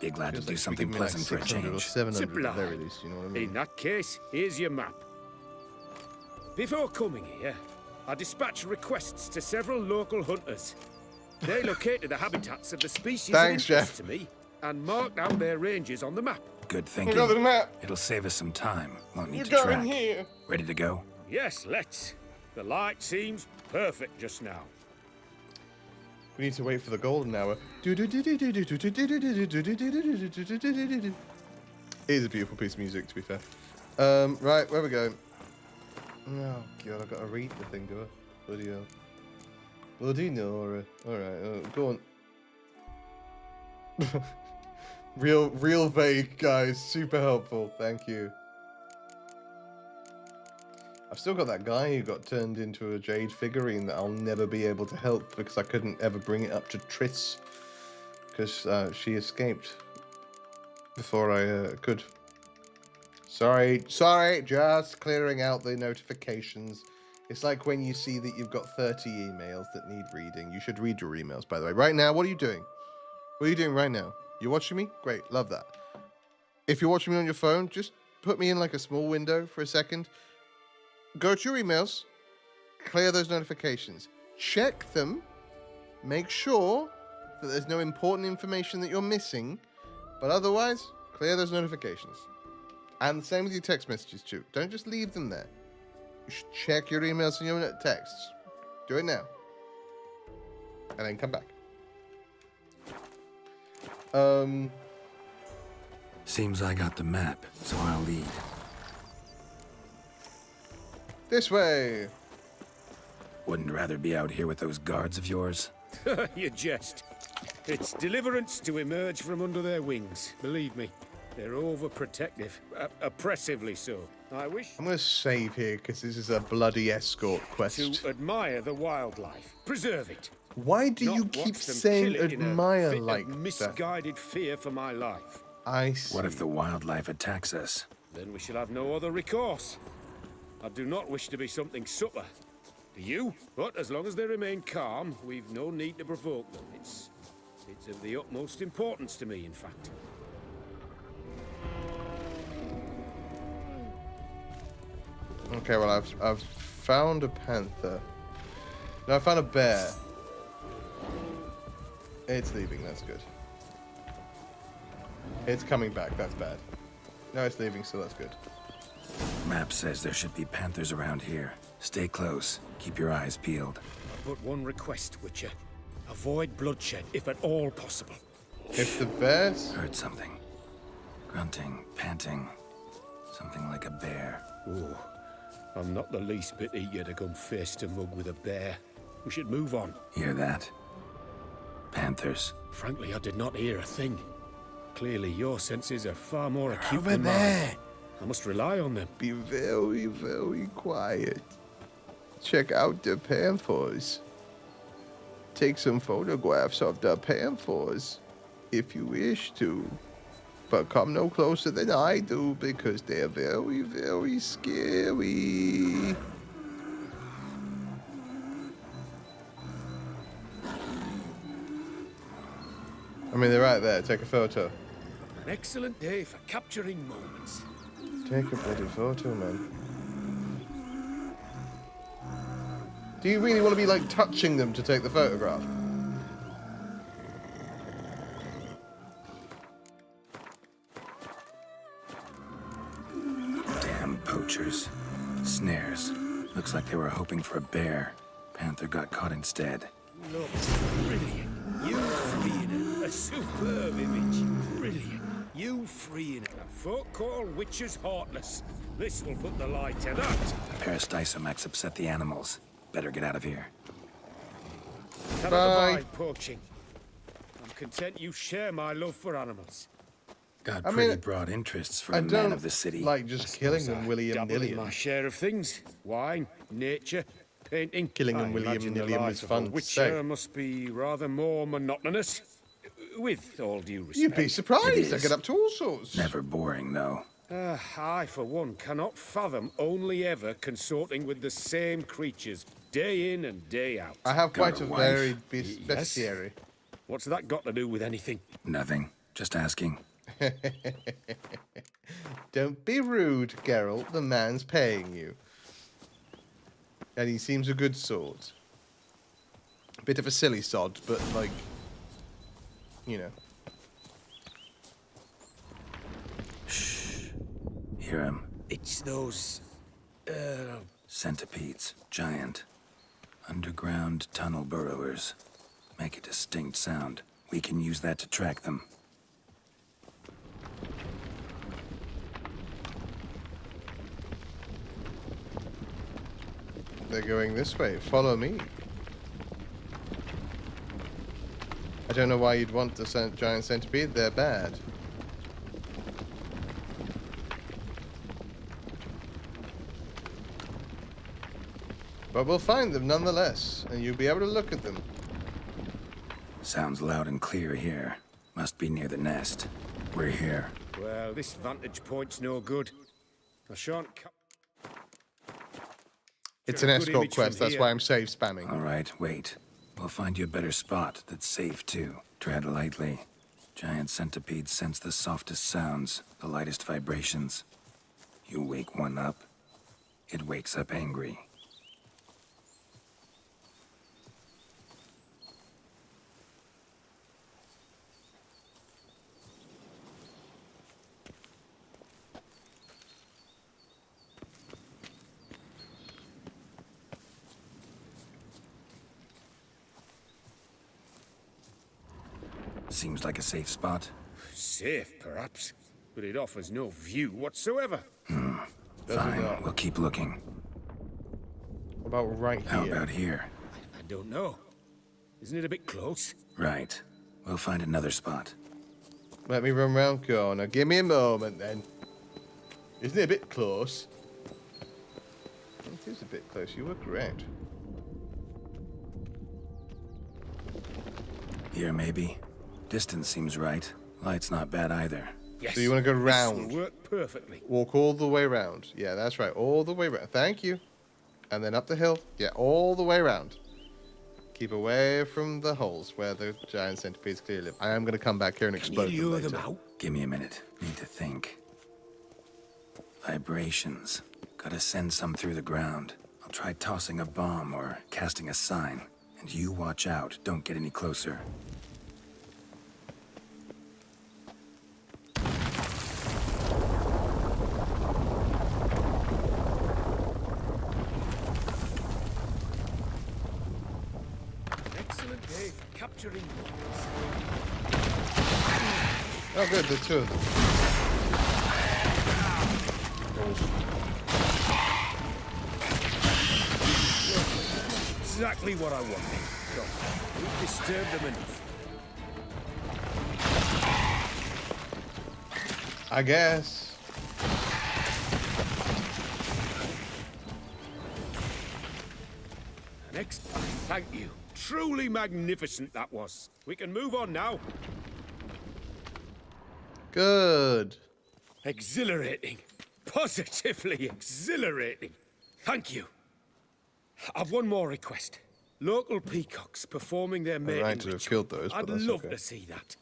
Be glad Feels to do like something give me like pleasant for a 600 or change. 700 at the Sublime. very least, you know what I mean? In that case, here's your map. Before coming here, I dispatched requests to several local hunters. They located the habitats of the species Thanks, of interest Jeff. to me and marked out their ranges on the map. Good We thinking. got the map. It'll save us some time. Won't need We're to going track. here. Ready to go? Yes, let's. The light seems perfect just now. We need to wait for the golden hour. It is a beautiful piece of music, to be fair. Right, where we going? Oh god, I've got to read the thing, do I? Bloody hell. Bloody Nora. Alright, go on. real vague, guys. Super helpful. Thank you. I've still got that guy who got turned into a jade figurine that I'll never be able to help because I couldn't ever bring it up to Triss because she escaped before I could. Sorry, just clearing out the notifications. It's like when you see that you've got 30 emails that need reading. You should read your emails, by the way. Right now, what are you doing? What are you doing right now? You're watching me? Great, love that. If you're watching me on your phone, just put me in like a small window for a second. Go to your emails, clear those notifications, check them, make sure that there's no important information that you're missing, but otherwise, clear those notifications. And the same with your text messages too. Don't just leave them there. You should check your emails and your texts. Do it now. And then come back. Seems I got the map, so I'll lead. This way. Wouldn't rather be out here with those guards of yours? You jest. It's deliverance to emerge from under their wings. Believe me, they're overprotective, oppressively so. I wish I'm going to save here because this is a bloody escort quest. to admire the wildlife, preserve it. Why do you Not keep watch them saying kill it in a admire fit of like that? misguided fear for my life. I see. What if the wildlife attacks us? Then we shall have no other recourse. I do not wish to be something subtler. Do you? But as long as they remain calm, we've no need to provoke them. It's of the utmost importance to me, in fact. Okay, well, I've found a panther. No, I found a bear. It's leaving, that's good. It's coming back, that's bad. No, it's leaving, so that's good. Map says there should be panthers around here. Stay close. Keep your eyes peeled. have but one request, Witcher. Avoid bloodshed, if at all possible. If the bears... Heard something. Grunting, panting. Something like a bear. Ooh. I'm not the least bit eager to come face to mug with a bear. We should move on. Hear that? Panthers. Frankly, I did not hear a thing. Clearly, your senses are far more acute Over than there. mine. I must rely on them. Be very, very quiet. Check out the panthers. Take some photographs of the panthers, if you wish to. But come no closer than I do, because they're very, very scary. I mean, they're right there. Take a photo. An excellent day for capturing moments. Take a bloody photo, man. Do you really want to be, like, touching them to take the photograph? Damn poachers. Snares. Looks like they were hoping for a bear. Panther got caught instead. Look, brilliant. You freeing it. A superb image. Brilliant. You freeing it. Folk call witches heartless. This will put the lie to that. Peristysomax upset the animals. Better get out of here. Cannot abide poaching. I'm content you share my love for animals. Got pretty broad interests for a man of the city. Like just killing them willy-nilly. My share of things. Wine, nature, painting. Killing them willy-nilly is fun to say. Witcher must be rather more monotonous. With all due respect. You'd be surprised. I get up to all sorts. Never boring, though. I, for one, cannot fathom only ever consorting with the same creatures, day in and day out. I have quite a varied bestiary. What's that got to do with anything? Nothing. Just asking. Don't be rude, Geralt. The man's paying you. And he seems a good sort. A bit of a silly sod, but like, you know. Shh. Hear him. It's those... Centipedes. Giant. Underground tunnel burrowers. Make a distinct sound. We can use that to track them. They're going this way. Follow me. I don't know why you'd want the giant centipede. They're bad. But we'll find them nonetheless, and you'll be able to look at them. Sounds loud and clear here. Must be near the nest. We're here. Well, this vantage point's no good. I shan't... It's an escort quest, that's why I'm safe spamming. All right, wait. We'll find you a better spot that's safe, too. Tread lightly. Giant centipedes sense the softest sounds, the lightest vibrations. You wake one up, it wakes up angry. Seems like a safe spot. Safe, perhaps, but it offers no view whatsoever. Fine, we'll keep looking. What about right here? How about here? I don't know. Isn't it a bit close? Right. We'll find another spot. Let me run round corner. Give me a moment, then. Isn't it a bit close? It is a bit close. You were correct. Here, maybe. Distance seems right. Light's not bad either. Yes. So you want to go round? This will work perfectly. Walk all the way round. Yeah, that's right. All the way round. Thank you. And then up the hill. Yeah, all the way round. Keep away from the holes where the giant centipedes clearly live. I am going to come back here and explode them later. Give me a minute. Need to think. Vibrations. Gotta send some through the ground. I'll try tossing a bomb or casting a sign. And you watch out. Don't get any closer. day for capturing wolves. Oh, good, the two of them. Exactly what I wanted. Go. We've disturbed them enough. I guess. Next, thank you. Truly magnificent that was. We can move on now. Good. Exhilarating. Positively exhilarating. Thank you. I've one more request. Local peacocks performing their mating Right to have ritual. killed those, but I'd that's love okay. to see that.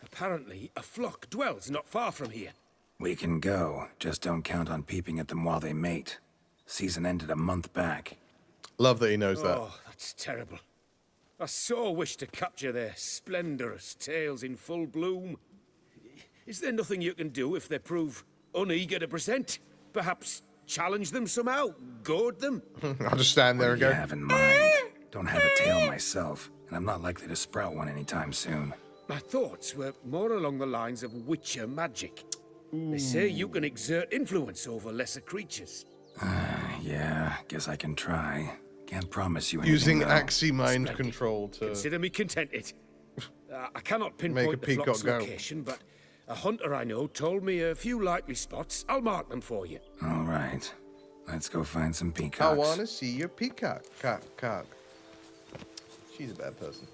Apparently, a flock dwells not far from here. We can go. Just don't count on peeping at them while they mate. Season ended a month back. Love that he knows that. Oh, that's terrible. I so wish to capture their splendorous tails in full bloom. Is there nothing you can do if they prove uneager to present? Perhaps challenge them somehow? Goad them? I'll just stand there and What go. do you have in mind? Don't have a tail myself, and I'm not likely to sprout one anytime soon. My thoughts were more along the lines of witcher magic. They say you can exert influence over lesser creatures. Yeah, guess I can try. Can't promise you anything, Using though. Axie mind Splendid. control to Consider me contented. I cannot make a pinpoint the flock's peacock go. location, but a hunter I know told me a few likely spots. I'll mark them for you. All right. Let's go find some peacocks. I want to see your peacock. Cock. She's a bad person.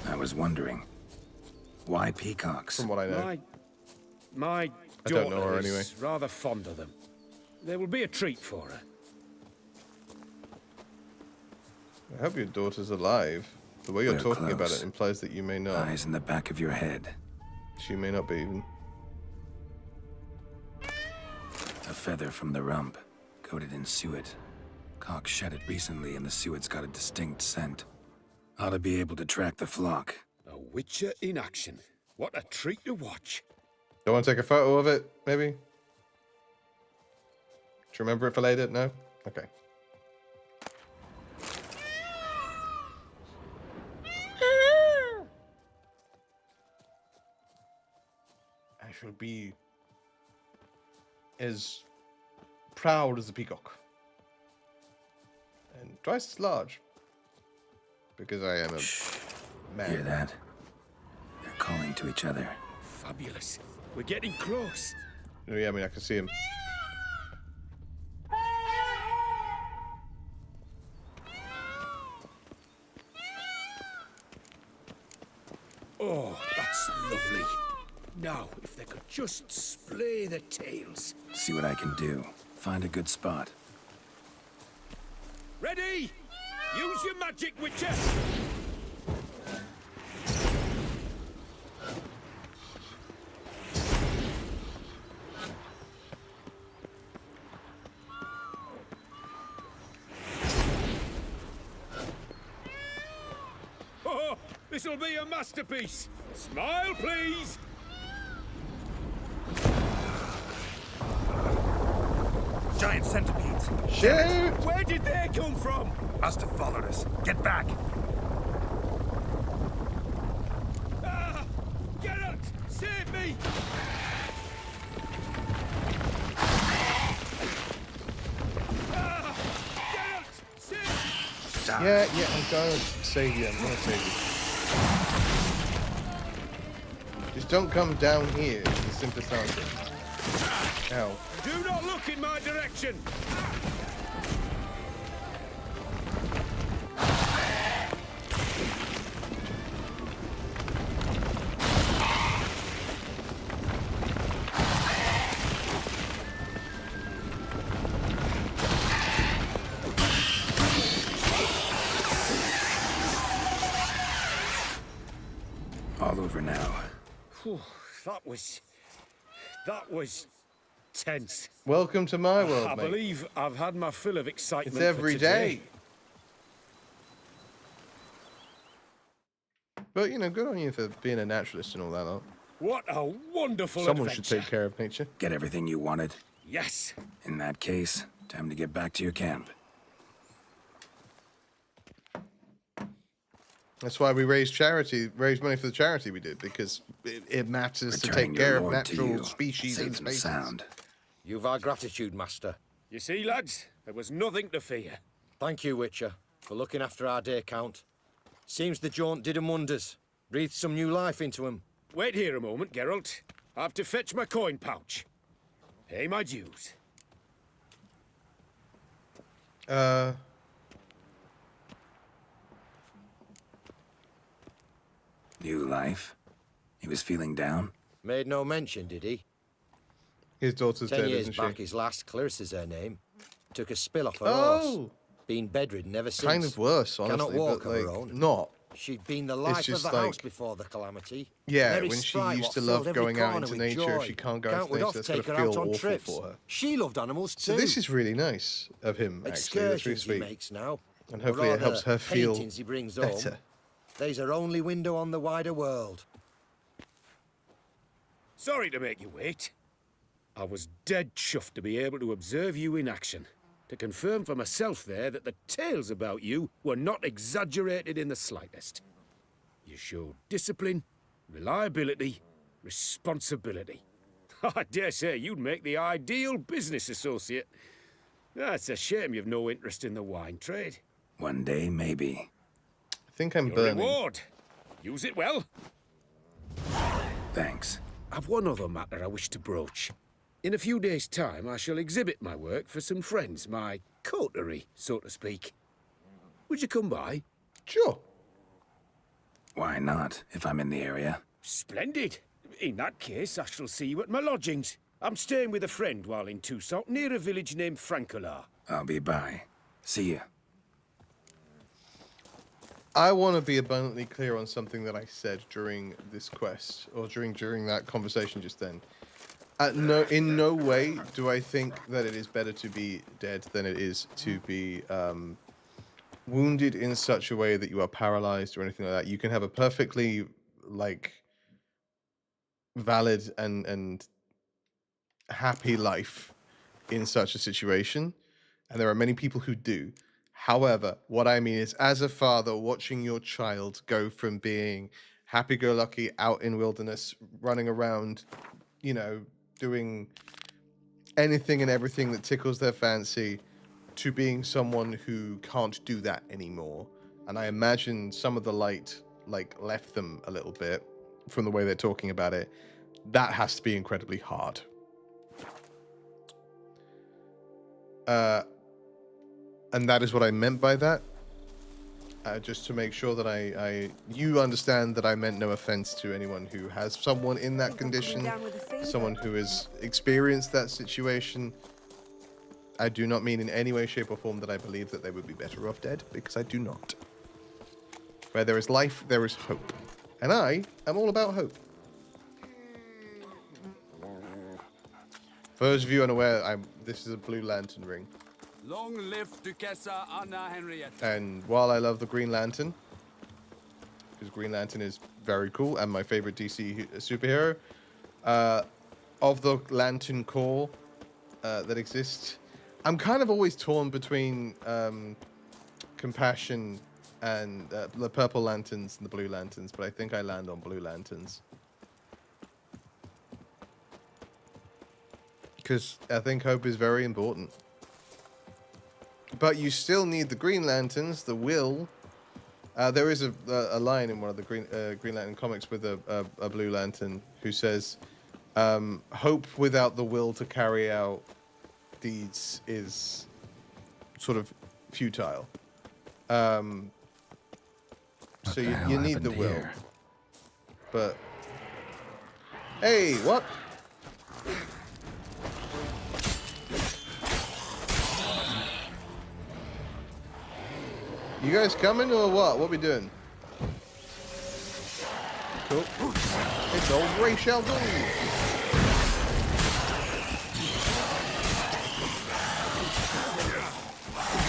I was wondering, why peacocks? From what I know. My I don't know her daughter anyway. is rather fond of them. There will be a treat for her. I hope your daughter's alive. The way you're We're talking about close. it implies that you may not. Eyes in the back of your head. She may not be even. A feather from the rump, coated in suet. Cock shed it recently, and the suet's got a distinct scent. Ought to be able to track the flock. A witcher in action. What a treat to watch. Don't want to take a photo of it, maybe? Do you remember it for later? No? Okay. I shall be as proud as a peacock. And twice as large. Because I am a man. Hear that? They're calling to each other. Fabulous. We're getting close. Oh, yeah, I mean, I can see him. Oh, that's lovely. Now, if they could just splay their tails. See what I can do. Find a good spot. Ready? Use your magic, Witcher! Oh, this'll be a masterpiece. Smile, please. Giant centipedes. Shoot! Where did they come from? Must have followed us. Get back. Ah! Geralt! Save me! Ah! Geralt! Save me! Yeah, I'm gonna save you. I'm gonna save you. Just don't come down here. It's the simplest answer. Ow. Do not look in my direction! All over now. Whew, that was tense. Welcome to my world, I mate. believe I've had my fill of excitement. It's every for today. day. But, you know, good on you for being a naturalist and all that lot. What a wonderful Someone adventure. should take care of nature. Get everything you wanted? Yes. In that case, time to get back to your camp. That's why we raised money for the charity we did, because it matters to take care of natural species and spaces. Sound. You've our gratitude, Master. You see, lads, there was nothing to fear. Thank you, Witcher, for looking after our day count. Seems the jaunt did 'em wonders. Breathed some new life into 'em. Wait here a moment, Geralt. I have to fetch my coin pouch. Pay my dues. New life? He was feeling down? Made no mention, did he? His daughter's 10 dead, years isn't she? back, his last, Clarissa's her name, took a spill off her Oh! horse. Been bedridden ever since. Kind of worse, honestly. Cannot walk but, of her like, own. not. She'd been the life of just the like- house before the calamity. Yeah, Very when she spry, used what to filled love every going out corner into with nature, joy. if she can't go Count into would nature, oft that's take gonna her feel out on awful trips. for her. She loved animals too. So this is really nice of him, actually. That's really Excursions he sweet. makes now. And Or hopefully it helps rather, her feel paintings he brings better. home. They's her only window on the wider world. Sorry to make you wait. I was dead chuffed to be able to observe you in action. To confirm for myself there that the tales about you were not exaggerated in the slightest. You showed discipline, reliability, responsibility. I dare say you'd make the ideal business associate. It's a shame you've no interest in the wine trade. One day, maybe. I think I'm Your burning. reward. Use it well. Thanks. I've one other matter I wish to broach. In a few days' time, I shall exhibit my work for some friends, my coterie, so to speak. Would you come by? Sure. Why not, if I'm in the area? Splendid. In that case, I shall see you at my lodgings. I'm staying with a friend while in Toussaint, near a village named Francois. I'll be by. See you. I want to be abundantly clear on something that I said during this quest, or during that conversation just then. In no way do I think that it is better to be dead than it is to be wounded in such a way that you are paralyzed or anything like that. You can have a perfectly valid and happy life in such a situation, and there are many people who do. However, what I mean is, as a father, watching your child go from being happy-go-lucky out in wilderness, running around, doing anything and everything that tickles their fancy, to being someone who can't do that anymore. And I imagine some of the light left them a little bit from the way they're talking about it. That has to be incredibly hard. And that is what I meant by that. Just to make sure that you understand that I meant no offense to anyone who has someone in that condition, someone who has experienced that situation. I do not mean in any way, shape, or form that I believe that they would be better off dead, because I do not. Where there is life, there is hope. And I am all about hope. For those of you unaware, this is a Blue Lantern ring. Long live Duchessa Anna Henriette. And while I love the Green Lantern, because Green Lantern is very cool and my favorite DC superhero, of the Lantern Corps that exists, I'm kind of always torn between Compassion and the Purple Lanterns and the Blue Lanterns, but I think I land on Blue Lanterns. Because I think hope is very important. But you still need the Green Lanterns, the will. There is a line in one of the Green Lantern comics with a Blue Lantern who says, hope without the will to carry out deeds is sort of futile. So you need the will. Here? But, hey, what? You guys coming or what? What we doing? Cool. It's old Ray Sheldon.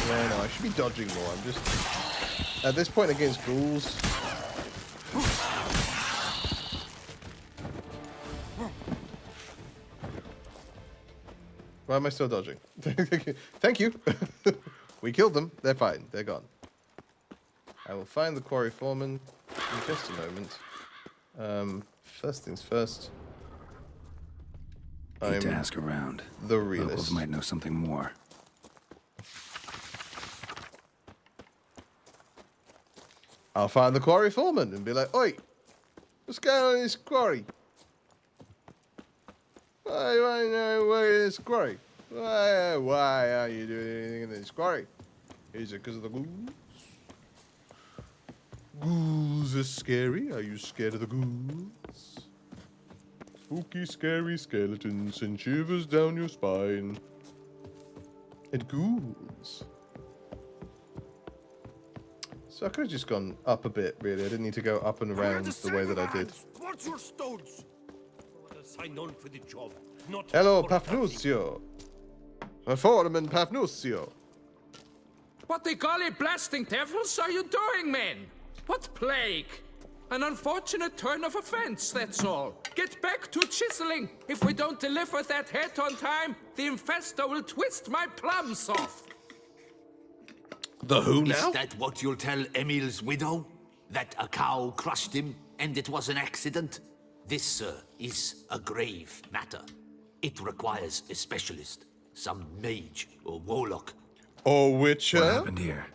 Yeah, no, I should be dodging more. I'm just at this point against ghouls. Why am I still dodging? Thank you. We killed them. They're fine. They're gone. I will find the quarry foreman in just a moment. First things first. Need to ask around. The realist. Locals might know something more. I'll find the quarry foreman and be like, "Oi, what's going on in this quarry? Where is this quarry? Why are you doing anything in this quarry? Is it because of the ghouls? Ghouls are scary. Are you scared of the ghouls? Spooky, scary skeletons and shivers down your spine. And ghouls. So I could have just gone up a bit, really. I didn't need to go up and around the way that I did. What's your stones? Sign on for the job. Not Hello, for Pafnucio. Foreman Pafnucio. What the golly blasting devils are you doing, men? What plague? An unfortunate turn of offense, that's all. Get back to chiseling. If we don't deliver that head on time, the infestor will twist my plums off. The who now? Is that what you'll tell Emil's widow? That a cow crushed him and it was an accident? This, sir, is a grave matter. It requires a specialist. Some mage or warlock. Or witcher? What happened here?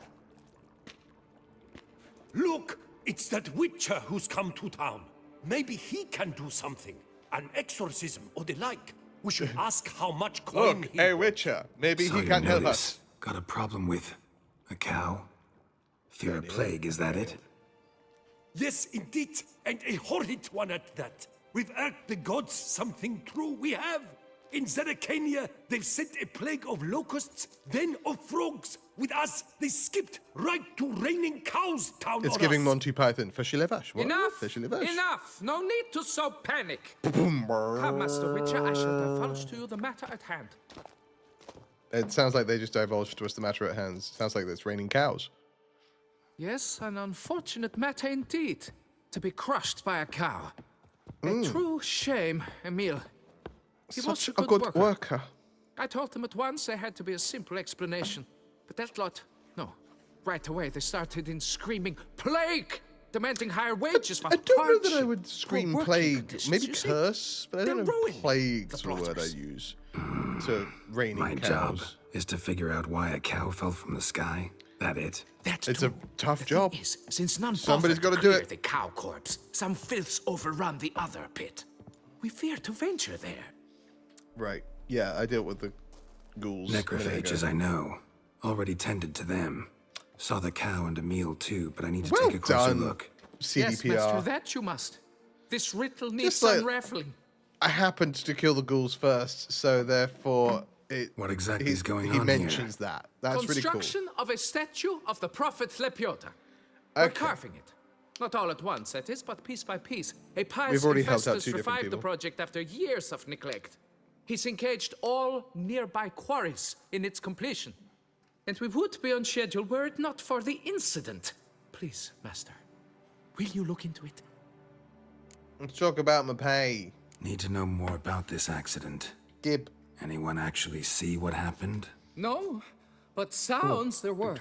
Look, it's that witcher who's come to town. Maybe he can do something. An exorcism or the like. We should ask how much coin Look, he... a witcher. Maybe So he can you help notice. us. Got a problem with a cow? Fear a plague, is that it? Yes, indeed. And a horrid one at that. We've earned the gods something true, we have. In Zeracania, they've sent a plague of locusts, then of frogs. With us, they skipped right to raining cows town It's on giving us. Monty Python. Fashilevash. What? Enough! Fashilevash. Enough! No need to so panic. Come, Master Witcher, I shall divulge to you the matter at hand. It sounds like they just divulged to us the matter at hand. Sounds like it's raining cows. Yes, an unfortunate matter indeed. To be crushed by a cow. A true shame, Emil. He was Such a good worker. I told them at once there had to be a simple explanation. But that lot, no. Right away they started in screaming, "Plague!" Demanding higher wages for I don't know that I hardship, would scream poor working plague. conditions, Maybe you see. curse, but I don't They're know ruining if plague's the the word I plotters. use. To raining My cows. job is to figure out why a cow fell from the sky. That it? That's It's true. a tough The job. thing is, since none Somebody's bothered gotta to do clear it. the cow corpse, some filths overrun the other pit. We fear to venture there. Right. Yeah, I dealt with the ghouls. a minute Necrophages, ago. I know. Already tended to them. Saw the cow and Emil too, but I need to Well take a closer done, look. Yes, CDPR. Master, that you must. This riddle needs Just like- unraveling. I happened to kill the ghouls first, so therefore it. What exactly is going he on here? mentions that. That's really cool. Construction of a statue of the prophet Lepiota. We're Okay. carving it. Not all at once, that is, but piece by piece. A pious We've already helped out Infestus 2 different revived the people. project after years of neglect. He's engaged all nearby quarries in its completion. And we would be on schedule were it not for the incident. Please, Master, will you look into it? Let's talk about my pay. Need to know more about this accident. Gib. Anyone actually see what happened? No, but sounds there were.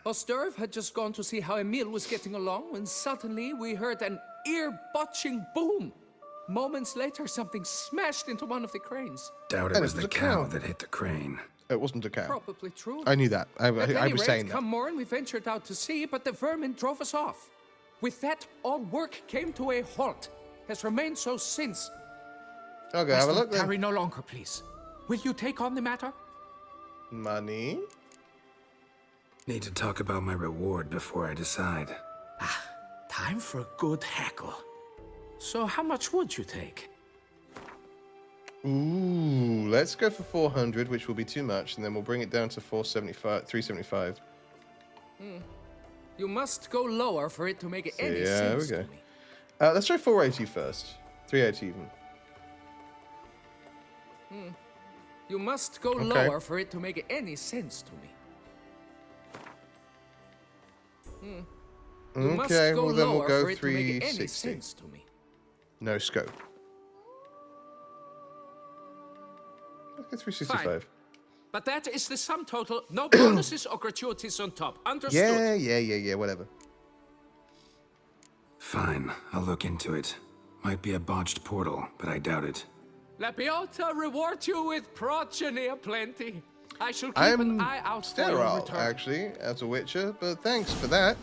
Osterv had just gone to see how Emil was getting along when suddenly we heard an ear-botching boom. Moments later, something smashed into one of the cranes. Doubt it And was it was the a cow cow. that hit the crane. It wasn't a cow. Probably true. I knew that. I At was any rate, saying that. come morn, we ventured out to sea, but the vermin drove us off. With that, all work came to a halt. Has remained so since. Okay, have a look then. Tarry no longer, please. Will you take on the matter? Money. Need to talk about my reward before I decide. Time for a good hackle. So how much would you take? Ooh, let's go for 400, which will be too much, and then we'll bring it down to 375. You must go lower for it to make So, any yeah, there we sense go. to me. Let's try 480 first. 380 even. You must go Okay. lower for it to make any sense to me. You must Okay, go well then we'll lower go for it to make any 360. sense to me. No scope. Let's go 365. but that is the sum total. No bonuses or gratuities on top. Understood? Yeah, whatever. Fine, I'll look into it. Might be a botched portal, but I doubt it. La Biota reward you with progeny aplenty. I shall keep an eye out for your sterile, return. actually, as a Witcher, but thanks for that.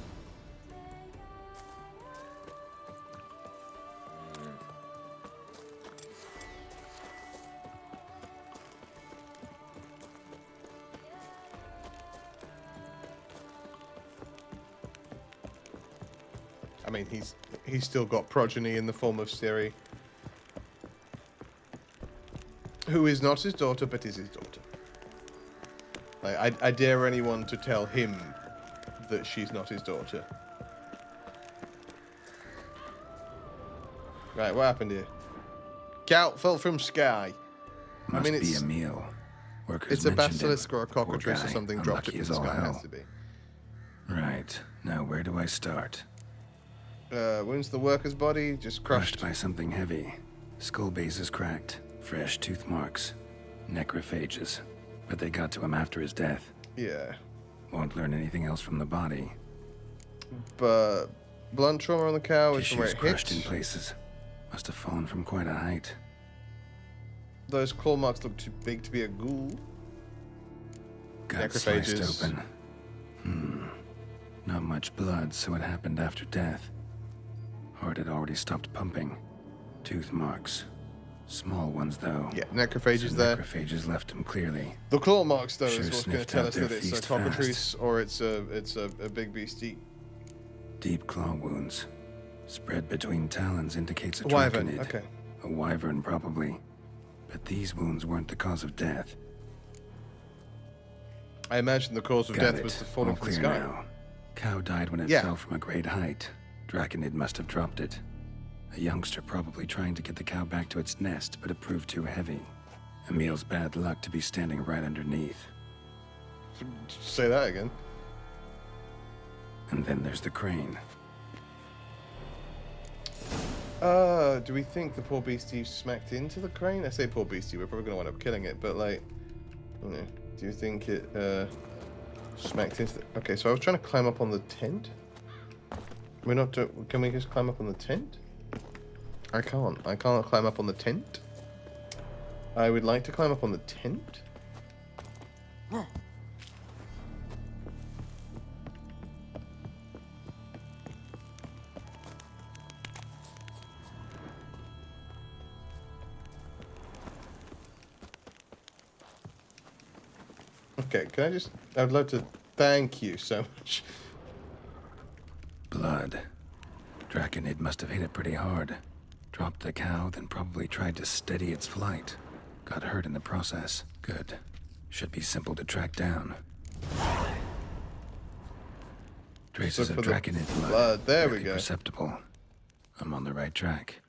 I mean, he's still got progeny in the form of Ciri, who is not his daughter, but is his daughter. Like, I dare anyone to tell him that she's not his daughter. Right, what happened here? Cow fell from sky. Must I mean, be a meal. Workers it's a mentioned basilisk him. or a cockatrice Poor or guy, something dropped it unlucky from the as all sky. hell. Has to be. Right. Now where do I start? Wounds the worker's body, just crushed. By something heavy. Skull base is cracked. Fresh tooth marks. Necrophages. But they got to him after his death. Yeah. Won't learn anything else from the body. But blunt trauma on the cow is from where Tissues it crushed hit. in places. Must have fallen from quite a height. Those claw marks look too big to be a ghoul. Got sliced open. Not much blood, so it happened after death. Heart had already stopped pumping. Tooth marks. Small ones, though. Yeah, necrophages Some there. Necrophages left him clearly. The claw marks, though, Sure is what's going to sniffed tell out us their that it's a feast cockatrice or it's a big beastie. Deep claw wounds. Spread between talons indicates a Wyvern, draconid. okay. A wyvern, probably. But these wounds weren't the cause of death. I imagine the cause of Got death it. was the falling All from the clear sky. now. Cow died when it Yeah. fell from a great height. Draconid must have dropped it. A youngster probably trying to get the cow back to its nest, but it proved too heavy. Emil's bad luck to be standing right underneath. Say that again. And then there's the crane. Do we think the poor beastie smacked into the crane? I say poor beastie, we're probably going to wind up killing it, but like, I don't know. Do you think it smacked into the... Okay, so I was trying to climb up on the tent. We're not can we just climb up on the tent? I can't climb up on the tent. I would like to climb up on the tent. Okay, can I just... I'd love to... Thank you so much. Blood. Draconid must have hit it pretty hard. Dropped the cow, then probably tried to steady its flight. Got hurt in the process. Good. Should be simple to track down. Traces of Draconid blood. There we Barely go. Perceptible. I'm on the right track.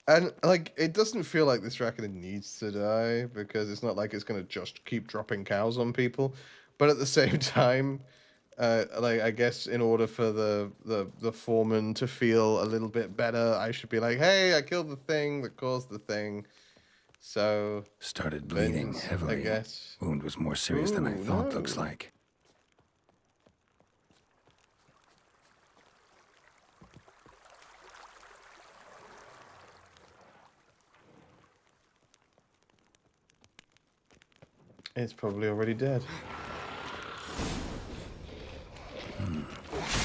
And, like, it doesn't feel like this draconid needs to die, because it's not like it's going to just keep dropping cows on people. But at the same time, like, I guess in order for the foreman to feel a little bit better, I should be like, hey, I killed the thing that caused the thing. So... Started bleeding heavily. I guess. Wound was more serious than I thought, no. looks like. It's probably already dead.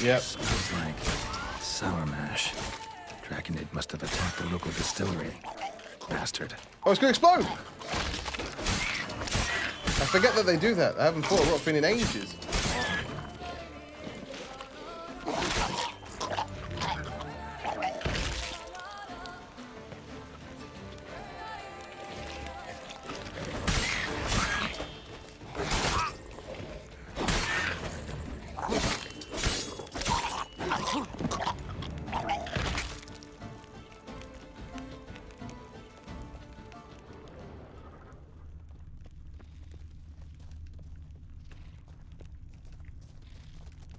Yep. Smells like sour mash. Draconid must have attacked the local distillery. Bastard. Oh, it's going to explode! I forget that they do that. I haven't fought a Rockfin in ages.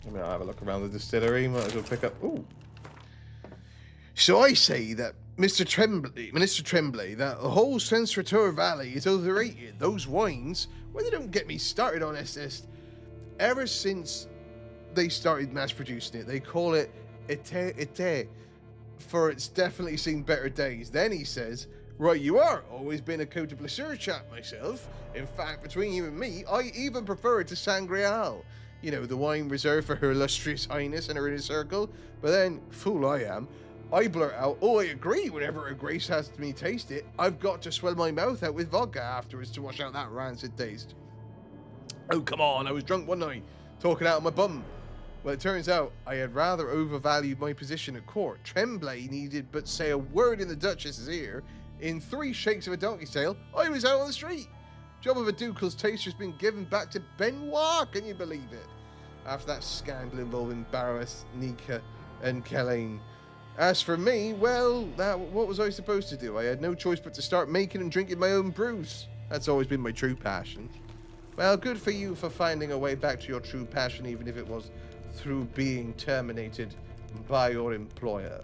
I mean, I'll have a look around the distillery. Might as well pick up... Ooh. So I say that Minister Tremblay, that whole Senstrator Valley is overrated. Those wines, well, they don't get me started on SS. Ever since they started mass producing it, they call it Ete, for it's definitely seen better days. Then he says, right you are, always been a Cote de Blessure chap myself. In fact, between you and me, I even prefer it to Sangreal. You know, the wine reserved for Her Illustrious Highness and her inner circle. But then, fool I am, I blurt out, oh, I agree, whenever Her Grace has me taste it, I've got to swell my mouth out with vodka afterwards to wash out that rancid taste. Oh, come on, I was drunk one night, talking out of my bum. Well, it turns out I had rather overvalued my position at court. Tremblay needed but say a word in the Duchess's ear. In 3 shakes of a donkey's tail, I was out on the street. Job of a Ducal's taster's been given back to Benoit, can you believe it? After that scandal involving Baroness Nika and Kelaine. As for me, well, what was I supposed to do? I had no choice but to start making and drinking my own brews. That's always been my true passion. Well, good for you for finding a way back to your true passion, even if it was through being terminated by your employer.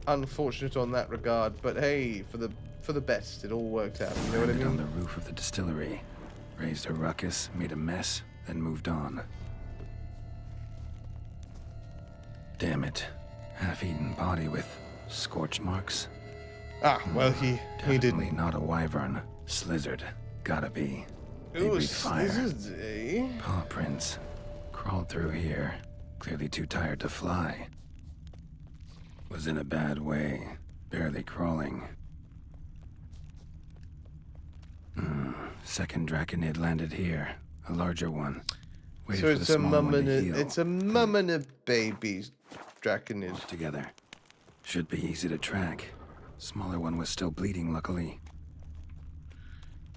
Unfortunate on that regard, but hey, for the best, it all worked out. You know what I mean? On the roof of the distillery, raised a ruckus, made a mess, then moved on. Damn it. Half-eaten body with scorch marks. Ah, well, he didn't. Definitely not a wyvern. Slizzard. Gotta be. They breathe fire. Paw prints. Crawled through here. Clearly too tired to fly. Was in a bad way. Barely crawling. Second Draconid landed here. A larger one. Waited So for the small one to heal. it's a mum and a baby Draconid. Together. Should be easy to track. Smaller one was still bleeding, luckily.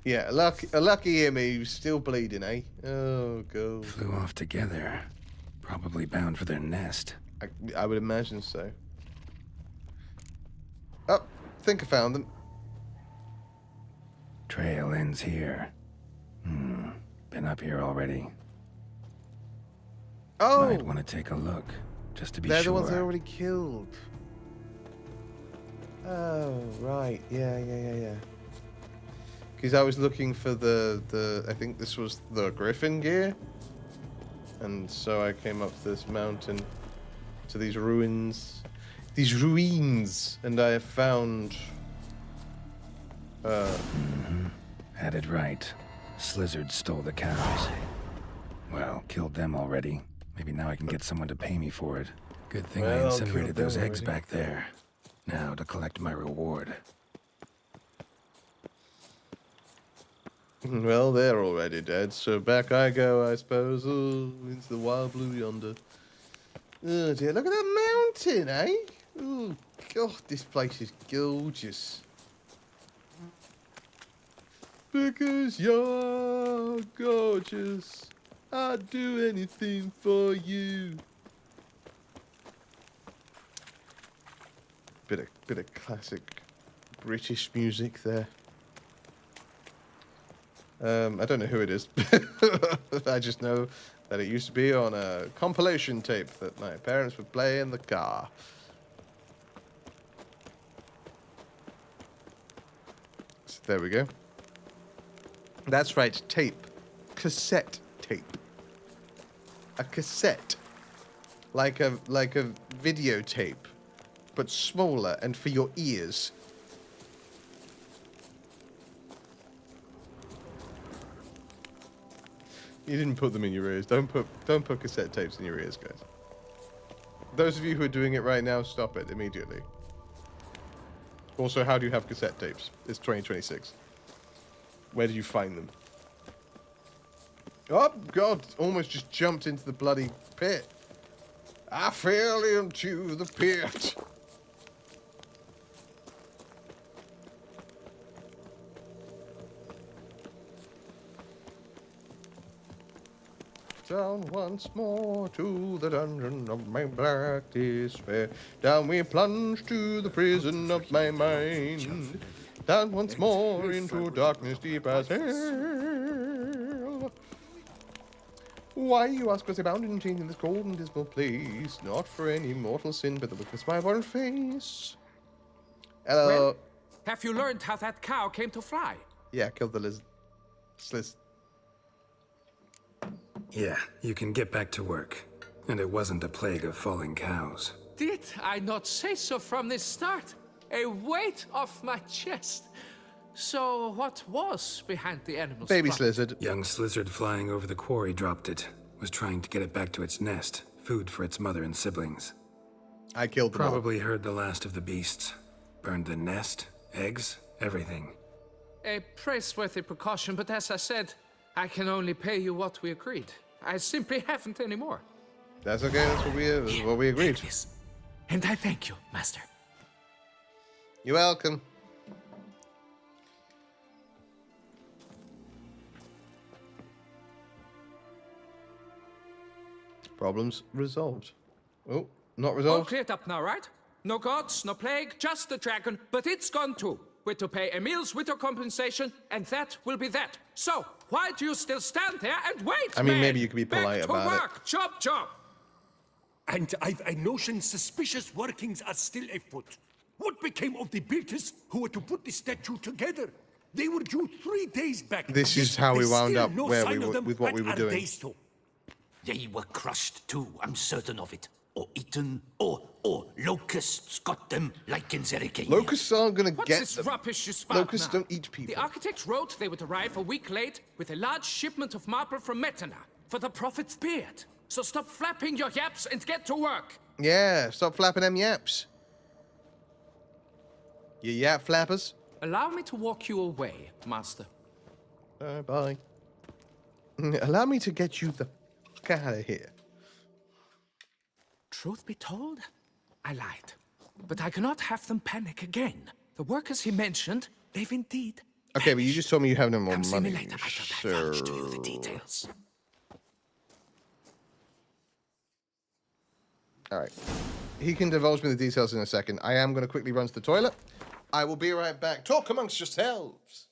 Yeah, a lucky him, he was still bleeding, eh? Oh, God. Flew off together. Probably bound for their nest. I would imagine so. Oh, think I found them. Trail ends here. Been up here already. Oh! Might want to take a look, just to be They're sure. the ones I already killed. Oh, right. Yeah. Because I was looking for the I think this was the Griffin gear. And so I came up this mountain to these ruins. And I have found... Had it right. Slizzard stole the cows. Well, killed them already. Maybe now I can get someone to pay me for it. Good thing I incinerated those eggs back there. Now to collect my reward. Well, they're already dead, so back I go, I suppose. Oh, into the wild blue yonder. Oh dear, look at that mountain, eh? Oh, God, this place is gorgeous. Because you're gorgeous, I'd do anything for you. Bit of classic British music there. I don't know who it is. I just know that it used to be on a compilation tape that my parents would play in the car. So there we go. That's right, tape. Cassette tape. A cassette. Like a videotape, but smaller and for your ears. You didn't put them in your ears. Don't put cassette tapes in your ears, guys. Those of you who are doing it right now, stop it immediately. Also, how do you have cassette tapes? It's 2026. Where did you find them? Oh, God. Almost just jumped into the bloody pit. I fell into the pit. Down once more to the dungeon of my black despair. Down we plunge to the prison of my mind. Down once more into darkness deep as hell. Why, you ask, was I bound and chained in this cold and dismal place? Not for any mortal sin, but the witness of my worn face. Hello. Well, have you learned how that cow came to fly? Yeah, killed the lizard. Sliz. Yeah, you can get back to work. And it wasn't a plague of falling cows. Did I not say so from the start? A weight off my chest. So what was behind the animal's Baby plot? slizzard. Young slizzard flying over the quarry dropped it. Was trying to get it back to its nest. Food for its mother and siblings. I killed them all. Probably heard the last of the beasts. Burned the nest, eggs, everything. A praiseworthy precaution, but as I said, I can only pay you what we agreed. I simply haven't any more. That's okay, that's what we agreed. And I thank you, Master. You're welcome. Problems resolved. Oh, not All resolved? cleared up now, right? No gods, no plague, just the dragon, but it's gone too. We're to pay Emil's widow compensation, and that will be that. So, why do you still stand there and wait, I mean, man? maybe you could be polite Back to about work. it. Chop, chop! And I've a notion suspicious workings are still afoot. What became of the builders who were to put the statue together? They were due 3 days back. This is Yet how we there's wound still up no where sign we of were them with what at we were our doing. days to. They were crushed too, I'm certain of it. Or eaten, or locusts got them, like in Zerikania. Locusts aren't gonna What's get this them. rubbish you spout Locusts now? don't eat people. The architects wrote they would arrive a week late with a large shipment of marble from Metana for the prophet's beard. So stop flapping your yaps and get to work. Yeah, stop flapping them yaps. You yap flappers. Allow me to walk you away, Master. Bye. Allow me to get you the fuck out of here. Truth be told, I lied. But I cannot have them panic again. The workers he mentioned, they've indeed... Okay, but you just told me you have no more Come see me money. later. I thought I vouched to you the details. Alright. He can divulge me the details in a second. I am going to quickly run to the toilet. I will be right back. Talk amongst yourselves.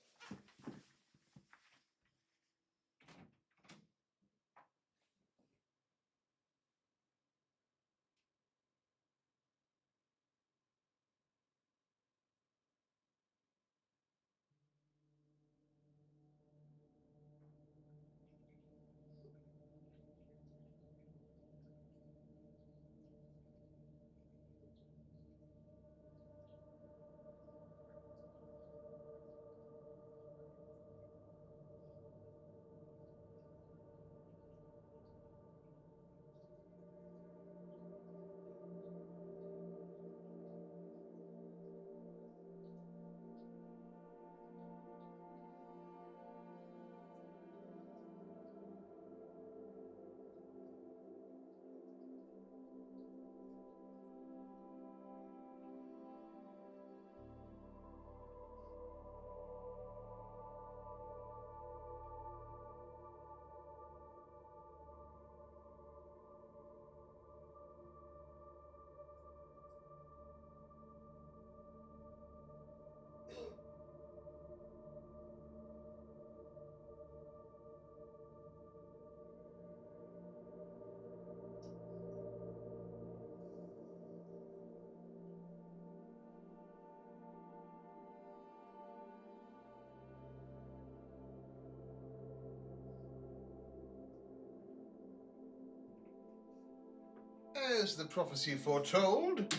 As the prophecy foretold,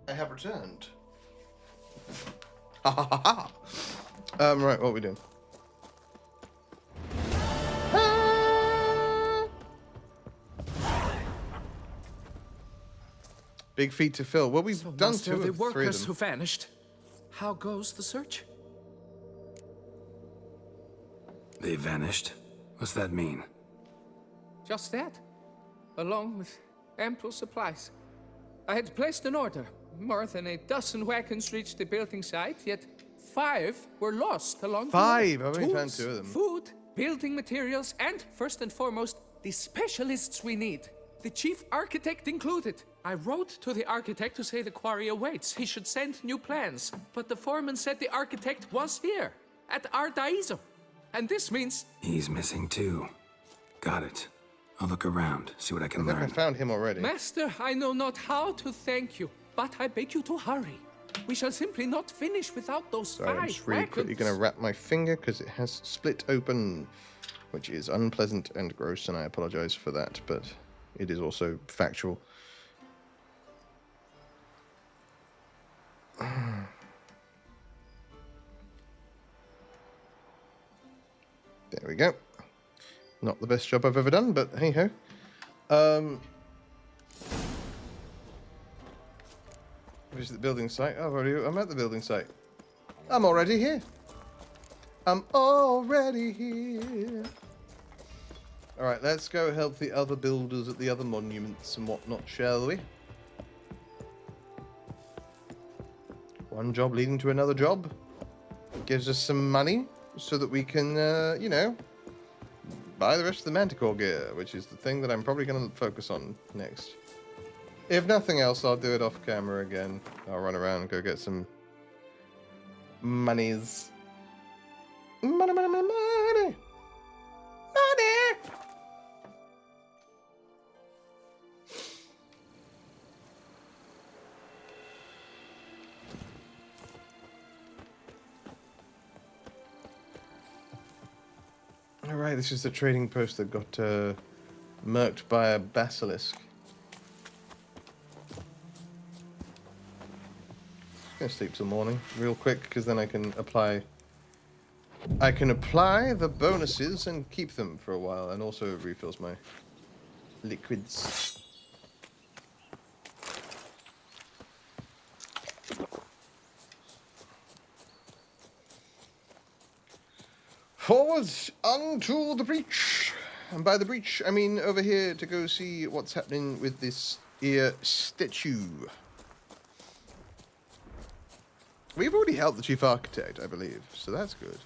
I have returned. Ha ha ha ha. Right, what are we doing? Big feet to fill. Well, we've done Master, two the of three of workers them. who vanished. How goes the search? They vanished? What's that mean? Just that, along with ample supplies. I had placed an order. More than a dozen wagons reached the building site, yet 5 were lost along the way. 5? I've only found Tools, 2 of them. Food, building materials, and first and foremost, the specialists we need. The chief architect included. I wrote to the architect to say the quarry awaits. He should send new plans. But the foreman said the architect was here, at Ardaizo. And this means... He's missing too. Got it. I'll look around, see what I can I think learn. I found him already. Master, I know not how to thank you, but I beg you to hurry. We shall simply not finish without those Sorry, I'm 5 just really quickly wagons. going to wrap my finger because it has split open, which is unpleasant and gross, and I apologize for that, but it is also factual. There we go. Not the best job I've ever done, but hey ho. Visit the building site. I'm at the building site. I'm already here. I'm already here. Alright, let's go help the other builders at the other monuments and whatnot, shall we? One job leading to another job. Gives us some money so that we can, you know, buy the rest of the Manticore gear, which is the thing that I'm probably going to focus on next. If nothing else, I'll do it off camera again. I'll run around and go get some monies. Money, money, money, money! Money! Alright, this is the trading post that got murked by a basilisk. Gonna sleep till morning, real quick, because then I can apply the bonuses and keep them for a while, and also it refills my liquids. Forwards unto the breach. And by the breach, I mean over here to go see what's happening with this here statue. We've already helped the chief architect, I believe, so that's good.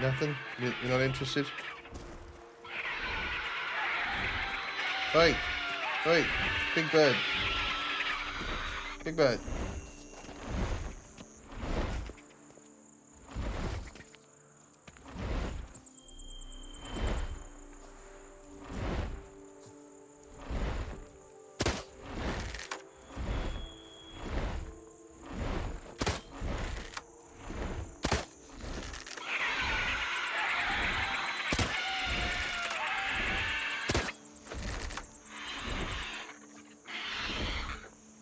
Nothing? You're not interested? Oi! Oi! Big bird! Big bird!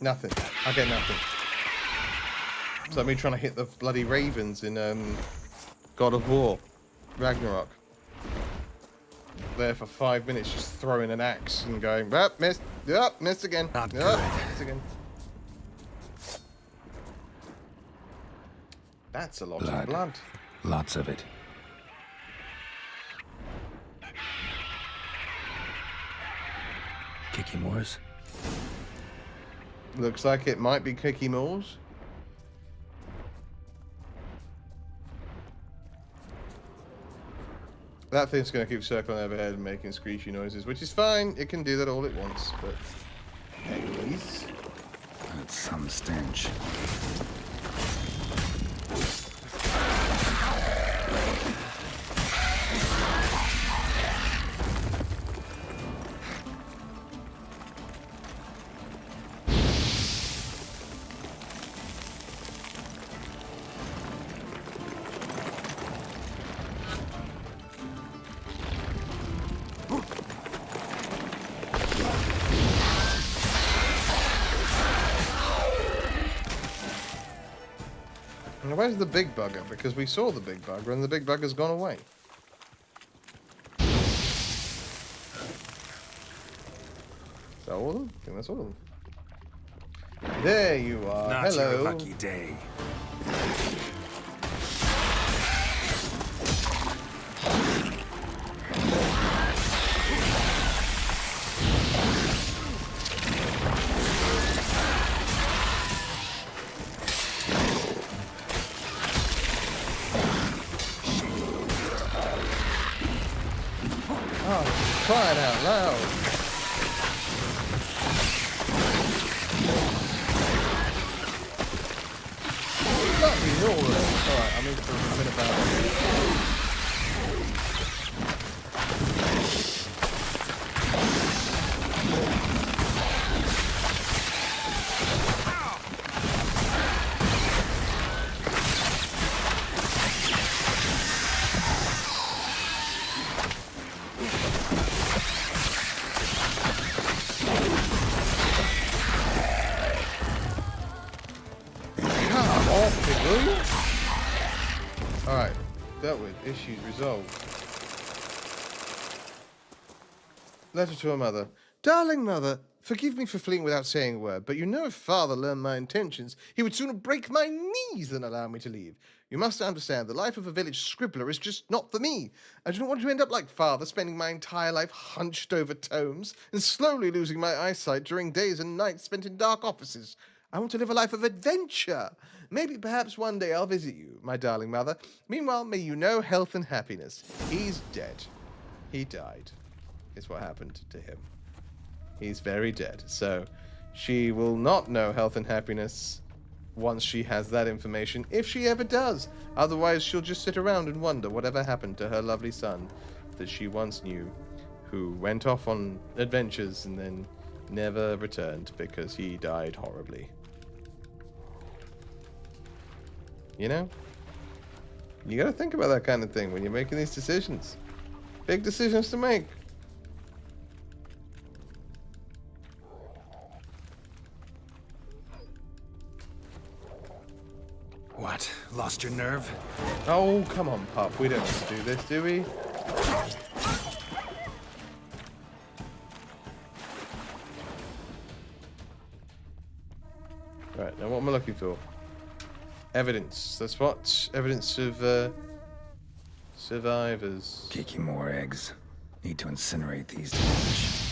Nothing. I get nothing. It's like me trying to hit the bloody ravens in God of War, Ragnarok. There for 5 minutes just throwing an axe and going, missed, missed again, missed again. That's a lot of blood. Lots of it. Kicky Moors? Looks like it might be Kicky Moors. That thing's going to keep circling overhead and making screechy noises, which is fine. It can do that all at once, but anyways. That's some stench. Where's the big bugger? Because we saw the big bugger and the big bugger's gone away. Is that all of them? I think that's all of them. There you are. Not Hello. your lucky day. crying out loud. Bloody Norway. Alright, I'm in for a bit about it. Alright, dealt with. Issues resolved. Letter to her mother. Darling mother, forgive me for fleeing without saying a word, but you know if father learned my intentions, he would sooner break my knees than allow me to leave. You must understand, the life of a village scribbler is just not for me. I do not want to end up like father, spending my entire life hunched over tomes, and slowly losing my eyesight during days and nights spent in dark offices. I want to live a life of adventure. Maybe perhaps one day I'll visit you, my darling mother. Meanwhile, may you know health and happiness. He's dead. He died, is what happened to him. He's very dead. So she will not know health and happiness once she has that information, if she ever does. Otherwise, she'll just sit around and wonder whatever happened to her lovely son that she once knew, who went off on adventures and then never returned because he died horribly. You know? You gotta think about that kind of thing when you're making these decisions. Big decisions to make. What? Lost your nerve? Oh, come on, pup. We don't have to do this, do we? Right, now what am I looking for? Evidence. That's what? Evidence of, survivors. Kicking more eggs. Need to incinerate these to finish.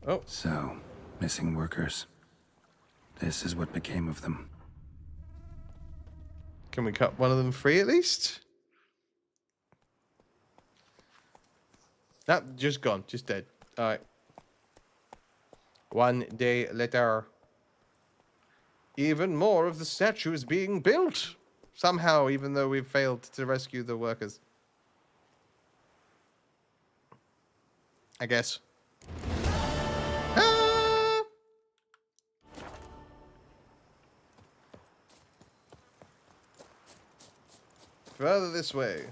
Oh. So, missing workers. This is what became of them. Can we cut one of them free at least? Nope, just gone. Just dead. Alright. One day later. Even more of the statue is being built. Somehow, even though we've failed to rescue the workers. I guess. Ah! Further this way.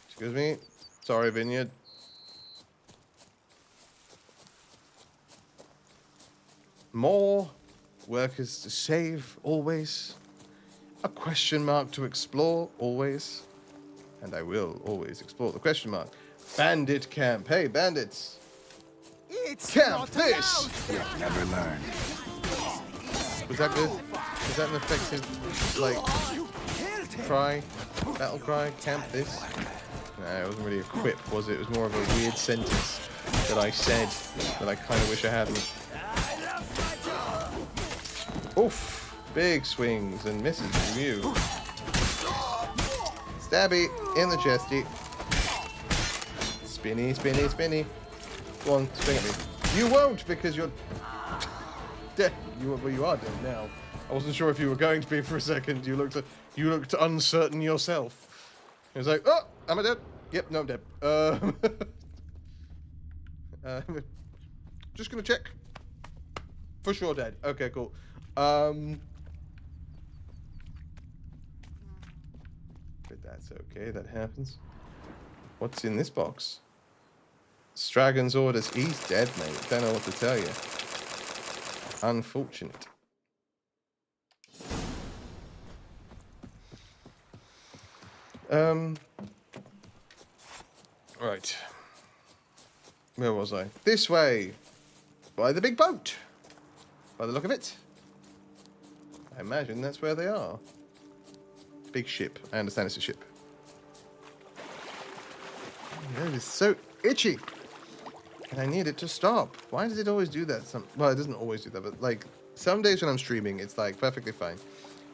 Excuse me. Sorry, Vineyard. More workers to save, always. A question mark to explore, always. And I will always explore the question mark. Bandit camp. Hey, bandits. It's camp this! You'll never learn. Was that good? Was that an effective, like, cry? Battle cry? Camp this? No, it wasn't really a quip, was it? It was more of a weird sentence that I said that I kind of wish I hadn't. Oof! Big swings and misses from you. Stabby in the chesty. Spinny, spinny, spinny. Go on, swing at me. You won't because you're dead. Well, you are dead now. I wasn't sure if you were going to be for a second. You looked uncertain yourself. It was like, oh, am I dead? Yep, no, I'm dead. Just gonna check. For sure dead. Okay, cool. But that's okay, that happens. What's in this box? Stragon's orders. He's dead, mate. Don't know what to tell you. Unfortunate. Right. Where was I? This way. By the big boat. By the look of it. I imagine that's where they are. Big ship. I understand it's a ship. Oh, it is so itchy. And I need it to stop. Why does it always do that? Well, it doesn't always do that, but like some days when I'm streaming, it's like perfectly fine.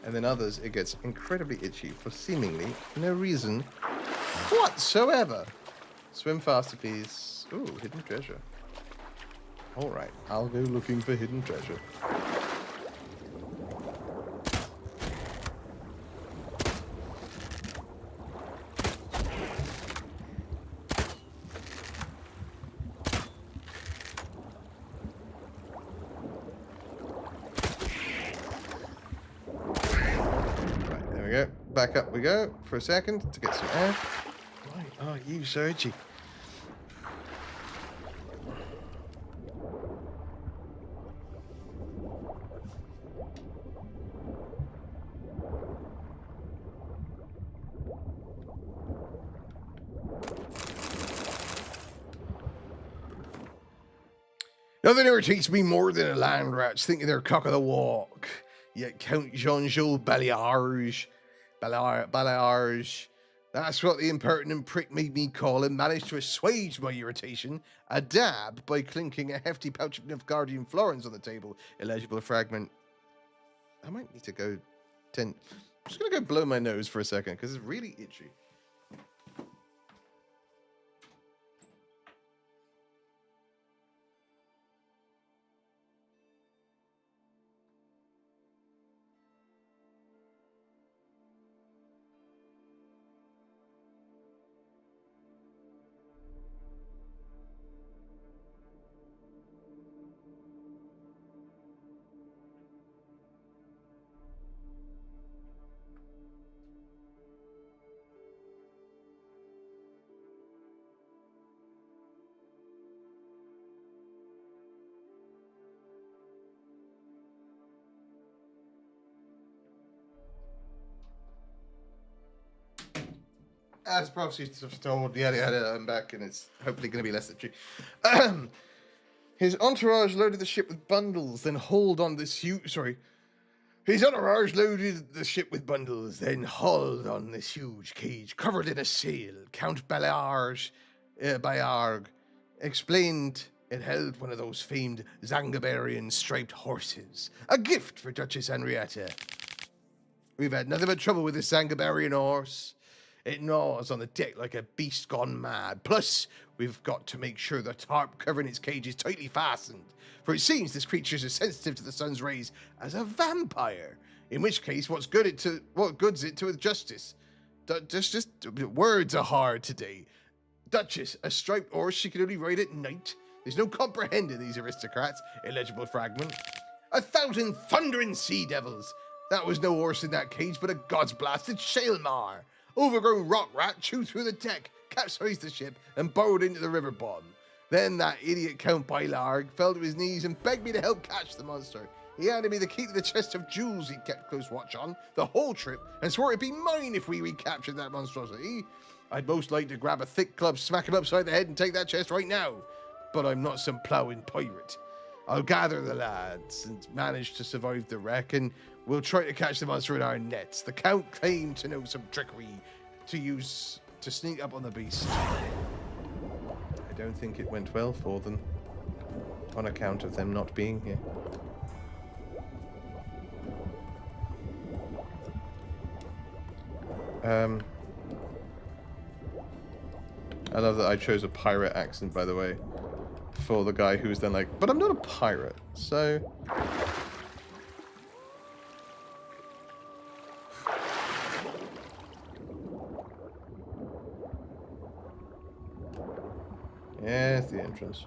And then others, it gets incredibly itchy for seemingly no reason whatsoever. Swim faster, please. Ooh, hidden treasure. All right, I'll go looking for hidden treasure. Right, there we go. Back up we go for a second to get some air. Why are you so itchy? Nothing irritates me more than a land rat's thinking they're cock of the walk. Yet Count Jean-Jules Bailliage, that's what the impertinent prick made me call him, managed to assuage my irritation, a dab, by clinking a hefty pouch of Nilfgaardian florins on the table. Illegible fragment. I might need to go I'm just going to go blow my nose for a second, because it's really itchy. As prophecy told, yada, I'm back, and it's hopefully going to be less itchy. His entourage loaded the ship with bundles, then hauled on this huge... His entourage loaded the ship with bundles, then hauled on this huge cage covered in a sail. Count Bailliage explained it held one of those famed Zangabarian striped horses, a gift for Duchess Henrietta. We've had nothing but trouble with this Zangabarian horse. It gnaws on the deck like a beast gone mad. Plus, we've got to make sure the tarp covering its cage is tightly fastened, for it seems this creature is as sensitive to the sun's rays as a vampire. In which case, what goods it to with justice? Just words are hard today. Duchess, a striped horse she can only ride at night. There's no comprehending these aristocrats. Illegible fragment. 1,000 thundering sea devils. That was no horse in that cage, but a god's blasted shalemar. Overgrown rock rat chewed through the deck, capsized the ship, and burrowed into the river bottom. Then that idiot Count Baillarg fell to his knees and begged me to help catch the monster. He handed me the key to the chest of jewels he'd kept close watch on the whole trip, and swore it'd be mine if we recaptured that monstrosity. I'd most like to grab a thick club, smack him upside the head, and take that chest right now. But I'm not some ploughing pirate. I'll gather the lads and manage to survive the wreck, and we'll try to catch the monster in our nets. The Count claimed to know some trickery to use to sneak up on the beast. I don't think it went well for them, on account of them not being here. I love that I chose a pirate accent, by the way, for the guy who's then like, but I'm not a pirate, so... Yeah, it's the entrance.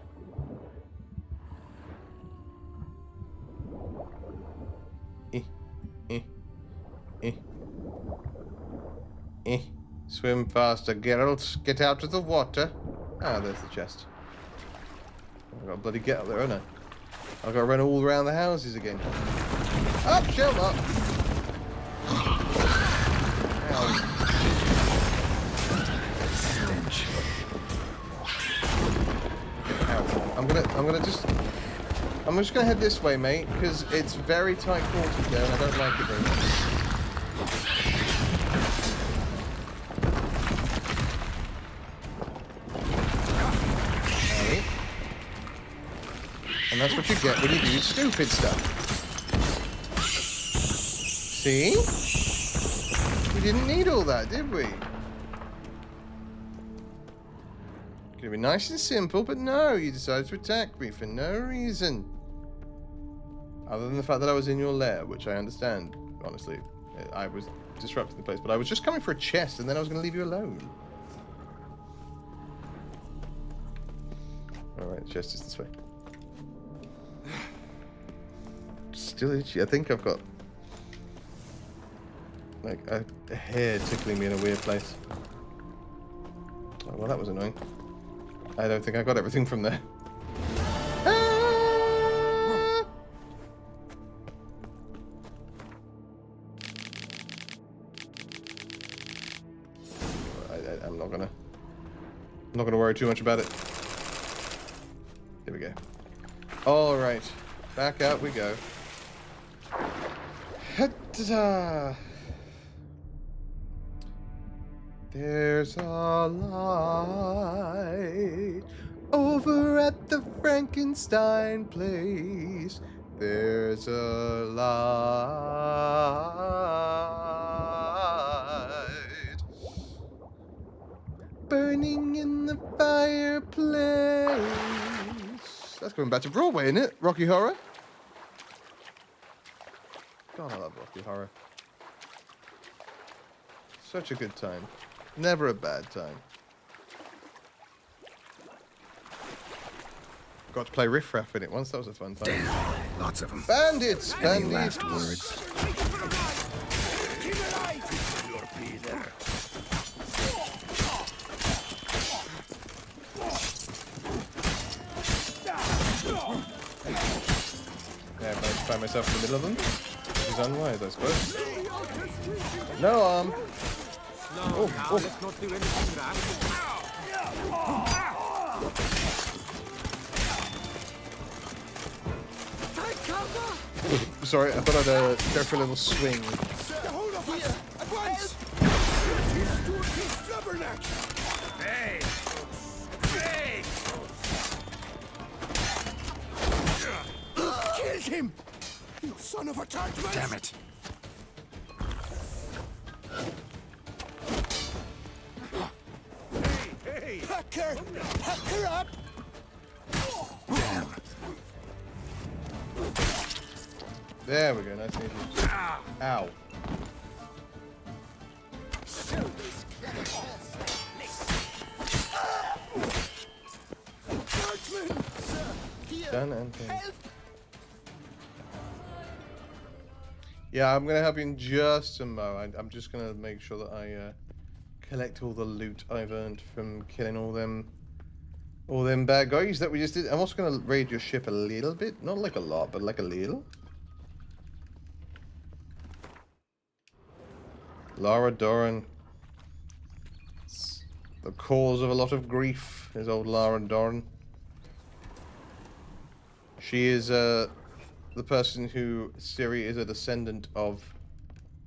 Swim faster, Geralt. Get out of the water. Ah, there's the chest. I've got to bloody get up there, haven't I? I've got to run all around the houses again. Up, shell up! Stench. I'm just gonna head this way, mate, because it's very tight quarters there and I don't like it very much. that's what you get when you do stupid stuff. See? We didn't need all that, did we? Could have been nice and simple, but no, you decided to attack me for no reason. Other than the fact that I was in your lair, which I understand, honestly. I was disrupting the place, but I was just coming for a chest, and then I was going to leave you alone. Alright, the chest is this way. Still itchy. I think I've got like a hair tickling me in a weird place. Oh, well, that was annoying. I don't think I got everything from there. I'm not gonna worry too much about it. Here we go. All right, back out we go. Ta-da! There's a light over at the Frankenstein place. There's a light burning in the fireplace. That's going back to Broadway, isn't it? Rocky Horror. God, I love Rocky Horror. Such a good time. Never a bad time. Got to play Riff Raff in it once. That was a fun time. Damn, lots of them. Bandits! Any Bandits! last words? Yeah, I managed to find myself in the middle of them. Which is unwise, I suppose. No arm. Oh, Let's not do anything rash. Sorry, I thought I'd go for a little swing. Hold of us! At once! He's flubberneck! Hey! Hey! Killed him! You son of a tartman! Damn it. Hey! Hacker! Hacker up! Damn. There we go, nice and easy. Ow. Done and finished. Yeah, I'm gonna help you in just a moment. I'm just gonna make sure that I collect all the loot I've earned from killing all them bad guys that we just did. I'm also gonna raid your ship a little bit, not like a lot, but like a little. Lara Doran. The cause of a lot of grief is old Lara Doran. She is the person who Ciri is a descendant of,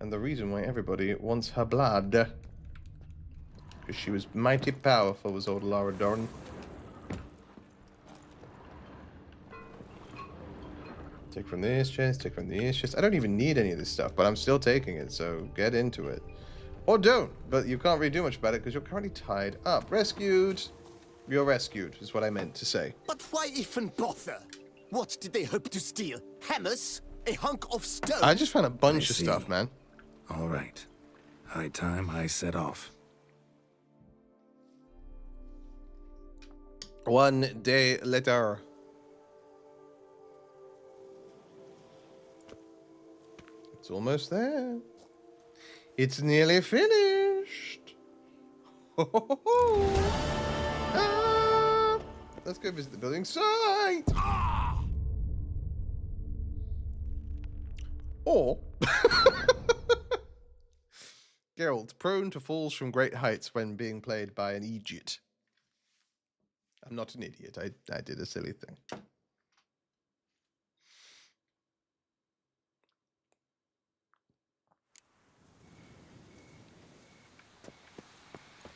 and the reason why everybody wants her blood. Because she was mighty powerful, was old Lara Doran. Take from this chest, take from this chest. I don't even need any of this stuff, but I'm still taking it, so get into it. Or don't, but you can't really do much about it because you're currently tied up. Rescued. You're rescued, is what I meant to say. But why even bother? What did they hope to steal? Hammers? A hunk of stone? I just found a bunch of stuff, man. All right. High time I set off. One day later. It's almost there. It's nearly finished. Ho, ho, ho, ho. Ah, let's go visit the building site. Ah. Or Geralt, prone to falls from great heights when being played by an idiot. I'm not an idiot. I did a silly thing.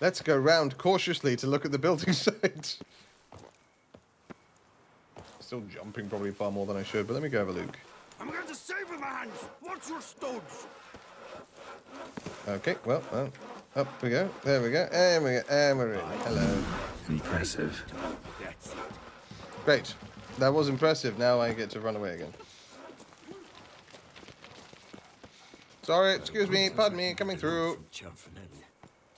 Let's go round cautiously to look at the building site. still jumping probably far more than I should, but let me go have a look. I'm going to save him, hands. What's your stones? Okay, well, up we go. There we go. And we go. And we're in. Hello. Impressive. Great. That was impressive. Now I get to run away again. Sorry, excuse me, pardon me, coming through.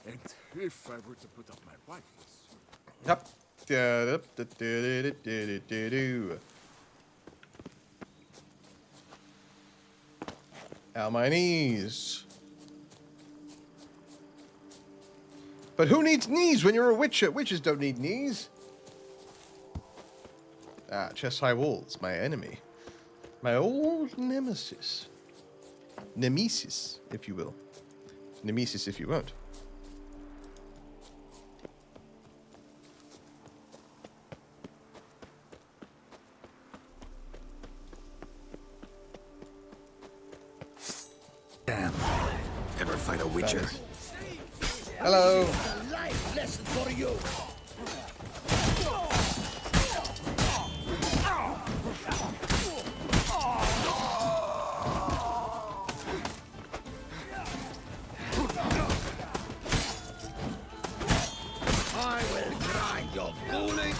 And if I were to put up my rifles. Yep. On my knees. But who needs knees when you're a witcher? Witches don't need knees. Ah, chest-high walls, my enemy. My old nemesis. Nemesis, if you will. Nemesis, if you won't. Damn. Ever fight a witcher? Hello. Life lesson for you. I will grind your bullet.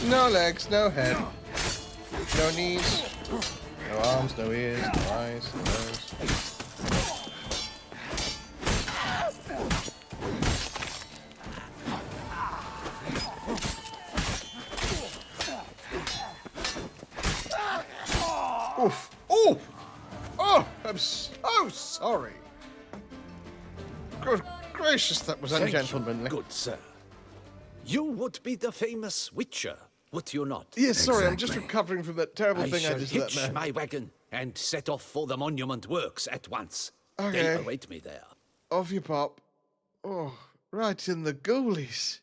No legs, no head. No knees. No arms, no ears, no eyes, no nose. Oof. Oh! Oh! I'm so sorry. Good gracious, that was ungentlemanly. Good sir. You would be the famous Witcher, would you not? Yes, sorry, I'm just recovering from that terrible thing I shall did to that hitch man. my wagon and set off for the monument works at once. Okay. They await me there. Off you pop. Oh, right in the goalies.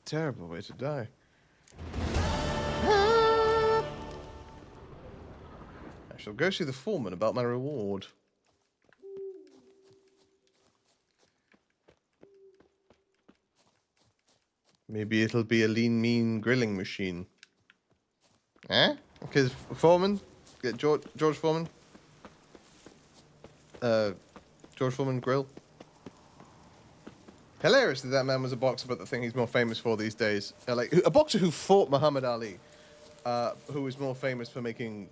Terrible way to die. I shall go see the foreman about my reward. Maybe it'll be a lean, mean grilling machine. Eh? Because Foreman? Get George Foreman? George Foreman grill? Hilarious that that man was a boxer, but the thing he's more famous for these days. Like, a boxer who fought Muhammad Ali, who is more famous for making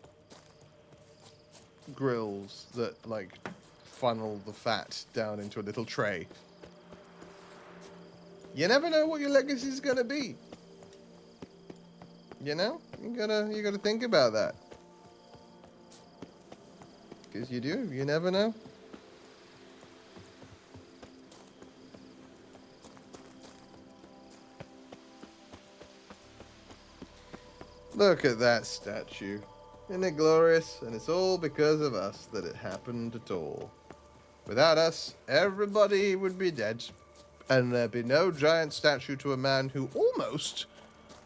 grills that, like, funnel the fat down into a little tray. You never know what your legacy is gonna be. You know? You gotta think about that. Because you do, you never know. Look at that statue. Isn't it glorious? And it's all because of us that it happened at all. Without us, everybody would be dead. And there'd be no giant statue to a man who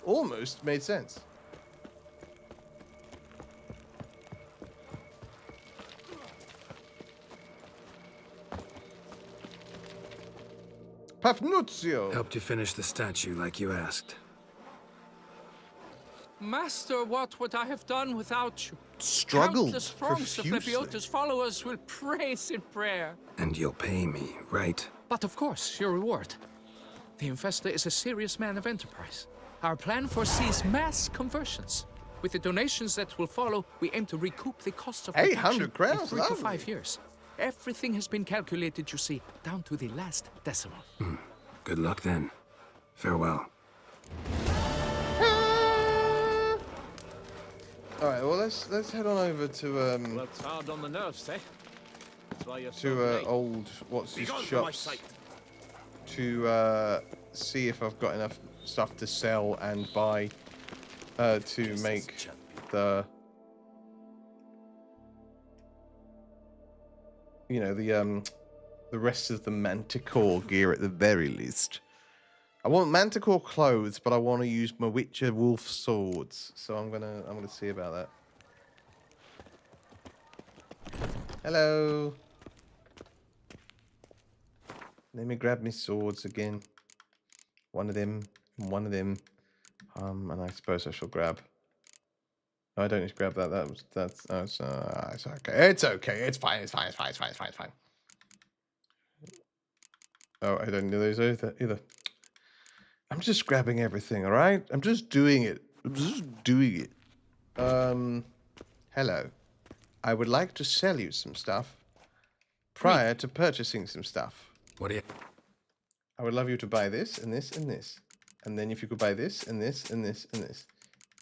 almost made sense. Papnuzio! Helped you finish the statue like you asked. Master, what would I have done without you? Struggled Countless throngs of profusely. Lebiota's followers will praise in prayer. And you'll pay me, right? But of course, your reward. The Infestor is a serious man of enterprise. Our plan foresees mass conversions. With the donations that will follow, we aim to recoup the cost of 800 production crowns, in 3 to lovely. 5 years. Everything has been calculated, you see, down to the last decimal. Good luck then. Farewell. All right, well let's head on over to Well, it's hard on the nerves, eh? That's why you're so late. old what's his Begone from my shops sight. to see if I've got enough stuff to sell and buy to make the you know, the rest of the Manticore gear at the very least. I want Manticore clothes, but I want to use my Witcher wolf swords. So I'm gonna see about that. Hello. Let me grab me swords again. One of them, one of them. And I suppose I shall grab. No, I don't need to grab that. That's it's okay. It's okay. It's fine. It's fine. It's fine. It's fine. It's fine. It's fine. Oh, I don't need those either. I'm just grabbing everything. All right. I'm just doing it. I'm just doing it. Hello. I would like to sell you some stuff prior to purchasing some stuff. What do you... I would love you to buy this and this and this. And then if you could buy this and this and this and this.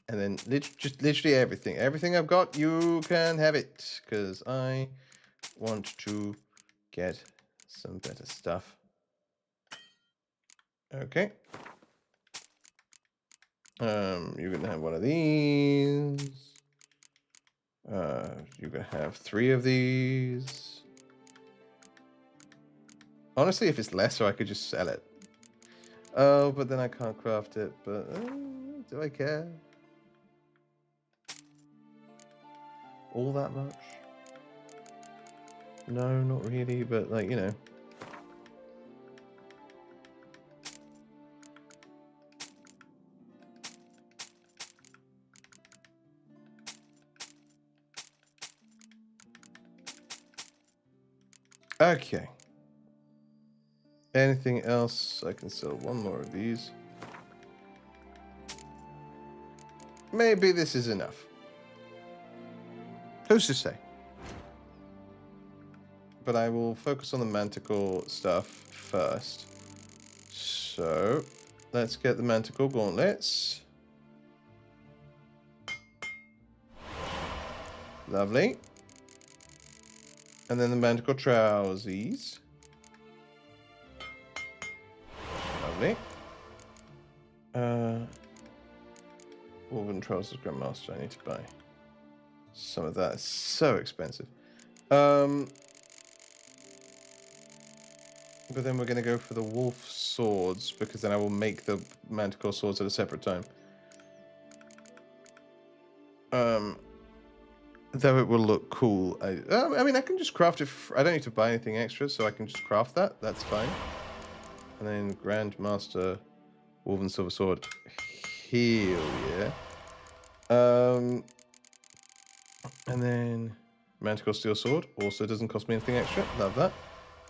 And then just literally everything. Everything I've got, you can have it. Because I want to get some better stuff. Okay. You're going to have one of these. You're going to have 3 of these. Honestly, if it's lesser, I could just sell it. Oh, but then I can't craft it. But do I care? All that much? No, not really, but like, you know. Okay. Anything else? I can sell one more of these. Maybe this is enough. Who's to say? But I will focus on the Manticore stuff first. So, let's get the Manticore gauntlets. Lovely. And then the Manticore trousers. Lovely. Woven trousers, Grandmaster. I need to buy some of that. It's so expensive. But then we're going to go for the wolf swords because then I will make the Manticore swords at a separate time. Though it will look cool. I mean, I can just craft it. I don't need to buy anything extra, so I can just craft that. That's fine. And then Grandmaster Woven Silver Sword. Hell yeah. And then Manticore Steel Sword. Also doesn't cost me anything extra. Love that.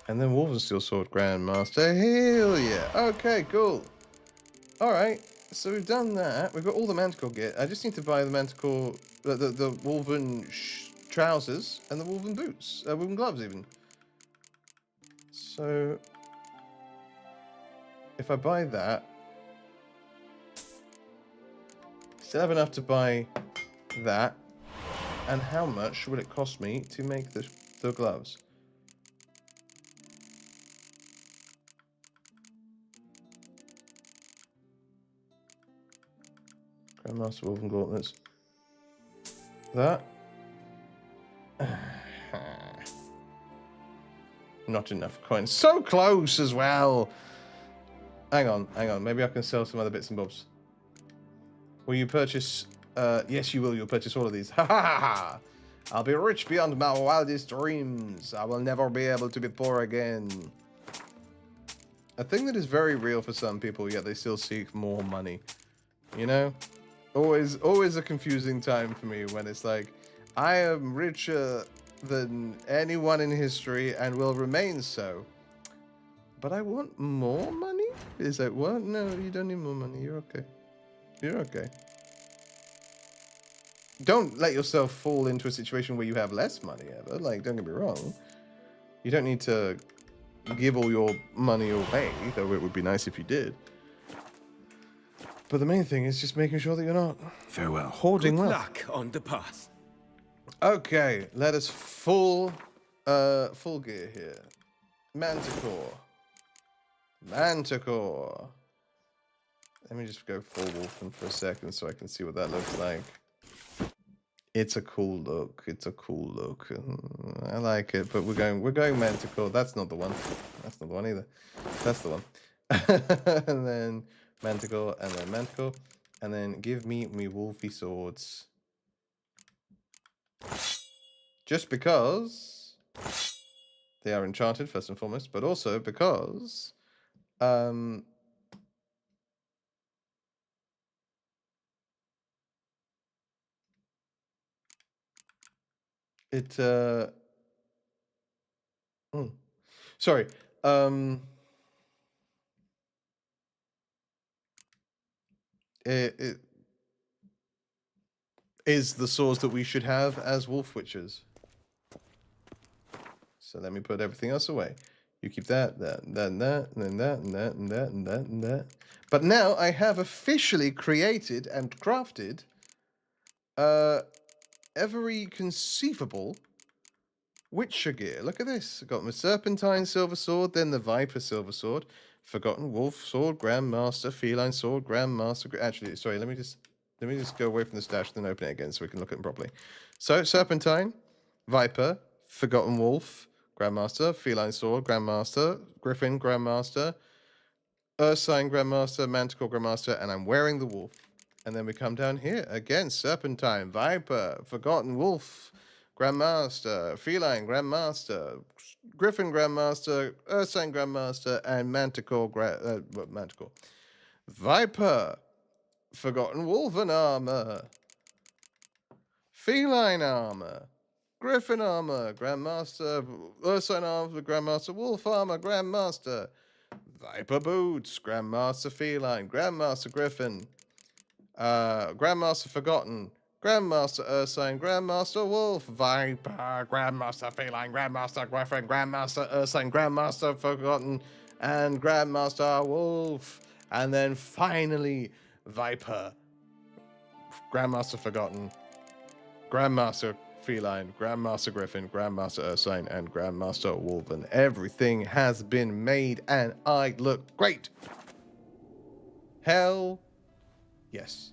And then Woven Steel Sword Grandmaster. Hell yeah. Okay, cool. Alright. So we've done that. We've got all the Manticore gear. I just need to buy the Manticore... The woven trousers and the woven boots. Woven gloves, even. So... if I buy that... still have enough to buy that. And how much will it cost me to make the gloves? Grandmaster Woven Gauntlets. That. Not enough coins. So close as well. Hang on. Maybe I can sell some other bits and bobs. Will you purchase... yes, you will. You'll purchase all of these. Ha ha ha ha! I'll be rich beyond my wildest dreams. I will never be able to be poor again. A thing that is very real for some people, yet they still seek more money. You know? Always a confusing time for me when it's like, I am richer than anyone in history and will remain so. But I want more money? Is that what? No, you don't need more money. You're okay. You're okay. Don't let yourself fall into a situation where you have less money ever. Like, don't get me wrong. You don't need to give all your money away, though it would be nice if you did. But the main thing is just making sure that you're not hoarding wealth. Good luck on the path. Okay, let us full gear here. Manticore. Let me just go full wolfen for a second so I can see what that looks like It's a cool look. It's a cool look. I like it, but we're going Manticore. That's not the one. That's not the one either. That's the one. And then Manticore, and then Manticore, and then give me wolfy swords. Just because they are enchanted first and foremost, but also because it sorry. It is the swords that we should have as wolf witches. So let me put everything else away. You keep that, and that, and that, and then that, and that, and that, and that, and that. But now I have officially created and crafted every conceivable Witcher gear. Look at this. I've got my Serpentine Silver Sword, then the Viper Silver Sword, Forgotten Wolf Sword, Grandmaster, Feline Sword, Grandmaster. Actually, sorry, let me just go away from the stash, then open it again so we can look at them properly. So, Serpentine, Viper, Forgotten Wolf, Grandmaster, Feline Sword, Grandmaster, Griffin, Grandmaster, Ursine, Grandmaster, Manticore, Grandmaster, and I'm wearing the wolf. And then we come down here again: Serpentine, Viper, Forgotten Wolf, Grandmaster, Feline, Grandmaster, Griffin, Grandmaster, Ursine, Grandmaster, and Manticore, Manticore. Viper, Forgotten Wolven armor, Feline armor, Griffin armor, Grandmaster, Ursine armor, Grandmaster, Wolf armor, Grandmaster, Viper boots, Grandmaster Feline, Grandmaster Griffin, Grandmaster Forgotten, Grandmaster Ursine, Grandmaster Wolf, Viper, Grandmaster Feline, Grandmaster Griffin, Grandmaster Ursine, Grandmaster Forgotten, and Grandmaster Wolf. And then finally, Viper, Grandmaster Forgotten, Grandmaster Feline, Grandmaster Griffin, Grandmaster Ursine, and Grandmaster Wolven. Everything has been made, and I look great. Hell yes.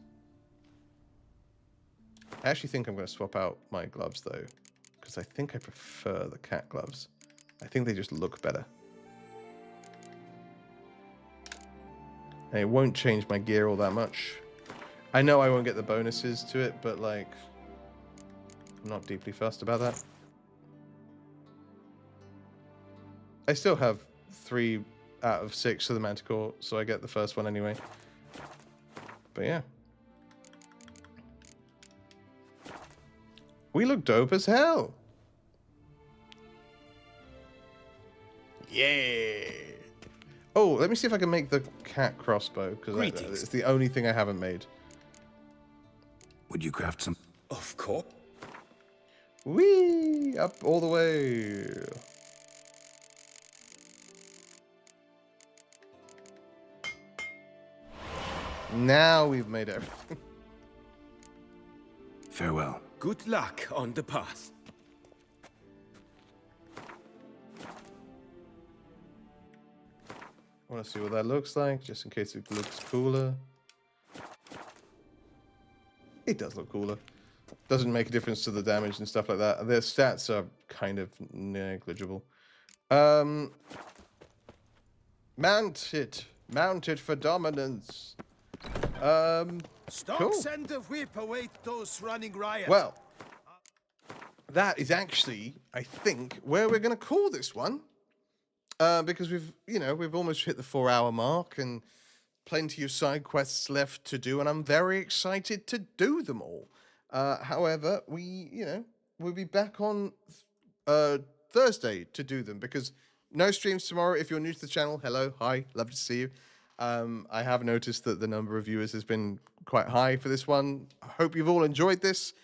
I actually think I'm going to swap out my gloves, though, because I think I prefer the cat gloves. I think they just look better. And it won't change my gear all that much. I know I won't get the bonuses to it, but, like, I'm not deeply fussed about that. I still have 3 out of 6 of the Manticore, so I get the first one anyway. But yeah. We look dope as hell. Yeah. Oh, let me see if I can make the cat crossbow, because it's the only thing I haven't made. Would you craft some? Of course. Whee! Up all the way. Now we've made everything. Farewell. Good luck on the path. I want to see what that looks like, just in case it looks cooler. It does look cooler. Doesn't make a difference to the damage and stuff like that. Their stats are kind of negligible. Mounted for dominance. Stop, Cool. send the whip, await those running riot. Well, that is actually, I think, where we're going to call this one. Because we've almost hit the 4-hour mark and plenty of side quests left to do, and I'm very excited to do them all. However, we'll be back on Thursday to do them, because no streams tomorrow. If you're new to the channel, hello, hi, love to see you. I have noticed that the number of viewers has been quite high for this one. I hope you've all enjoyed this.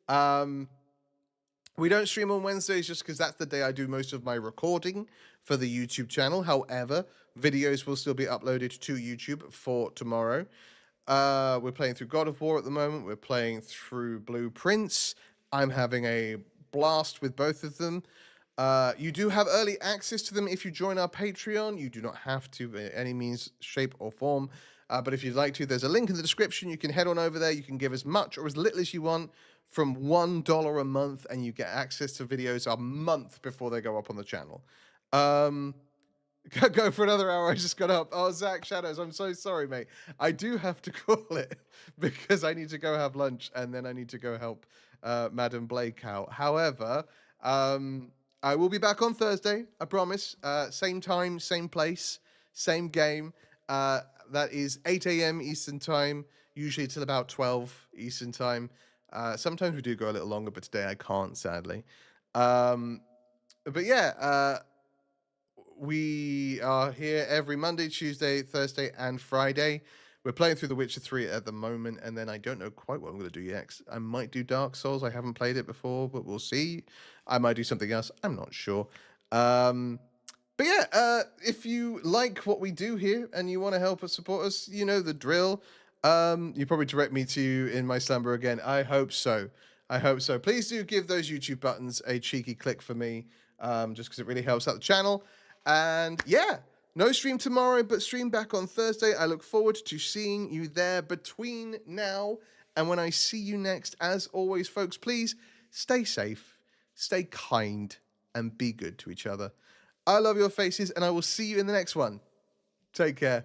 We don't stream on Wednesdays just because that's the day I do most of my recording for the YouTube channel. However, videos will still be uploaded to YouTube for tomorrow. We're playing through God of War at the moment. We're playing through Blueprints. I'm having a blast with both of them. You do have early access to them if you join our Patreon. You do not have to, by any means, shape, or form. But if you'd like to, there's a link in the description. You can head on over there. You can give as much or as little as you want, from $1 a month, and you get access to videos a month before they go up on the channel. Go for another hour. I just got up. Oh, Zach Shadows, I'm so sorry, mate. I do have to call it because I need to go have lunch and then I need to go help Madam Blake out. However, I will be back on Thursday, I promise. Same time, same place, same game. That is 8 a.m. Eastern time, usually till about 12 Eastern time. Sometimes we do go a little longer, but today I can't, sadly. But yeah, we are here every Monday, Tuesday, Thursday, and Friday. We're playing through The Witcher 3 at the moment, and then I don't know quite what I'm going to do next. I might do Dark Souls. I haven't played it before, but we'll see. I might do something else. I'm not sure. But yeah, if you like what we do here and you want to help us support us, you know the drill. You probably direct me to In My Slumber again. I hope so. I hope so. Please do give those YouTube buttons a cheeky click for me, just because it really helps out the channel. And yeah, no stream tomorrow, but stream back on Thursday. I look forward to seeing you there between now and when I see you next. As always, folks, please stay safe, stay kind, and be good to each other. I love your faces, and I will see you in the next one. Take care.